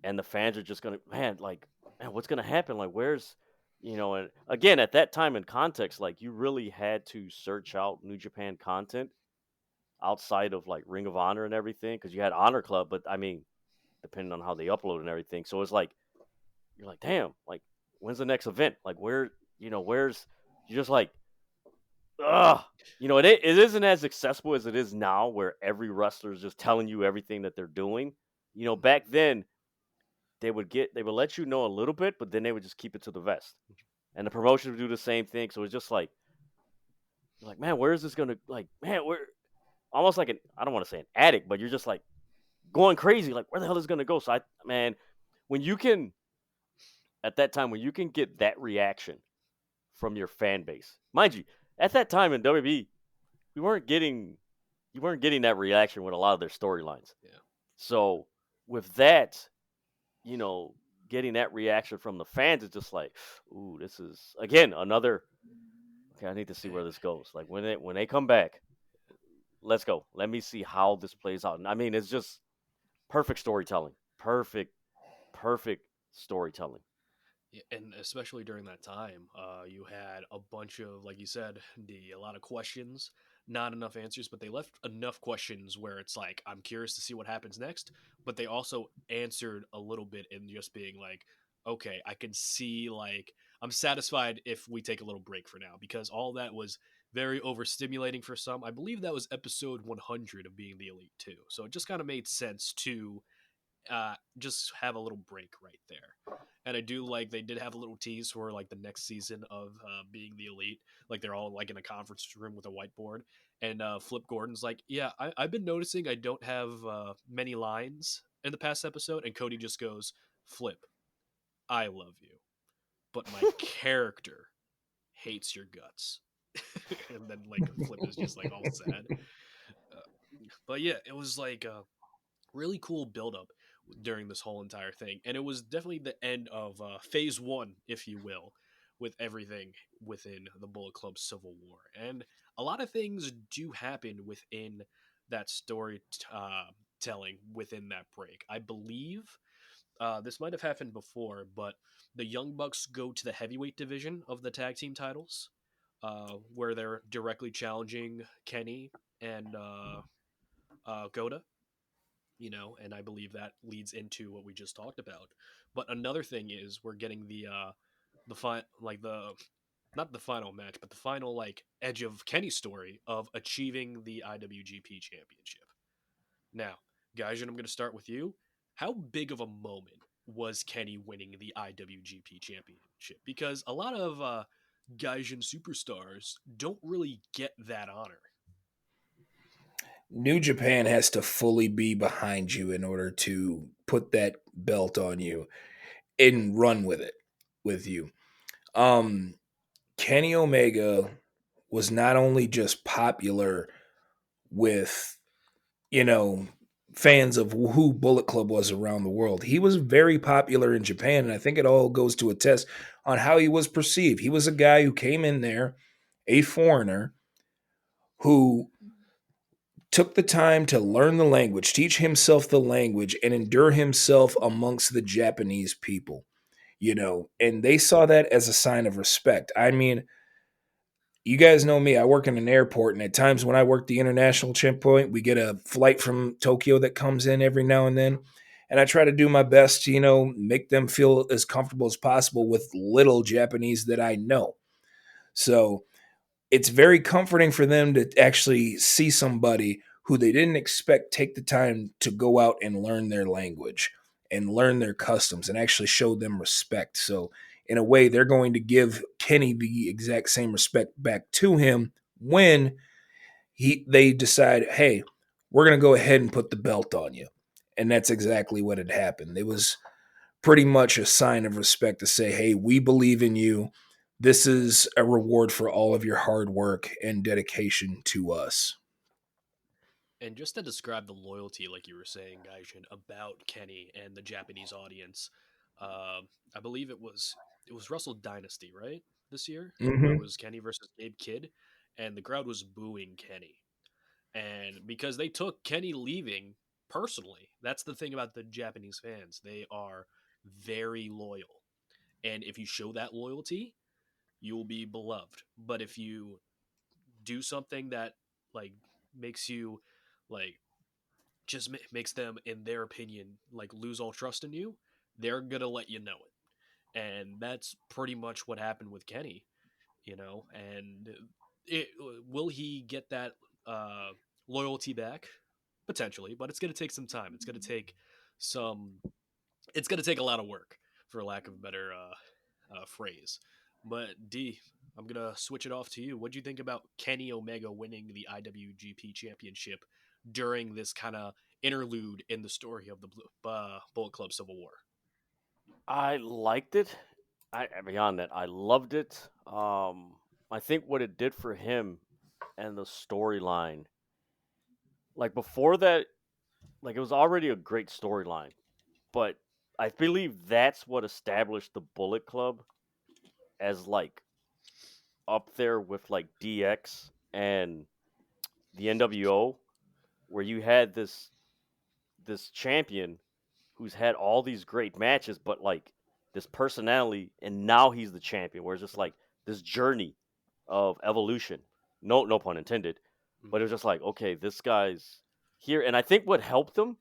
Speaker 3: and the fans are just gonna, man, like, man, what's gonna happen? Like, where's, and again, at that time in context, like, you really had to search out New Japan content outside of like Ring of Honor and everything, because you had Honor Club, but I mean, depending on how they upload and everything. So it's like, you're like, damn, like, when's the next event? Like, where's, you're just like, ugh. It isn't as accessible as it is now, where every wrestler is just telling you everything that they're doing. Back then they would let you know a little bit, but then they would just keep it to the vest, and the promotion would do the same thing. So it's just like, you're like, man, where is this gonna, like, man, where, almost like an, I don't want to say an addict, but you're just like going crazy, like, where the hell is it gonna go? So man, when you can, at that time, when you can get that reaction from your fan base, mind you, at that time in WWE, we weren't getting you weren't getting that reaction with a lot of their storylines.
Speaker 1: Yeah.
Speaker 3: So with that, you know, getting that reaction from the fans is just like, ooh, this is again another. Okay, I need to see where this goes. Like, when they come back, let's go. Let me see how this plays out. And I mean, it's just perfect storytelling. Perfect storytelling.
Speaker 1: Yeah, and especially during that time, you had a bunch of, like you said, a lot of questions, not enough answers, but they left enough questions where it's like, I'm curious to see what happens next. But they also answered a little bit in just being like, okay, I can see, like, I'm satisfied if we take a little break for now, because all that was very overstimulating for some. I believe that was episode 100 of Being the Elite too. So it just kind of made sense to just have a little break right there. And I do like they did have a little tease for like the next season of Being the Elite. Like they're all like in a conference room with a whiteboard, and Flip Gordon's like, "Yeah, I've been noticing I don't have many lines in the past episode," and Cody just goes, "Flip, I love you, but my character hates your guts." And then like Flip is just like all sad. Uh, but yeah, it was like really cool build up during this whole entire thing, and it was definitely the end of phase one, if you will, with everything within the Bullet Club Civil War. And a lot of things do happen within that story telling within that break. I believe this might have happened before, but the Young Bucks go to the heavyweight division of the tag team titles, where they're directly challenging Kenny and Goda, and I believe that leads into what we just talked about. But another thing is we're getting the not the final match, but the final like edge of Kenny's story of achieving the IWGP Championship. Now, guys, I'm going to start with you. How big of a moment was Kenny winning the IWGP Championship? Because a lot of Gaijin superstars don't really get that honor.
Speaker 2: New Japan has to fully be behind you in order to put that belt on you and run with it with you. Um, Kenny Omega was not only just popular with, you know, fans of who Bullet Club was around the world. He was very popular in Japan, and I think it all goes to attest on how he was perceived. He was a guy who came in there, a foreigner, who took the time to learn the language, teach himself the language, and endure himself amongst the Japanese people, and they saw that as a sign of respect. I mean, you guys know me. I work in an airport, and at times when I work the international checkpoint, we get a flight from Tokyo that comes in every now and then. And I try to do my best to, make them feel as comfortable as possible with little Japanese that I know. So it's very comforting for them to actually see somebody who they didn't expect take the time to go out and learn their language and learn their customs and actually show them respect. So in a way, they're going to give Kenny the exact same respect back to him when they decide, hey, we're going to go ahead and put the belt on you. And that's exactly what had happened. It was pretty much a sign of respect to say, hey, we believe in you. This is a reward for all of your hard work and dedication to us.
Speaker 1: And just to describe the loyalty, like you were saying, Gaijin, about Kenny and the Japanese audience, I believe it was Russell Dynasty, right? This year, where it
Speaker 2: Mm-hmm.
Speaker 1: was Kenny versus Gabe Kidd, and the crowd was booing Kenny, and because they took Kenny leaving personally. That's the thing about the Japanese fans; they are very loyal, and if you show that loyalty, you will be beloved. But if you do something that like makes you like just makes them, in their opinion, like lose all trust in you, they're gonna let you know it, and that's pretty much what happened with Kenny, And it, will he get that uh, loyalty back? Potentially, but it's gonna take some time. Some. It's gonna take a lot of work, for lack of a better phrase. But D, I'm gonna switch it off to you. What do you think about Kenny Omega winning the IWGP Championship during this kind of interlude in the story of the Bullet Club Civil War?
Speaker 3: I liked it. Beyond that, I loved it. I think what it did for him and the storyline, like before that, like it was already a great storyline, but I believe that's what established the Bullet Club as like up there with like DX and the NWO, where you had this champion who's had all these great matches, but like this personality, and now he's the champion. Where it's just like this journey of evolution. No pun intended. But it was just like, okay, this guy's here, and I think what helped him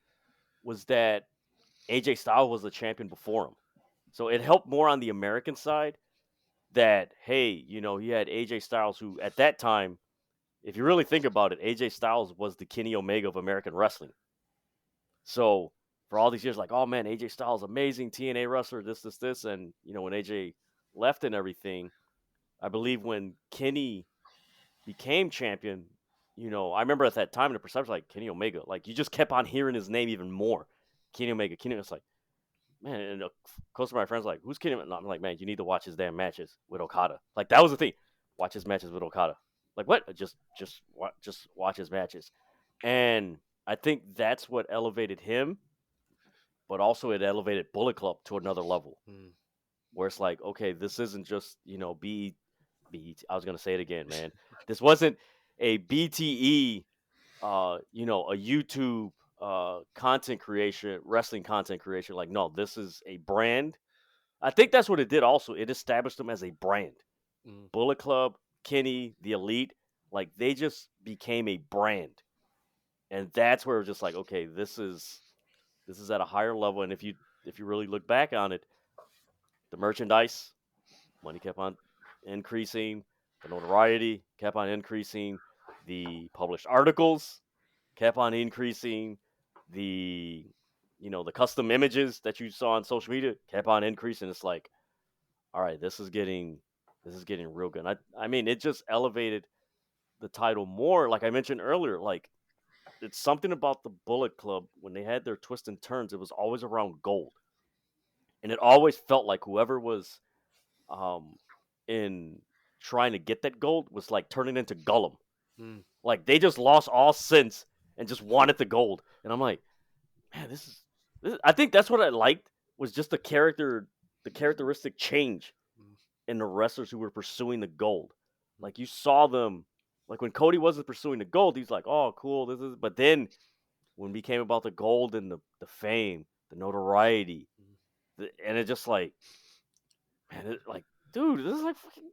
Speaker 3: was that AJ Styles was the champion before him, so it helped more on the American side. That hey, he had AJ Styles, who at that time, if you really think about it, AJ Styles was the Kenny Omega of American wrestling. So for all these years, like, oh man, AJ Styles, amazing TNA wrestler, this, and when AJ left and everything, I believe when Kenny became champion, I remember at that time the perception like Kenny Omega, like you just kept on hearing his name even more. Kenny Omega, Kenny. It's like, man, and close to my friends like, who's Kenny? And I'm like, man, you need to watch his damn matches with Okada. Like that was the thing. Watch his matches with Okada. Like what? Just watch his matches, and I think that's what elevated him, but also it elevated Bullet Club to another level, where it's like, okay, this isn't just I was gonna say it again, man. This wasn't a BTE, a YouTube content creation, wrestling content creation. Like, no, this is a brand. I think that's what it did. Also, it established them as a brand. Bullet Club, Kenny, the Elite, like they just became a brand, and that's where it was just like, okay, this is at a higher level. And if you really look back on it, the merchandise money kept on increasing, the notoriety kept on increasing, the published articles kept on increasing, the the custom images that you saw on social media kept on increasing. It's like, all right, this is getting real good. I mean, it just elevated the title more. Like I mentioned earlier, like it's something about the Bullet Club when they had their twists and turns. It was always around gold, and it always felt like whoever was um, in trying to get that gold was like turning into Gollum. Like they just lost all sense and just wanted the gold. And I'm like, man, this is. I think that's what I liked was just the characteristic change in the wrestlers who were pursuing the gold. Like you saw them, like when Cody wasn't pursuing the gold, he's like, oh, cool, this is. But then when it became about the gold and the fame, the notoriety, and it just like, man, like, dude,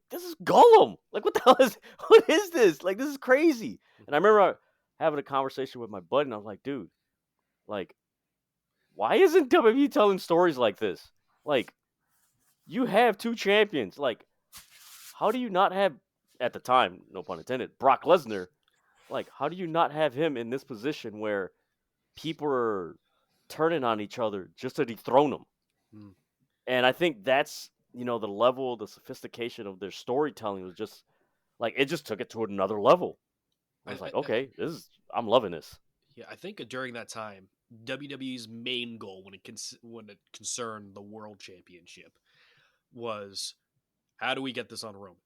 Speaker 3: this is Gollum. Like, what the hell what is this? Like, this is crazy. And I remember having a conversation with my buddy, and I was like, dude, like, why isn't WWE telling stories like this? Like, you have two champions. Like, how do you not have, at the time, no pun intended, Brock Lesnar Like, how do you not have him in this position where people are turning on each other just to dethrone him?
Speaker 1: Mm.
Speaker 3: And I think that's, the level, the sophistication of their storytelling was just like it just took it to another level. I
Speaker 1: I,
Speaker 3: was
Speaker 1: I,
Speaker 3: like,
Speaker 1: I
Speaker 3: okay, I'm loving this.
Speaker 1: yeah, I think during that time, WWE's main goal when it concerned the World Championship was how do we get this on Roman?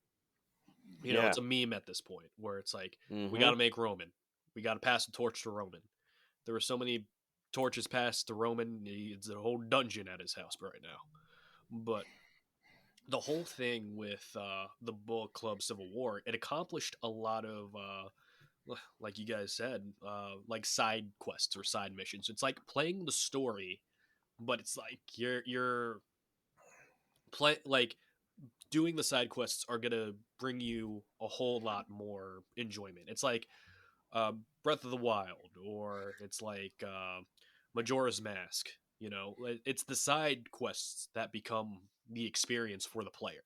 Speaker 3: Yeah.
Speaker 1: It's a meme at this point where it's like we got
Speaker 3: Mm-hmm.
Speaker 1: to make Roman, we got to pass the torch to Roman. There were so many torches passed to Roman. It's a whole dungeon at his house right now. But the whole thing with the Bullet Club Civil War, it accomplished a lot of, like you guys said, like side quests or side missions. It's like playing the story, but it's like you're play like doing the side quests are gonna bring you a whole lot more enjoyment. It's like Breath of the Wild, or it's like Majora's Mask. It's the side quests that become the experience for the player,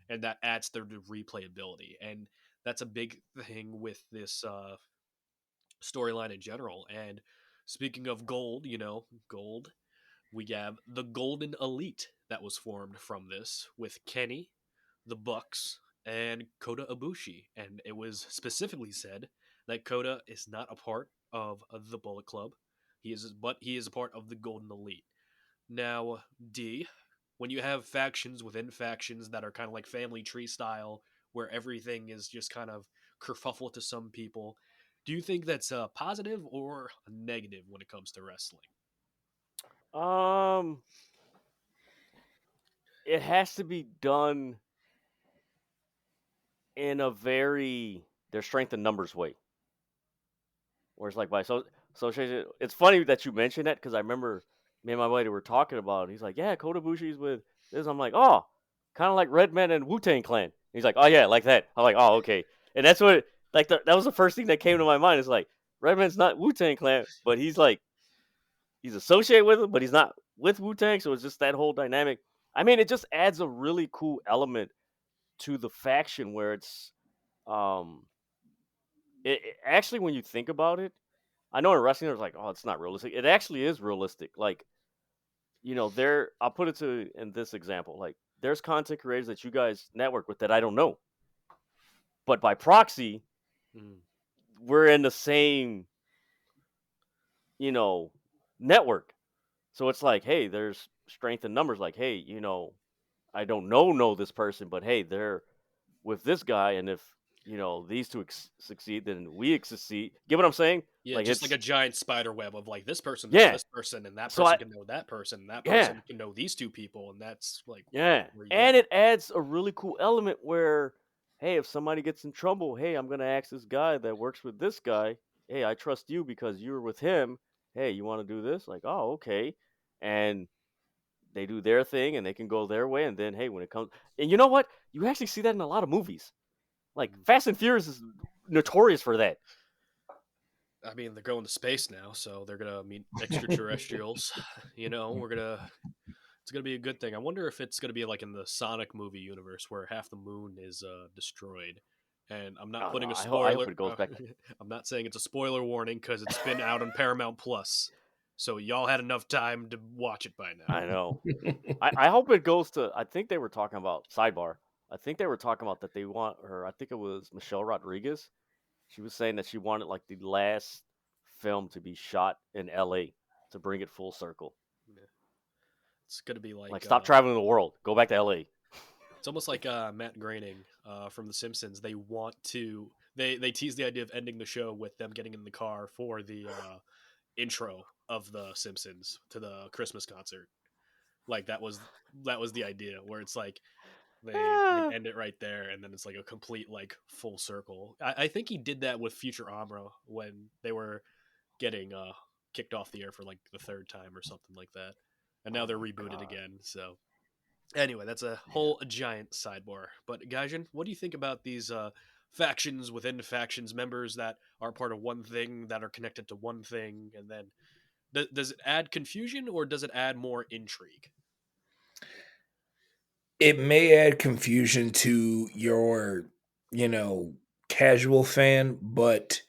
Speaker 1: and that adds their replayability. And that's a big thing with this storyline in general. And speaking of gold, gold, we have the Golden Elite that was formed from this with Kenny, the Bucks, and Kota Ibushi. And it was specifically said that Kota is not a part of the Bullet Club. But he is a part of the Golden Elite. Now, D, when you have factions within factions that are kind of like family tree style, where everything is just kind of kerfuffle to some people, do you think that's a positive or a negative when it comes to wrestling?
Speaker 3: Um, it has to be done in a very their strength in numbers way. Where it's like by association. It's funny that you mentioned that because I remember me and my buddy were talking about it. He's like, yeah, Kota Bushi's with this. I'm like, oh, kind of like Redman and Wu Tang Clan. He's like, oh yeah, like that. I'm like, oh okay. And that's what that was the first thing that came to my mind. Is like Redman's not Wu Tang Clan, but he's associated with it, but he's not with Wu Tang. So it's just that whole dynamic. I mean, it just adds a really cool element to the faction where it's um actually when you think about it, I know in wrestling there's like, oh, it's not realistic. It actually is realistic. Like, there I'll put it to in this example. Like, there's content creators that you guys network with that I don't know. But by proxy,
Speaker 1: Mm.
Speaker 3: we're in the same, you know, network. So it's like, hey, there's strength in numbers. Like, hey, I don't know this person, but hey, they're with this guy, and if these two succeed, then we succeed. Get what I'm saying?
Speaker 1: Yeah,
Speaker 3: Like
Speaker 1: just like
Speaker 3: it's
Speaker 1: a giant spider web of like this person knows
Speaker 3: yeah.
Speaker 1: this person, and that
Speaker 3: So
Speaker 1: person can know that person, and that
Speaker 3: yeah,
Speaker 1: person can know these two people, and that's like
Speaker 3: yeah,
Speaker 1: where you
Speaker 3: and
Speaker 1: go.
Speaker 3: it adds a really cool element where, hey, if somebody gets in trouble, hey, I'm gonna ask this guy that works with this guy. Hey, I trust you because you were with him. Hey, you want to do this? Like, oh, okay, and they do their thing, and they can go their way, and then hey, when it comes, and you know what? You actually see that in a lot of movies. Like
Speaker 1: Mhm.
Speaker 3: Fast and Furious is notorious for that.
Speaker 1: I mean, they're going to space now, so they're gonna meet extraterrestrials. We're gonna. It's gonna be a good thing. I wonder if it's gonna be like in the Sonic movie universe where half the moon is destroyed. And I'm not
Speaker 3: Oh no,
Speaker 1: putting a
Speaker 3: I hope
Speaker 1: spoiler.
Speaker 3: it goes back.
Speaker 1: I'm not saying it's a spoiler warning because it's been out on Paramount Plus, so y'all had enough time to watch it by now.
Speaker 3: I know. I hope it goes to. I think they were talking about sidebar. I think they were talking about that they want her. I think it was Michelle Rodriguez. She was saying that she wanted like the last film to be shot in L.A. to bring it full circle.
Speaker 1: Yeah. It's gonna be
Speaker 3: Like,
Speaker 1: like
Speaker 3: stop traveling the world, go back to L.A.
Speaker 1: it's almost like Matt Groening from The Simpsons. They want to they tease the idea of ending the show with them getting in the car for the intro of The Simpsons to the Christmas concert. Like that was the idea where it's like they
Speaker 3: Ah,
Speaker 1: end it right there, and then it's like a complete like full circle. I think he did that with Futurama when they were getting kicked off the air for like the third time or something like that, and now
Speaker 3: oh
Speaker 1: they're
Speaker 3: my
Speaker 1: rebooted
Speaker 3: god,
Speaker 1: again. So anyway, that's a
Speaker 3: man.
Speaker 1: whole giant sidebar. But Gaijin, what do you think about these factions within factions, members that are part of one thing that are connected to one thing, and then does it add confusion or does it add more intrigue?
Speaker 2: It may add confusion to your, you know, casual fan, but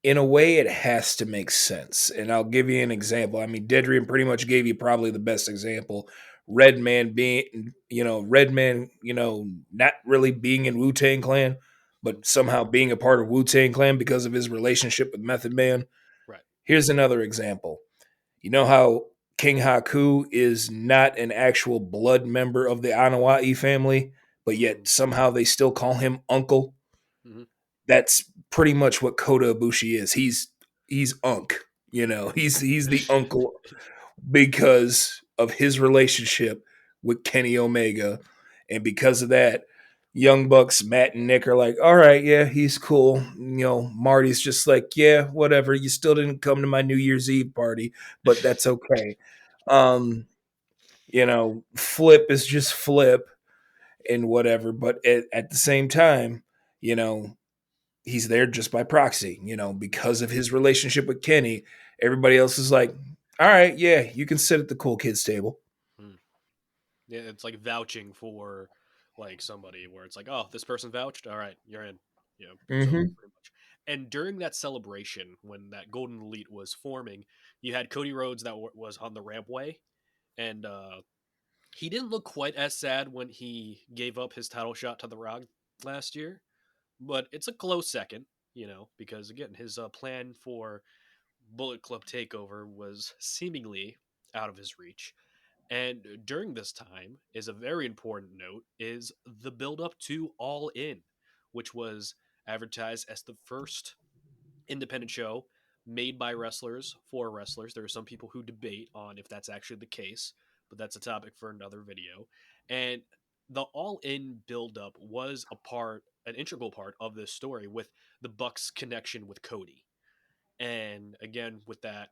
Speaker 2: in a way, it has to make sense. And I'll give you an example. I mean, Dedrian pretty much gave you probably the best example. Redman being, not really being in Wu Tang Clan, but somehow being a part of Wu Tang Clan because of his relationship with Method Man.
Speaker 1: Right.
Speaker 2: Here's another example. You know how King Haku is not an actual blood member of the Anawai family, but yet somehow they still call him Uncle?
Speaker 1: Mm-hmm.
Speaker 2: That's pretty much what Kota Ibushi is. He's Unc. He's the uncle because of his relationship with Kenny Omega, and because of that, Young Bucks, Matt and Nick are like, all right, yeah, he's cool. Marty's just like, yeah, whatever. You still didn't come to my New Year's Eve party, but that's okay. Flip is just Flip and whatever, but at the same time, he's there just by proxy, because of his relationship with Kenny. Everybody else is like, all right, yeah, you can sit at the cool kids table.
Speaker 1: Yeah, it's like vouching for like somebody where it's like, oh, this person vouched. All right, you're in. So
Speaker 2: Mm-hmm.
Speaker 1: pretty much. And during that celebration, when that Golden Elite was forming, you had Cody Rhodes that was on the rampway, and he didn't look quite as sad when he gave up his title shot to The Rock last year, but it's a close second, because again, his plan for Bullet Club Takeover was seemingly out of his reach. And during this time is a very important note is the build up to All In, which was advertised as the first independent show made by wrestlers for wrestlers. There are some people who debate on if that's actually the case, but that's a topic for another video. And the All In build up was an integral part of this story with the Bucks connection with Cody. And again, with that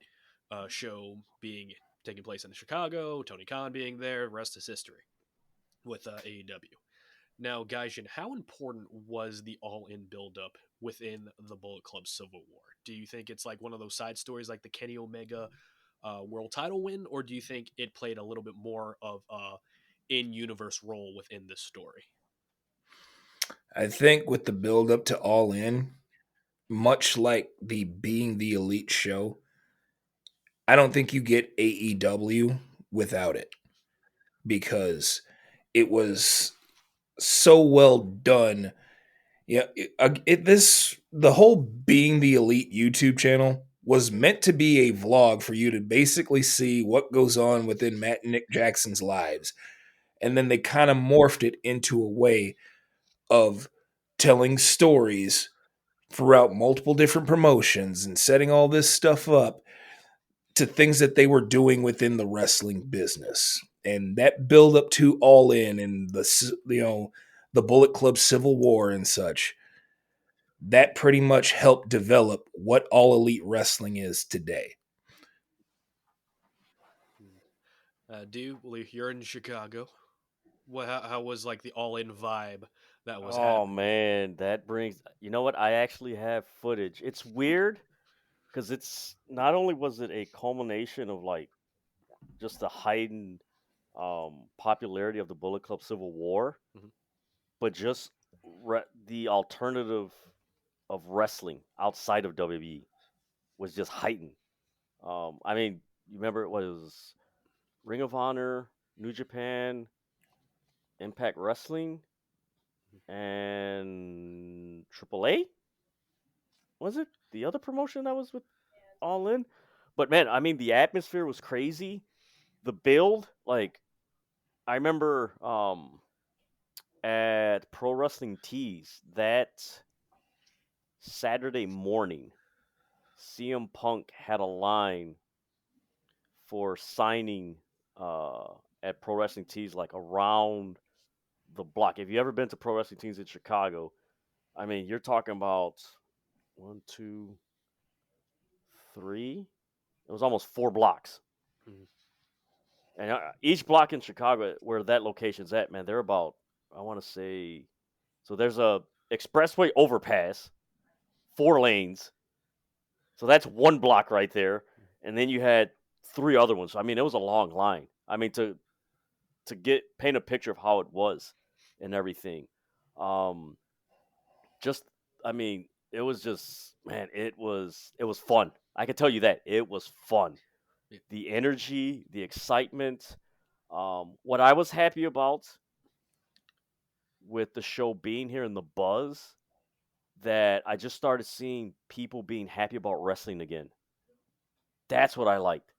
Speaker 1: show being taking place in Chicago, Tony Khan being there, rest is history with AEW. Now, Gaijin, how important was the all-in build-up within the Bullet Club Civil War? Do you think it's like one of those side stories like the Kenny Omega world title win, or do you think it played a little bit more of a in-universe role within this story?
Speaker 2: I think with the build up to All In, much like the Being the Elite show, I don't think you get AEW without it, because it was so well done. Yeah, the whole Being the Elite YouTube channel was meant to be a vlog for you to basically see what goes on within Matt and Nick Jackson's lives. And then they kind of morphed it into a way of telling stories throughout multiple different promotions and setting all this stuff up to things that they were doing within the wrestling business. And that build up to All In and the Bullet Club Civil War and such, that pretty much helped develop what All Elite Wrestling is today.
Speaker 1: You're in Chicago. How was like the all-in vibe that was
Speaker 3: Oh
Speaker 1: happening?
Speaker 3: man, that brings. You know what? I actually have footage. It's weird because it's not only was it a culmination of like just the heightened popularity of the Bullet Club Civil War,
Speaker 1: Mhm.
Speaker 3: but just the alternative of wrestling outside of WWE was just heightened. I mean, you remember it was Ring of Honor, New Japan, Impact Wrestling, and AAA. Was it the other promotion that was with All In? But man, I mean, the atmosphere was crazy. The build, like, I remember at Pro Wrestling Tees that Saturday morning, CM Punk had a line for signing at Pro Wrestling Tees, like around the block. If you ever been to Pro Wrestling Tees in Chicago, I mean, you're talking about one, two, three. It was almost 4 blocks.
Speaker 1: Mhm.
Speaker 3: And each block in Chicago where that location's at, man, they're about, I want to say, so there's a expressway overpass, 4 lanes. So that's 1 block right there. And then you had 3 other ones. I mean, it was a long line. I mean, to paint a picture of how it was and everything. Um, just, I mean, it was just, man, it was fun. I can tell you that it was fun.
Speaker 1: Yeah.
Speaker 3: The energy, the excitement. What I was happy about with the show being here and the buzz, that I just started seeing people being happy about wrestling again. That's what I liked.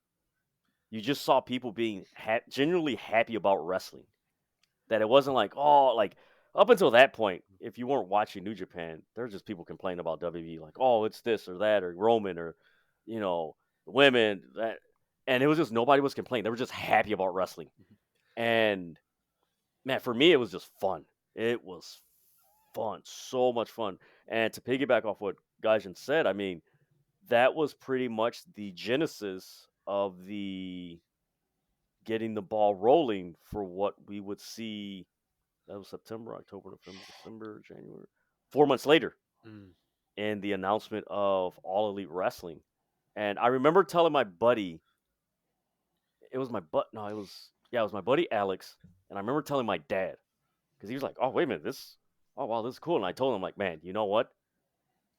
Speaker 3: You just saw people being genuinely happy about wrestling. That it wasn't like, oh, like up until that point, if you weren't watching New Japan, there were just people complaining about WWE, like, oh, it's this or that or Roman or, you know, women that, and it was just nobody was complaining. They were just happy about wrestling, and man, for me, it was just fun. It was fun, so much fun. And to piggyback off what Gaijin said, I mean, that was pretty much the genesis of the getting the ball rolling for what we would see. That was September, October, November, December, January. 4 months later,
Speaker 1: Mm.
Speaker 3: in the announcement of All Elite Wrestling. And I remember telling my buddy, it was my but no, it was my buddy Alex, and I remember telling my dad because he was like, "Oh, wait a minute, oh wow, this is cool." And I told him like, "Man, you know what?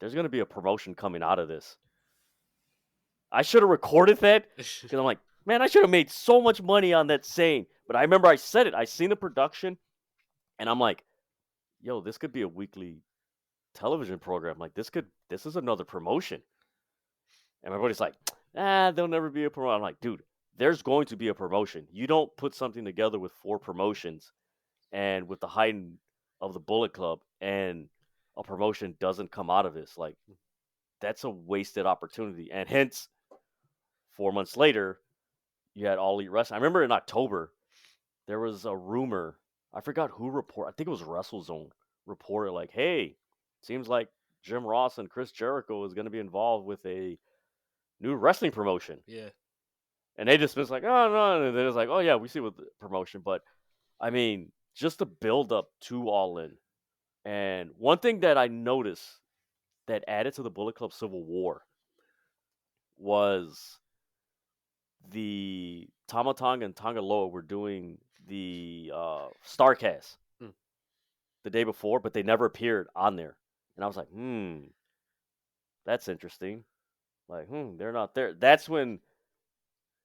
Speaker 3: There's gonna be a promotion coming out of this." I should have recorded that because I'm like, man, I should have made so much money on that saying. But I remember I said it. I seen the production, and I'm like, yo, this could be a weekly television program. Like this is another promotion. And everybody's like, there'll never be a promotion. I'm like, dude, there's going to be a promotion. You don't put something together with 4 promotions and with the height of the Bullet Club and a promotion doesn't come out of this. Like, that's a wasted opportunity. And hence, 4 months later, you had All Elite Wrestling. I remember in October, there was a rumor. I forgot who reported. I think it was WrestleZone reported like, hey, seems like Jim Ross and Chris Jericho is going to be involved with a new wrestling promotion.
Speaker 1: Yeah.
Speaker 3: And they just was like, oh no, and then it's like, oh yeah, we see what the promotion. But I mean, just the build up to All In. And one thing that I noticed that added to the Bullet Club Civil War was the Tama Tonga and Tonga Loa were doing the Starcast
Speaker 1: Mm.
Speaker 3: the day before, but they never appeared on there. And I was like, that's interesting. Like, they're not there. That's when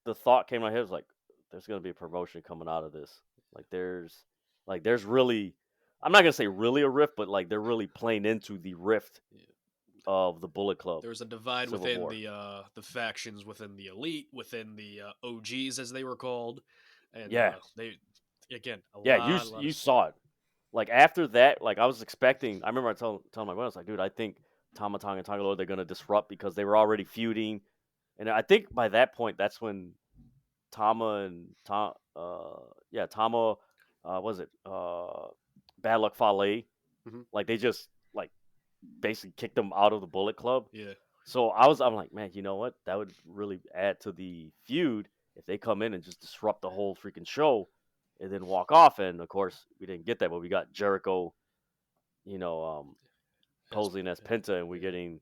Speaker 3: the thought came to my head, was like, there's gonna be a promotion coming out of this. There's really, I'm not gonna say really a rift, but like they're really playing into the rift
Speaker 1: Yeah.
Speaker 3: of the Bullet Club.
Speaker 1: There was a divide
Speaker 3: Civil
Speaker 1: within
Speaker 3: War.
Speaker 1: the factions within the elite, within the OGs as they were called, and
Speaker 3: Yeah,
Speaker 1: they again a
Speaker 3: yeah,
Speaker 1: lot
Speaker 3: you
Speaker 1: of
Speaker 3: saw it. Like after that, like I was expecting. I remember telling my brother, I was like, dude, I think Tama Tonga and Tonga Loa, they're gonna disrupt because they were already feuding, and I think by that point, that's when Tama and Tama, was it Bad Luck Fale?
Speaker 1: Mhm.
Speaker 3: Like they just like basically kicked them out of the Bullet Club.
Speaker 1: Yeah.
Speaker 3: So I'm like, man, you know what? That would really add to the feud if they come in and just disrupt the whole freaking show and then walk off. And of course, we didn't get that, but we got Jericho, you know,
Speaker 1: As,
Speaker 3: posing as Penta, and we're
Speaker 1: yeah.
Speaker 3: getting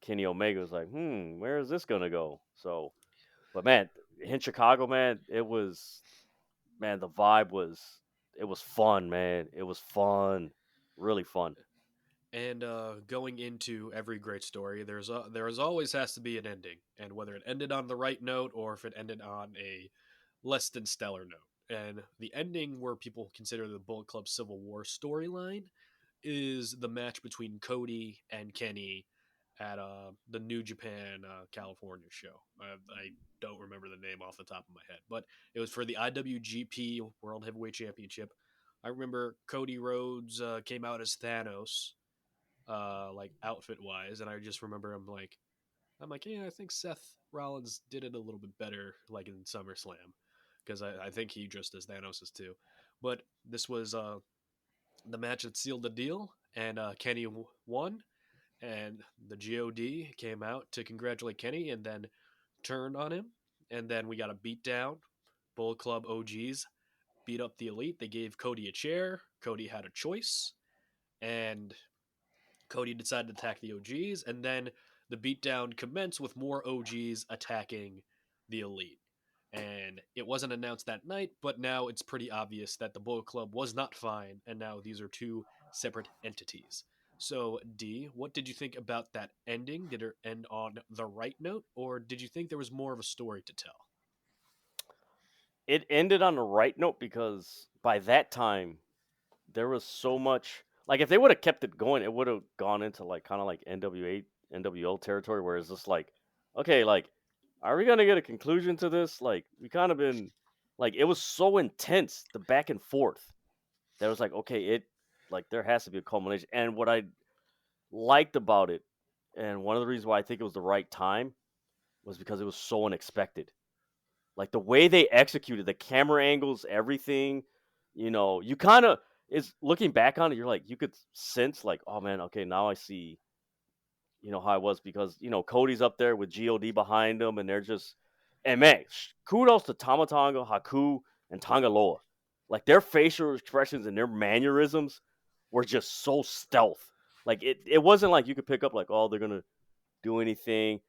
Speaker 3: Kenny Omega. Was like, where is this gonna go? So, but man, in Chicago, man, it was, man, the vibe was, it was fun, man. It was fun, really fun.
Speaker 1: And going into every great story, there's always has to be an ending, and whether it ended on the right note or if it ended on a less than stellar note. And the ending, where people consider the Bullet Club Civil War storyline, is the match between Cody and Kenny at the New Japan California show. I don't remember the name off the top of my head, but it was for the IWGP World Heavyweight Championship. I remember Cody Rhodes came out as Thanos, like outfit wise, and I just remember I'm like, yeah, I think Seth Rollins did it a little bit better, like in SummerSlam, because I think he just as Thanos is too. But this was the match that sealed the deal, and Kenny won, and the God came out to congratulate Kenny, and then turned on him, and then we got a beatdown. Bullet Club OGs beat up the Elite. They gave Cody a chair. Cody had a choice, and Cody decided to attack the OGs, and then the beatdown commenced with more OGs attacking the Elite. And it wasn't announced that night, but now it's pretty obvious that the Bullet Club was not fine, and now these are two separate entities. So, D, what did you think about that ending? Did it end on the right note, or did you think there was more of a story to tell?
Speaker 3: It ended on the right note because by that time there was so much. Like if they would have kept it going, it would have gone into like kind of like NWA, NWO territory, where it's just like, okay, like, are we gonna get a conclusion to this? Like we kind of been like it was so intense, the back and forth. That was like, okay, it like there has to be a culmination. And what I liked about it, and one of the reasons why I think it was the right time, was because it was so unexpected. Like the way they executed the camera angles, everything, you kind of is looking back on it. You're like, you could sense like, oh man, okay, now I see, how I was because Cody's up there with God behind him, and they're just, and man, kudos to Tamatonga, Haku, and Tangaloa. Like their facial expressions and their mannerisms were just so stealth. Like it wasn't like you could pick up like, oh, they're gonna do anything.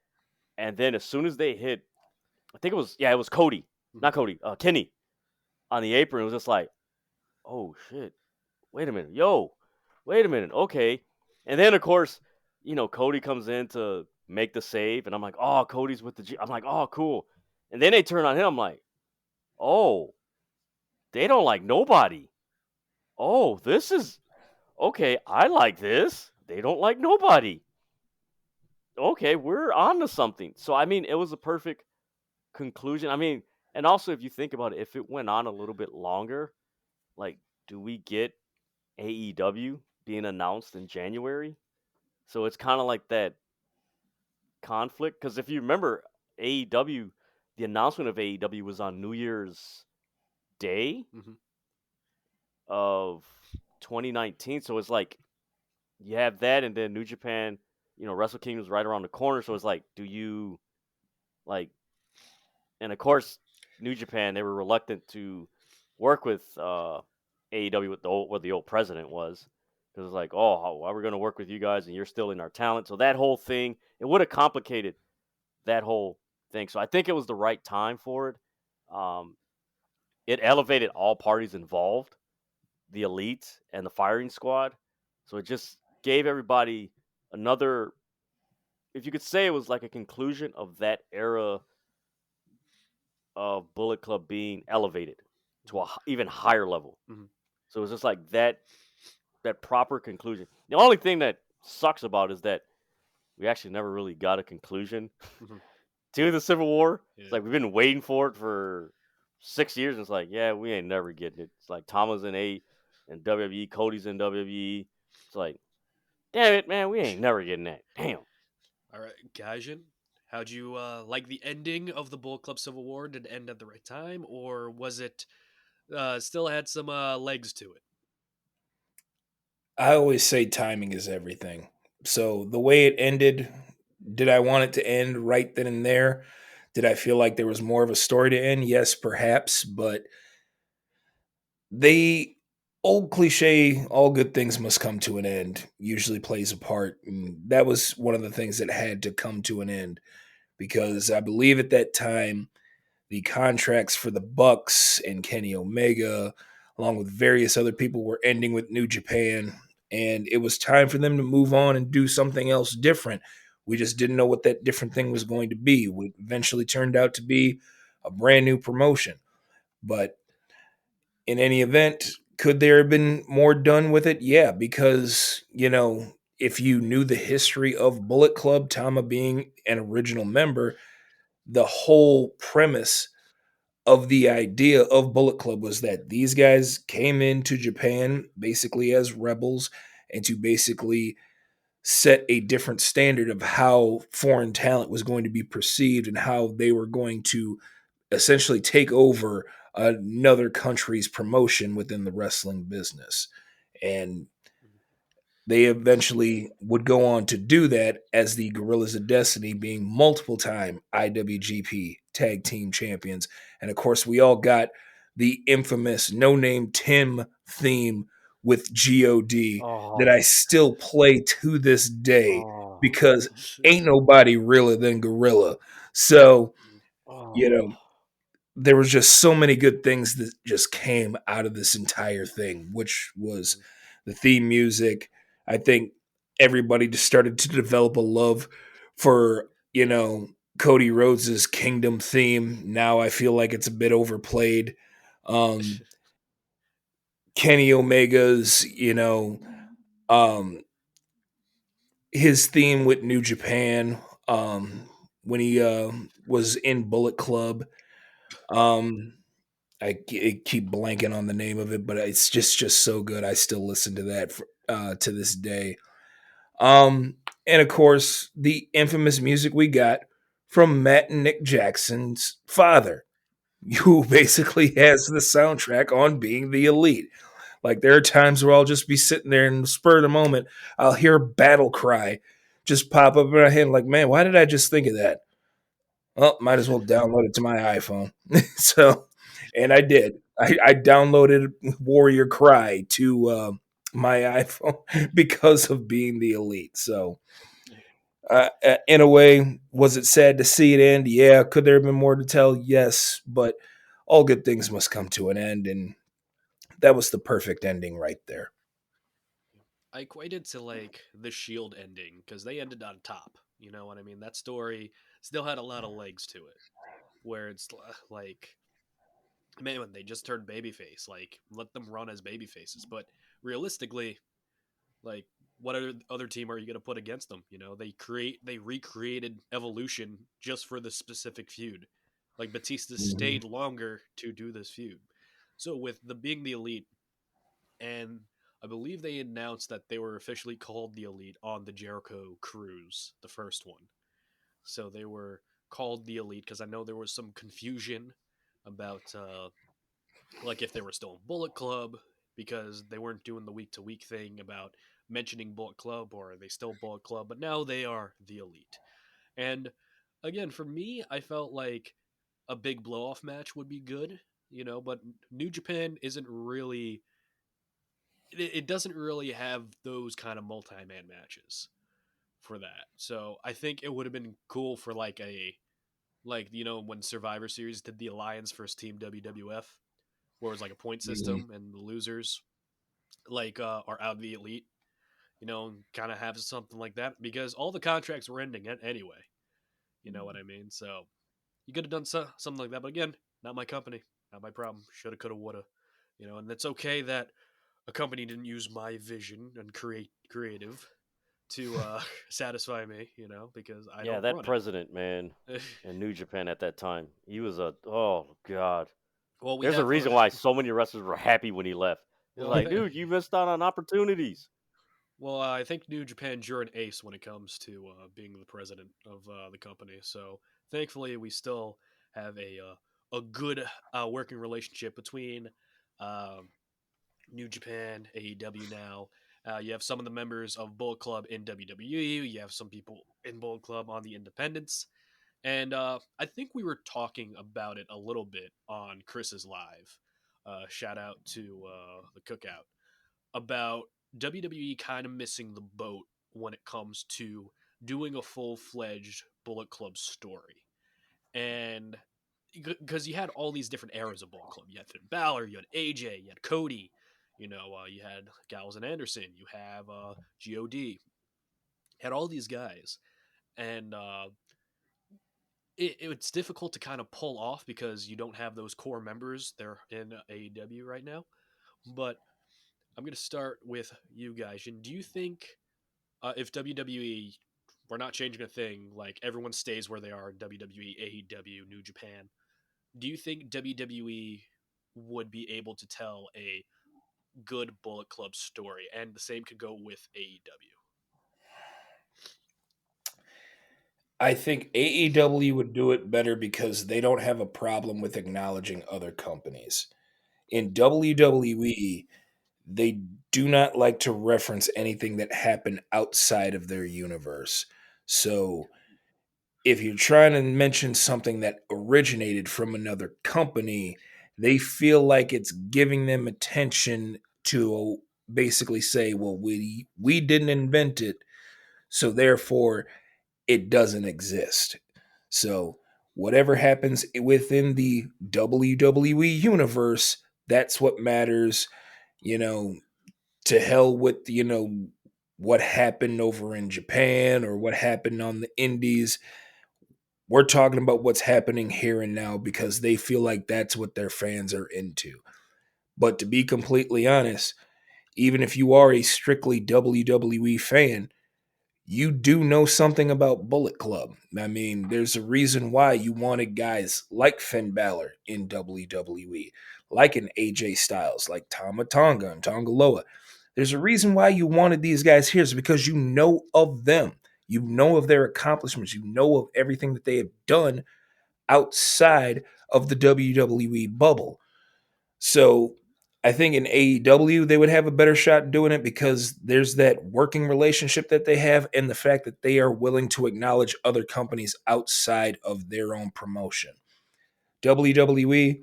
Speaker 3: And then as soon as they hit, I think it was Cody, not Cody, Kenny on the apron. It was just like, oh shit, wait a minute, yo, wait a minute, okay. And then of course, Cody comes in to make the save, and I'm like, oh, Cody's with the G. I'm like, oh, cool. And then they turn on him. I'm like, oh, they don't like nobody. Oh, this is okay. I like this. They don't like nobody. Okay, we're on to something. So I mean, it was a perfect conclusion. I mean, and also if you think about it, if it went on a little bit longer, like, do we get AEW being announced in January? So it's kind of like that conflict. Because if you remember, AEW, the announcement of AEW was on New Year's Day
Speaker 1: Hmm.
Speaker 3: of 2019. So it's like you have that, and then New Japan, Wrestle Kingdom's right around the corner. So it's like, do you like? And of course, New Japan, they were reluctant to work with AEW with what the old president was, because it's like, oh, why are we going to work with you guys and you're still in our talent? So that whole thing, it would have complicated that whole thing. So I think it was the right time for it. Um, it elevated all parties involved, the elite and the firing squad. So it just gave everybody another, if you could say it was like a conclusion of that era of Bullet Club being elevated to a even higher level.
Speaker 1: Hmm.
Speaker 3: So it's just like that proper conclusion. The only thing that sucks about it is that we actually never really got a conclusion
Speaker 1: Hmm.
Speaker 3: to the Civil War.
Speaker 1: Yeah.
Speaker 3: It's like we've been waiting for it for 6 years. And it's like, yeah, we ain't never getting it. It's like Thomas in WWE, Cody's in WWE. It's like, damn it, man, we ain't never getting that. Damn.
Speaker 1: All right, Gaijin, how'd you like the ending of the Bullet Club Civil War? Did it end at the right time, or was it still had some legs to it?
Speaker 2: I always say timing is everything. So the way it ended, did I want it to end right then and there? Did I feel like there was more of a story to end? Yes, perhaps, but they old cliche, all good things must come to an end, usually plays a part. And that was one of the things that had to come to an end because I believe at that time the contracts for the Bucks and Kenny Omega, along with various other people, were ending with New Japan, and it was time for them to move on and do something else different. We just didn't know what that different thing was going to be. It eventually turned out to be a brand new promotion. But in any event, could there have been more done with it? Yeah, because, if you knew the history of Bullet Club, Tama being an original member, the whole premise of the idea of Bullet Club was that these guys came into Japan basically as rebels and to basically set a different standard of how foreign talent was going to be perceived and how they were going to essentially take over another country's promotion within the wrestling business. And they eventually would go on to do that as the Gorillas of Destiny, being multiple time IWGP Tag Team Champions. And of course, we all got the infamous No Name Tim theme with God that I
Speaker 3: Oh,
Speaker 2: still play to this day
Speaker 3: oh,
Speaker 2: because ain't nobody realer than Gorilla. So, you
Speaker 3: oh.
Speaker 2: know, there was just so many good things that just came out of this entire thing, which was
Speaker 1: Mhm.
Speaker 2: the theme music. I think everybody just started to develop a love for, Cody Rhodes's Kingdom theme. Now I feel like it's a bit overplayed. Um, Kenny Omega's, um, his theme with New Japan, when he was in Bullet Club. Um, I keep blanking on the name of it, but it's just so good. I still listen to that to this day. And of course, the infamous music we got from Matt and Nick Jackson's father, who basically has the soundtrack on Being the Elite. Like there are times where I'll just be sitting there and spur of the moment, I'll hear Battle Cry just pop up in my head. Like, man, why did I just think of that? Well, might as well download it to my iPhone. So, and I did. I downloaded Warrior Cry to my iPhone because of Being the Elite. So, in a way, was it sad to see it end? Yeah. Could there have been more to tell? Yes. But all good things must come to an end. And that was the perfect ending right there.
Speaker 1: I equated to like the Shield ending because they ended on top. You know what I mean? That story still had a lot of legs to it, where it's like, man, when they just turned babyface, like let them run as babyfaces. But realistically, like, what other team are you going to put against them? You know, they recreated Evolution just for the specific feud. Like Batista
Speaker 2: Mhm.
Speaker 1: stayed longer to do this feud. So with the being the Elite, and I believe they announced that they were officially called the Elite on the Jericho Cruise, the first one. So they were called the Elite because I know there was some confusion about like if they were still in Bullet Club because they weren't doing the week to week thing about mentioning Bullet Club or are they still Bullet Club, but now they are the Elite. And again, for me, I felt like a big blow off match would be good, you know, but New Japan isn't really it doesn't really have those kind of multi-man matches for that. So I think it would have been cool for like a like you know when Survivor Series did the Alliance versus Team WWF, where it was like a point
Speaker 2: Mhm.
Speaker 1: system and the losers like are out of the elite, you know, and kind of have something like that because all the contracts were ending anyway. You know what I mean? So you could have done something like that, but again, not my company, not my problem. Shoulda, coulda, woulda. You know, and it's okay that a company didn't use my vision and creative to satisfy me. You know, because I
Speaker 3: Yeah,
Speaker 1: don't
Speaker 3: that
Speaker 1: run it.
Speaker 3: president, man, in New Japan at that time, he was a oh god.
Speaker 1: Well, we
Speaker 3: There's a
Speaker 1: have
Speaker 3: reason why so many wrestlers were happy when he left. It's
Speaker 1: well,
Speaker 3: like, dude, you missed out on opportunities.
Speaker 1: well, I think New Japan you're an ace when it comes to being the president of the company. So thankfully, we still have a good working relationship between um New Japan, AEW now. You have some of the members of Bullet Club in WWE. You have some people in Bullet Club on the independents. And I think we were talking about it a little bit on Chris's live. Shout out to the Cookout about WWE kind of missing the boat when it comes to doing a full fledged Bullet Club story. And because you had all these different eras of Bullet Club, you had Finn Balor, you had AJ, you had Cody, you know, you had Gallows and Anderson, you have God, you had all these guys, and it's difficult to kind of pull off because you don't have those core members. They're in AEW right now, but I'm going to start with you guys. And do you think if WWE, we're not changing a thing, like everyone stays where they are in WWE, AEW, New Japan, do you think WWE would be able to tell a good Bullet Club story? And the same could go with AEW.
Speaker 2: I think AEW would do it better because they don't have a problem with acknowledging other companies. In WWE, they do not like to reference anything that happened outside of their universe. So if you're trying to mention something that originated from another company, they feel like it's giving them attention to basically say, well, we didn't invent it, so therefore it doesn't exist. So whatever happens within the WWE universe, that's what matters. You know, to hell with what happened over in Japan or what happened on the Indies. We're talking about what's happening here and now because they feel like that's what their fans are into. But to be completely honest, even if you are a strictly WWE fan, you do know something about Bullet Club. I mean, there's a reason why you wanted guys like Finn Balor in WWE, like an AJ Styles, like Tama Tonga and Tonga Loa. There's a reason why you wanted these guys here, is because you know of them. You know of their accomplishments. You know of everything that they have done outside of the WWE bubble. So I think in AEW, they would have a better shot doing it because there's that working relationship that they have and the fact that they are willing to acknowledge other companies outside of their own promotion. WWE,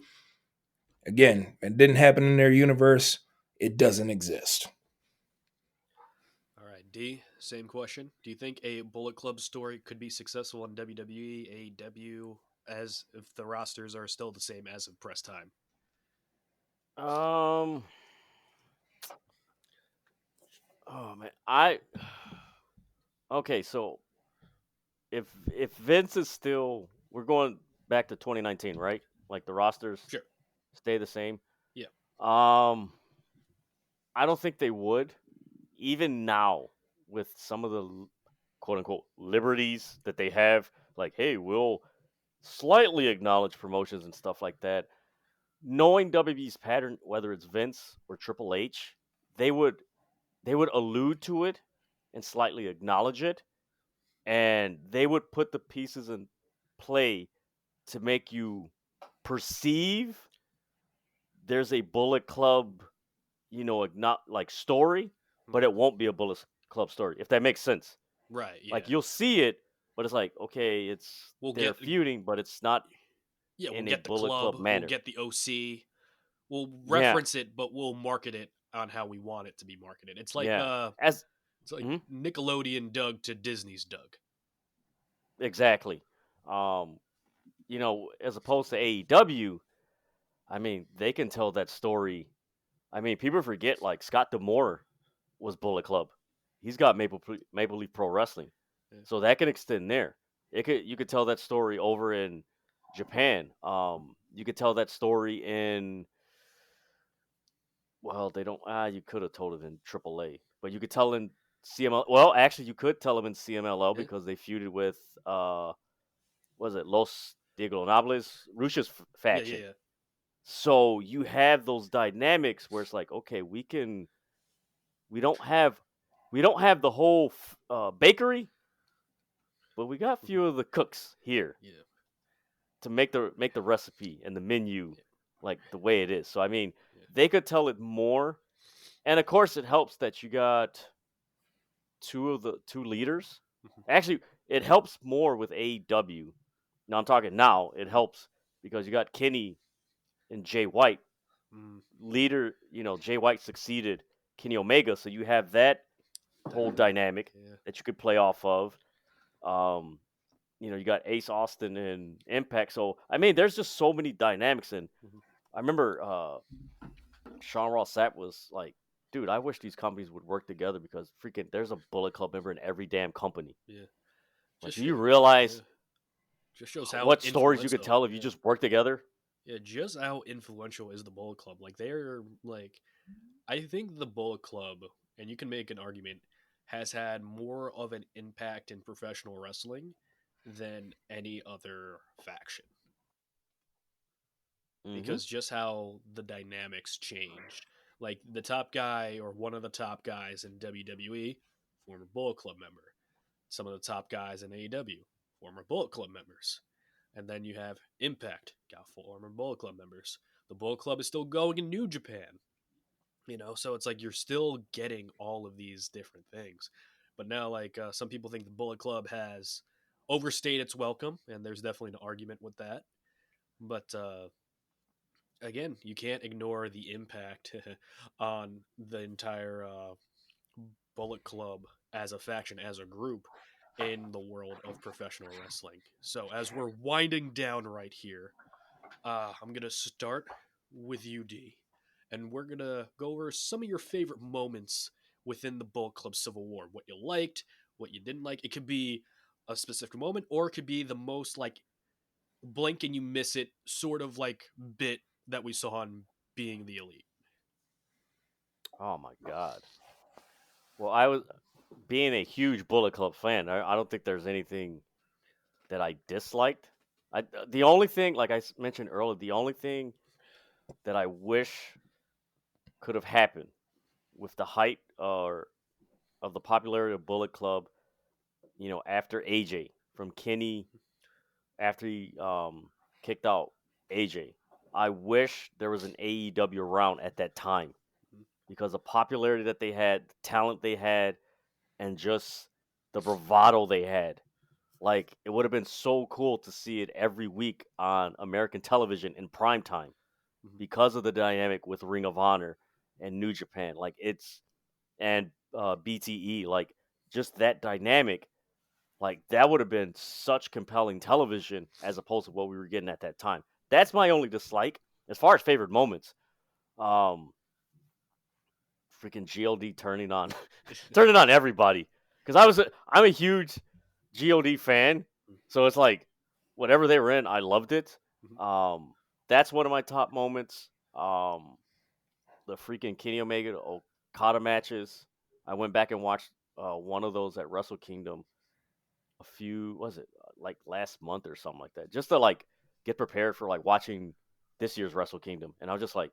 Speaker 2: again, it didn't happen in their universe. It doesn't exist.
Speaker 1: All right, D, same question. Do you think a Bullet Club story could be successful in WWE, AEW, as if the rosters are still the same as of press time?
Speaker 3: Um. Oh man, I. Okay, so if Vince is still, we're going back to 2019, right? Like the rosters
Speaker 1: Sure.
Speaker 3: stay the same.
Speaker 1: Yeah.
Speaker 3: Um, I don't think they would, even now with some of the quote unquote liberties that they have. Like, hey, we'll slightly acknowledge promotions and stuff like that. Knowing WWE's pattern, whether it's Vince or Triple H, they would they would allude to it and slightly acknowledge it, and they would put the pieces in play to make you perceive there's a Bullet Club, not like story, but it won't be a Bullet Club story, if that makes sense.
Speaker 1: Right.
Speaker 3: Like
Speaker 1: Yeah.
Speaker 3: you'll see it, but it's like, okay, it's
Speaker 1: We'll
Speaker 3: they're
Speaker 1: get
Speaker 3: feuding, but it's not
Speaker 1: we'll
Speaker 3: in a
Speaker 1: get the
Speaker 3: Bullet
Speaker 1: club.
Speaker 3: Club
Speaker 1: We'll
Speaker 3: manner.
Speaker 1: get the OC. We'll
Speaker 3: Yeah,
Speaker 1: reference it, but we'll market it on how we want it to be marketed.
Speaker 3: yeah. As
Speaker 1: It's like
Speaker 3: mhm,
Speaker 1: Nickelodeon Doug to Disney's Doug.
Speaker 3: exactly. Um, as opposed to AEW, I mean, they can tell that story. I mean, people forget like Scott Demore was Bullet Club. He's got Maple Leaf Pro Wrestling,
Speaker 1: Yeah.
Speaker 3: so that can extend there. You could tell that story over in Japan. You could tell that story in, well, they don't. You could have told it in AAA, but you could tell in CML. Well, actually, you could tell them in CMLL
Speaker 1: Yeah.
Speaker 3: because they feuded with was it Los Diego Nobles, Rush's
Speaker 1: Yeah. Yeah.
Speaker 3: faction.
Speaker 1: Yeah.
Speaker 3: So you have those dynamics where it's like, okay, we don't have we don't have the whole bakery, but we got a
Speaker 1: Mhm.
Speaker 3: few of the cooks here
Speaker 1: Yeah.
Speaker 3: to make the recipe and the menu
Speaker 1: Yeah.
Speaker 3: like the way it is. So I mean,
Speaker 1: Yeah.
Speaker 3: they could tell it more, and of course, it helps that you got two leaders.
Speaker 1: Mhm.
Speaker 3: Actually, it helps more with AEW. Now I'm talking now. It helps because you got Kenny and Jay White
Speaker 1: Mm,
Speaker 3: leader. Jay White succeeded Kenny Omega, so you have that whole dynamic
Speaker 1: yeah.
Speaker 3: that you could play off of. Um, you got Ace Austin and Impact. So I mean, there's just so many dynamics, and
Speaker 1: Mhm.
Speaker 3: I remember Sean Ross Sapp was like, "Dude, I wish these companies would work together because freaking there's a Bullet Club member in every damn company.
Speaker 1: Yeah.
Speaker 3: Like,
Speaker 1: Just
Speaker 3: do you
Speaker 1: show, yeah.
Speaker 3: realize
Speaker 1: Just shows how
Speaker 3: what stories you could
Speaker 1: influential.
Speaker 3: tell if you
Speaker 1: Yeah.
Speaker 3: just work together?"
Speaker 1: Yeah. Just how influential is the Bullet Club? Like they're like, I think the Bullet Club, and you can make an argument, has had more of an impact in professional wrestling than any other faction.
Speaker 3: Mm-hmm.
Speaker 1: Because just how the dynamics changed. Like the top guy or one of the top guys in WWE, former Bullet Club member. Some of the top guys in AEW, former Bullet Club members. And then you have Impact, got former Bullet Club members. The Bullet Club is still going in New Japan. So it's like you're still getting all of these different things. But now, like some people think the Bullet Club has overstayed its welcome, and there's definitely an argument with that. But again, you can't ignore the impact on the entire Bullet Club as a faction, as a group in the world of professional wrestling. So, as we're winding down right here, I'm going to start with you, D. And we're going to go over some of your favorite moments within the Bullet Club Civil War. What you liked, what you didn't like. It could be a specific moment, or it could be the most like blink and you miss it sort of like bit that we saw on Being the Elite.
Speaker 3: Oh my god. Well, I was being a huge Bullet Club fan. I don't think there's anything that I disliked. The only thing, like I mentioned earlier, the only thing that I wish could have happened with the height or of the popularity of Bullet Club, after AJ from Kenny, after he kicked out AJ. I wish there was an AEW round at that time because the popularity that they had, the talent they had, and just the bravado they had. Like it would have been so cool to see it every week on American television in prime time because of the dynamic with Ring of Honor and New Japan. Like it's and BTE, like just that dynamic, like that would have been such compelling television as opposed to what we were getting at that time. That's my only dislike as far as favorite moments. Um, freaking GLD turning on everybody because I'm a huge GOD fan, so it's like whatever they were in, I loved it. That's one of my top moments. The freaking Kenny Omega Okada matches. I went back and watched one of those at Wrestle Kingdom was it like last month or something like that, just to like get prepared for like watching this year's Wrestle Kingdom, and I was just like,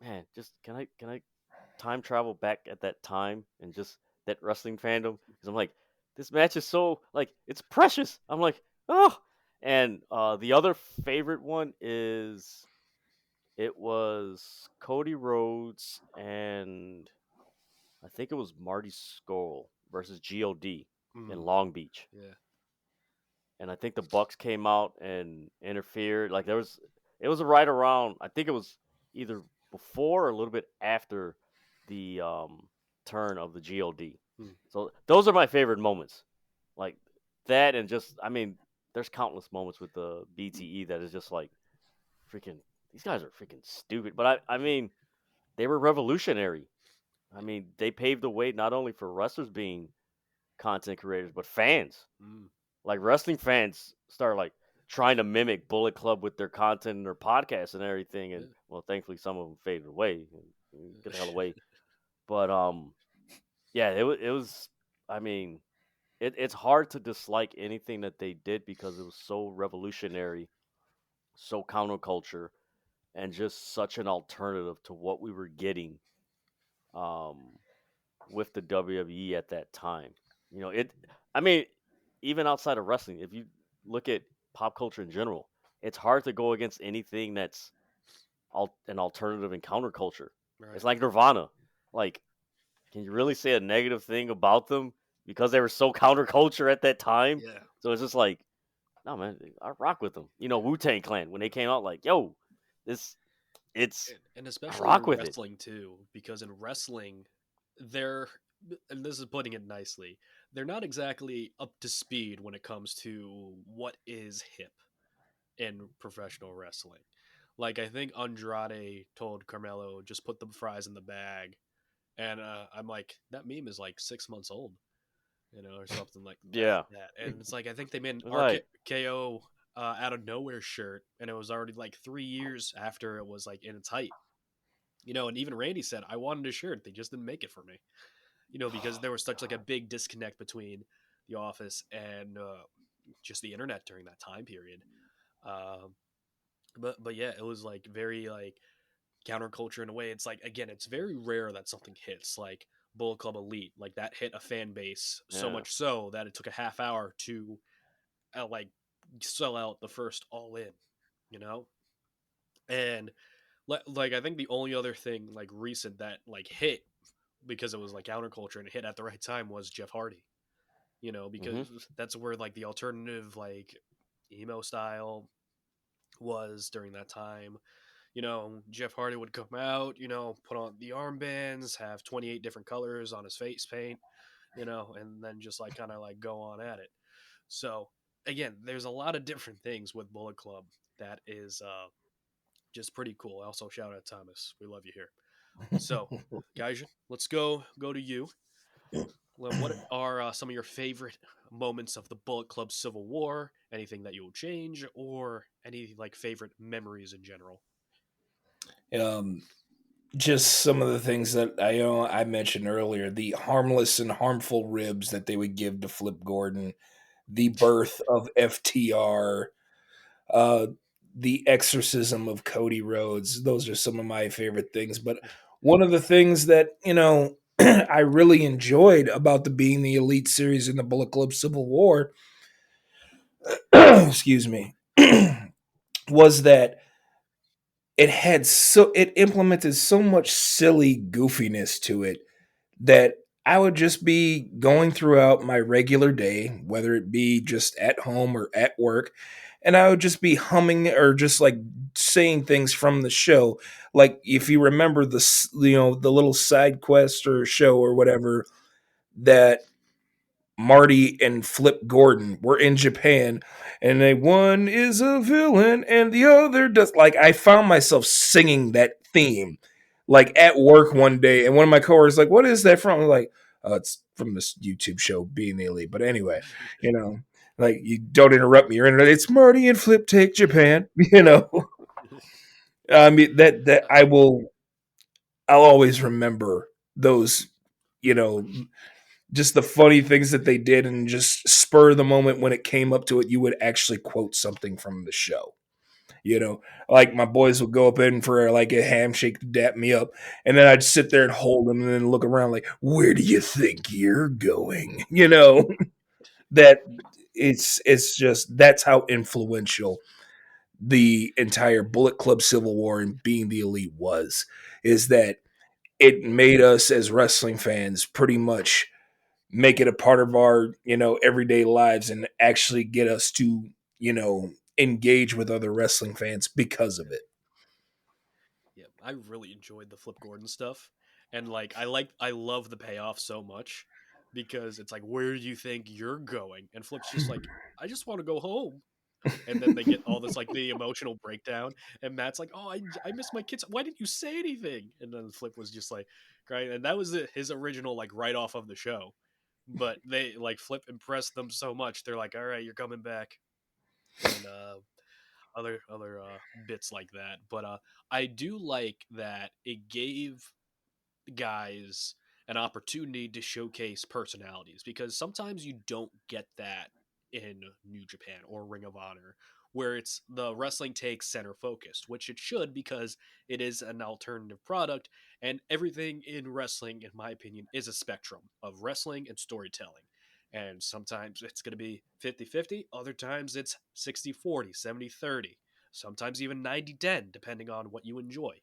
Speaker 3: man, just can I time travel back at that time and just that wrestling fandom because I'm like, this match is so like it's precious. I'm like, oh, and the other favorite one is it was Cody Rhodes and I think it was Marty Scurll versus God in Long Beach.
Speaker 1: Yeah.
Speaker 3: And I think the Bucks came out and interfered. Like it was right around. I think it was either before or a little bit after the turn of the God. So those are my favorite moments, like that, and just I mean, there's countless moments with the BTE that is just like freaking. These guys are freaking stupid, but I mean, they were revolutionary. I mean, they paved the way not only for wrestlers being content creators, but fans. Like wrestling fans start like trying to mimic Bullet Club with their content and their podcasts and everything. And well, thankfully some of them faded away and get the hell away. But yeah, it was. I mean, it's hard to dislike anything that they did because it was so revolutionary, so counterculture, and just such an alternative to what we were getting um, with the WWE at that time. It. I mean, even outside of wrestling, if you look at pop culture in general, it's hard to go against anything that's an alternative and counterculture.
Speaker 1: Right.
Speaker 3: It's like Nirvana. Like, can you really say a negative thing about them because they were so counterculture at that time?
Speaker 1: Yeah.
Speaker 3: So it's just like, no man, I rock with them. Wu-Tang Clan when they came out, like, yo, it's
Speaker 1: and
Speaker 3: I
Speaker 1: especially
Speaker 3: rock
Speaker 1: in
Speaker 3: with it.
Speaker 1: wrestling too, because in wrestling, they're and this is putting it nicely, they're not exactly up to speed when it comes to what is hip in professional wrestling. Like I think Andrade told Carmelo, "Just put the fries in the bag," and I'm like, that meme is like 6 months old, or something like
Speaker 3: Yeah,
Speaker 1: that. And it's like I think they made an
Speaker 3: right.
Speaker 1: RKO out of nowhere shirt, and it was already like 3 years after it was like in its height. And even Randy said, I wanted a shirt. They just didn't make it for me. Because there was such like a big disconnect between the office and just the internet during that time period. Um, but yeah, it was like very like counterculture in a way. It's like again, it's very rare that something hits like Bullet Club Elite, like that hit a fan base so
Speaker 3: Yeah.
Speaker 1: much so that it took a half hour to like sell out the first All In, you know, and like I think the only other thing like recent that like hit because it was like counterculture and it hit at the right time was Jeff Hardy.
Speaker 3: Hmm.
Speaker 1: Because that's where like the alternative like emo style was during that time. Jeff Hardy would come out, put on the armbands, have 28 different colors on his face paint, and then just like kind of like go on at it. So again, there's a lot of different things with Bullet Club that is just pretty cool. Also, shout out Thomas, we love you here. So, Gaijin, let's go to you. Well, what are some of your favorite moments of the Bullet Club Civil War? Anything that you will change, or any like favorite memories in general?
Speaker 2: um, just some of the things that I mentioned earlier, the harmless and harmful ribs that they would give to Flip Gordon, the birth of FTR, uh, the exorcism of Cody Rhodes. Those are some of my favorite things. But one of the things that, I really enjoyed about the Being the Elite series in the Bullet Club Civil War, excuse me, was that it implemented so much silly goofiness to it that I would just be going throughout my regular day, whether it be just at home or at work, and I would just be humming or just like saying things from the show. Like if you remember the little side quest or show or whatever that Marty and Flip Gordon were in Japan, and one is a villain and the other does. Like I found myself singing that theme, like at work one day, and one of my coworkers like, "What is that from?" I'm like, "Oh, it's from this YouTube show, Being the Elite." But anyway, you know, like you don't interrupt me. You're in. It's Marty and Flip take Japan. I mean that I'll always remember those. You know, just the funny things that they did and just spur the moment when it came up to it, you would actually quote something from the show. Like my boys would go up in for like a handshake to dap me up, and then I'd sit there and hold them and then look around like, where do you think you're going? That it's just that's how influential the entire Bullet Club Civil War and Being the Elite is that it made us as wrestling fans pretty much make it a part of our everyday lives and actually get us to engage with other wrestling fans because of it.
Speaker 1: Yeah, I really enjoyed the Flip Gordon stuff, and I love the payoff so much because it's like, where do you think you're going? And Flip's just like, I just want to go home. And then they get all this like the emotional breakdown, and Matt's like, "Oh, I miss my kids. Why didn't you say anything?" And then Flip was just like, crying, and that was his original like write off of the show. But they like Flip impressed them so much, they're like, "All right, you're coming back," and other bits like that. But I do like that it gave guys an opportunity to showcase personalities because sometimes you don't get that in New Japan or Ring of Honor where it's the wrestling takes center focused, which it should because it is an alternative product and everything in wrestling in my opinion is a spectrum of wrestling and storytelling. And sometimes it's going to be 50-50, other times it's 60-40, 70-30, sometimes even 90-10 depending on what you enjoy.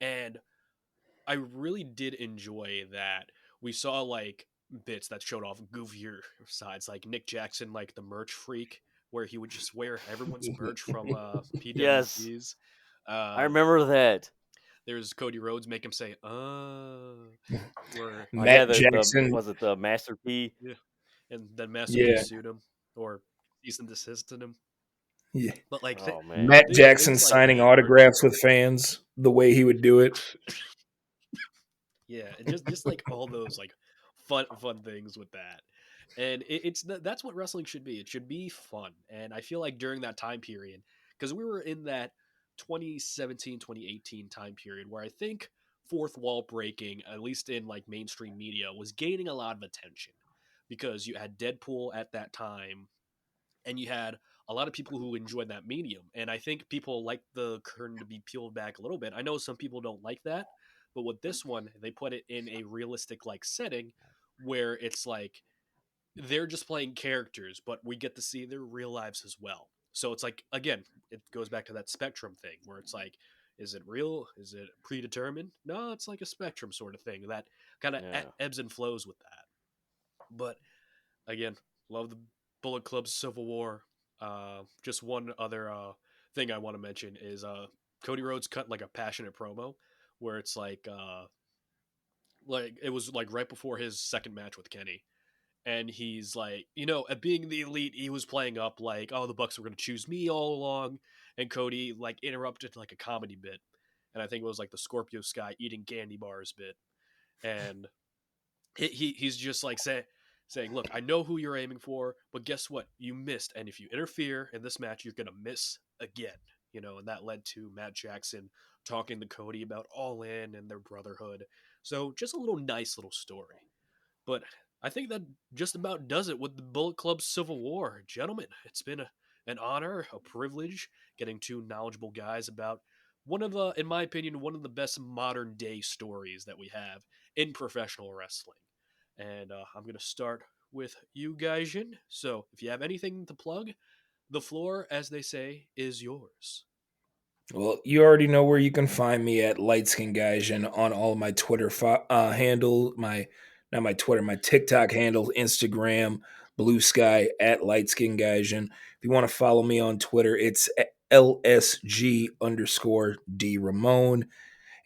Speaker 1: And I really did enjoy that we saw like bits that showed off goofier sides, like Nick Jackson, like the merch freak, where he would just wear everyone's merch from
Speaker 3: Yes,
Speaker 1: PWGs.
Speaker 3: I
Speaker 1: Um,
Speaker 3: remember that.
Speaker 1: there's Cody Rhodes make him say where
Speaker 3: Oh yeah,
Speaker 2: Matt
Speaker 3: the
Speaker 2: Jackson.
Speaker 3: was it the Master P?
Speaker 1: yeah, and then Master P
Speaker 2: Yeah,
Speaker 1: sued him or cease and desist him.
Speaker 2: yeah.
Speaker 1: But like
Speaker 3: Oh man,
Speaker 2: Matt Jackson
Speaker 1: things like
Speaker 2: signing
Speaker 1: that where
Speaker 2: autographs with fans the way he would do it.
Speaker 1: yeah, and just like all those like fun things with that. And that's what wrestling should be. It should be fun. And I feel like during that time period, because we were in that 2017 2018 time period where I think fourth wall breaking, at least in like mainstream media, was gaining a lot of attention because you had Deadpool at that time and you had a lot of people who enjoyed that medium. And I think people like the curtain to be peeled back a little bit. I know some people don't like that, but with this one, they put it in a realistic like setting where it's like they're just playing characters, but we get to see their real lives as well. So it's like again, it goes back to that spectrum thing where it's like, is it real? Is it predetermined? No, it's like a spectrum sort of thing that kind of
Speaker 3: yeah.
Speaker 1: ebbs and flows with that. But again, love the Bullet Club Civil War. Just one other thing I want to mention is Cody Rhodes cut like a passionate promo where it's like it was like right before his second match with Kenny, and he's like, at being the elite, he was playing up like, oh, the Bucks were going to choose me all along, and Cody like interrupted like a comedy bit, and I think it was like the Scorpio Sky eating candy bars bit, and he's just like saying, "Look, I know who you're aiming for, but guess what? You missed, and if you interfere in this match, you're gonna miss again." And that led to Matt Jackson talking to Cody about All In and their brotherhood. So just a nice little story. But I think that just about does it with the Bullet Club Civil War. Gentlemen, it's been an honor, a privilege getting two knowledgeable guys about in my opinion, one of the best modern day stories that we have in professional wrestling. And I'm going to start with you, Gaijin. So if you have anything to plug, the floor, as they say, is yours.
Speaker 2: Well, you already know where you can find me at Light Skin Gaijin on all of my Twitter handle, not my Twitter, my TikTok handle, Instagram, Blue Sky at Light Skin Gaijin. If you want to follow me on Twitter, it's LSG_D Ramon.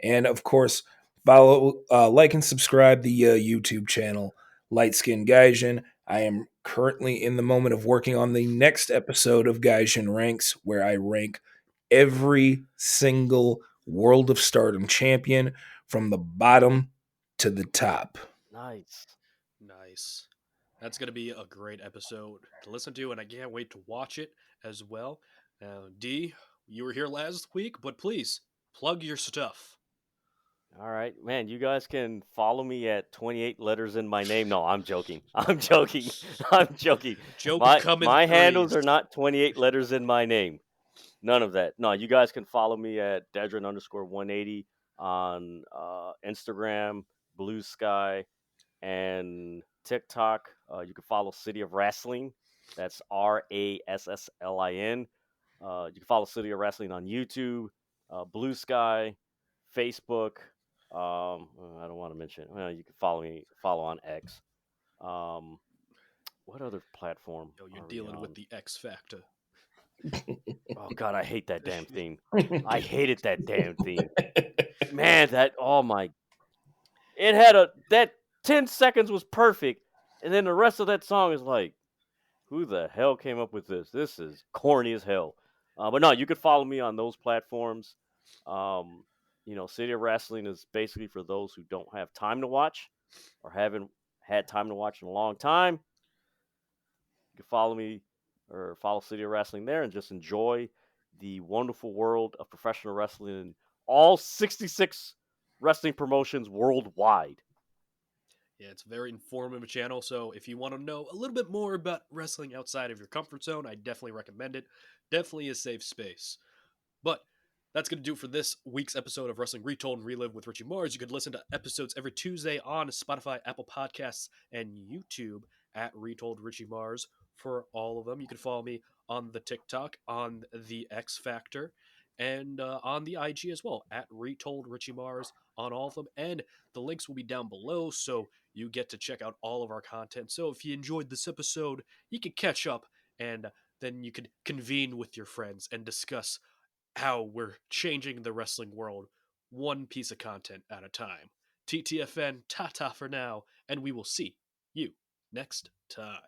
Speaker 2: And of course, follow, like, and subscribe the YouTube channel, Light Skin Gaijin. I am currently in the moment of working on the next episode of Gaijin Ranks, where I rank every single World of Stardom champion from the bottom to the top.
Speaker 3: Nice.
Speaker 1: Nice. That's going to be a great episode to listen to, and I can't wait to watch it as well. D, you were here last week, but please plug your stuff.
Speaker 3: All right, man. You guys can follow me at 28 letters in my name. No, I'm joking. I'm joking. I'm joking.
Speaker 1: Joke
Speaker 3: My
Speaker 1: coming
Speaker 3: my handles
Speaker 1: threes.
Speaker 3: are not 28 letters in my name. None of that. No, you guys can follow me at Dedrin_180 on Instagram, Blue Sky, and TikTok. You can follow City of Wrestling. That's RASSLIN. You can follow City of Wrestling on YouTube, Blue Sky, Facebook. I don't want to mention. You can follow on X. What other platform
Speaker 1: Yo, you're
Speaker 3: are we
Speaker 1: dealing
Speaker 3: on?
Speaker 1: with the X Factor.
Speaker 3: Oh God, I hate that damn theme. I hated that damn theme. Man, it had that 10 seconds was perfect, and then the rest of that song is like, who the hell came up with this? This is corny as hell. But no, you could follow me on those platforms. City of Wrestling is basically for those who don't have time to watch or haven't had time to watch in a long time. You can follow me or follow City of Wrestling there and just enjoy the wonderful world of professional wrestling in all 66 wrestling promotions worldwide.
Speaker 1: Yeah, it's a very informative channel. So if you want to know a little bit more about wrestling outside of your comfort zone, I definitely recommend it. Definitely a safe space. But that's going to do it for this week's episode of Wrestling Retold and Relive with Richie Mars. You could listen to episodes every Tuesday on Spotify, Apple Podcasts, and YouTube at Retold Richie Mars for all of them. You can follow me on the TikTok, on the X Factor, and on the IG as well at Retold Richie Mars on all of them. And the links will be down below, so you get to check out all of our content. So if you enjoyed this episode, you can catch up, and then you could convene with your friends and discuss how we're changing the wrestling world one piece of content at a time. TTFN, ta ta for now, and we will see you next time.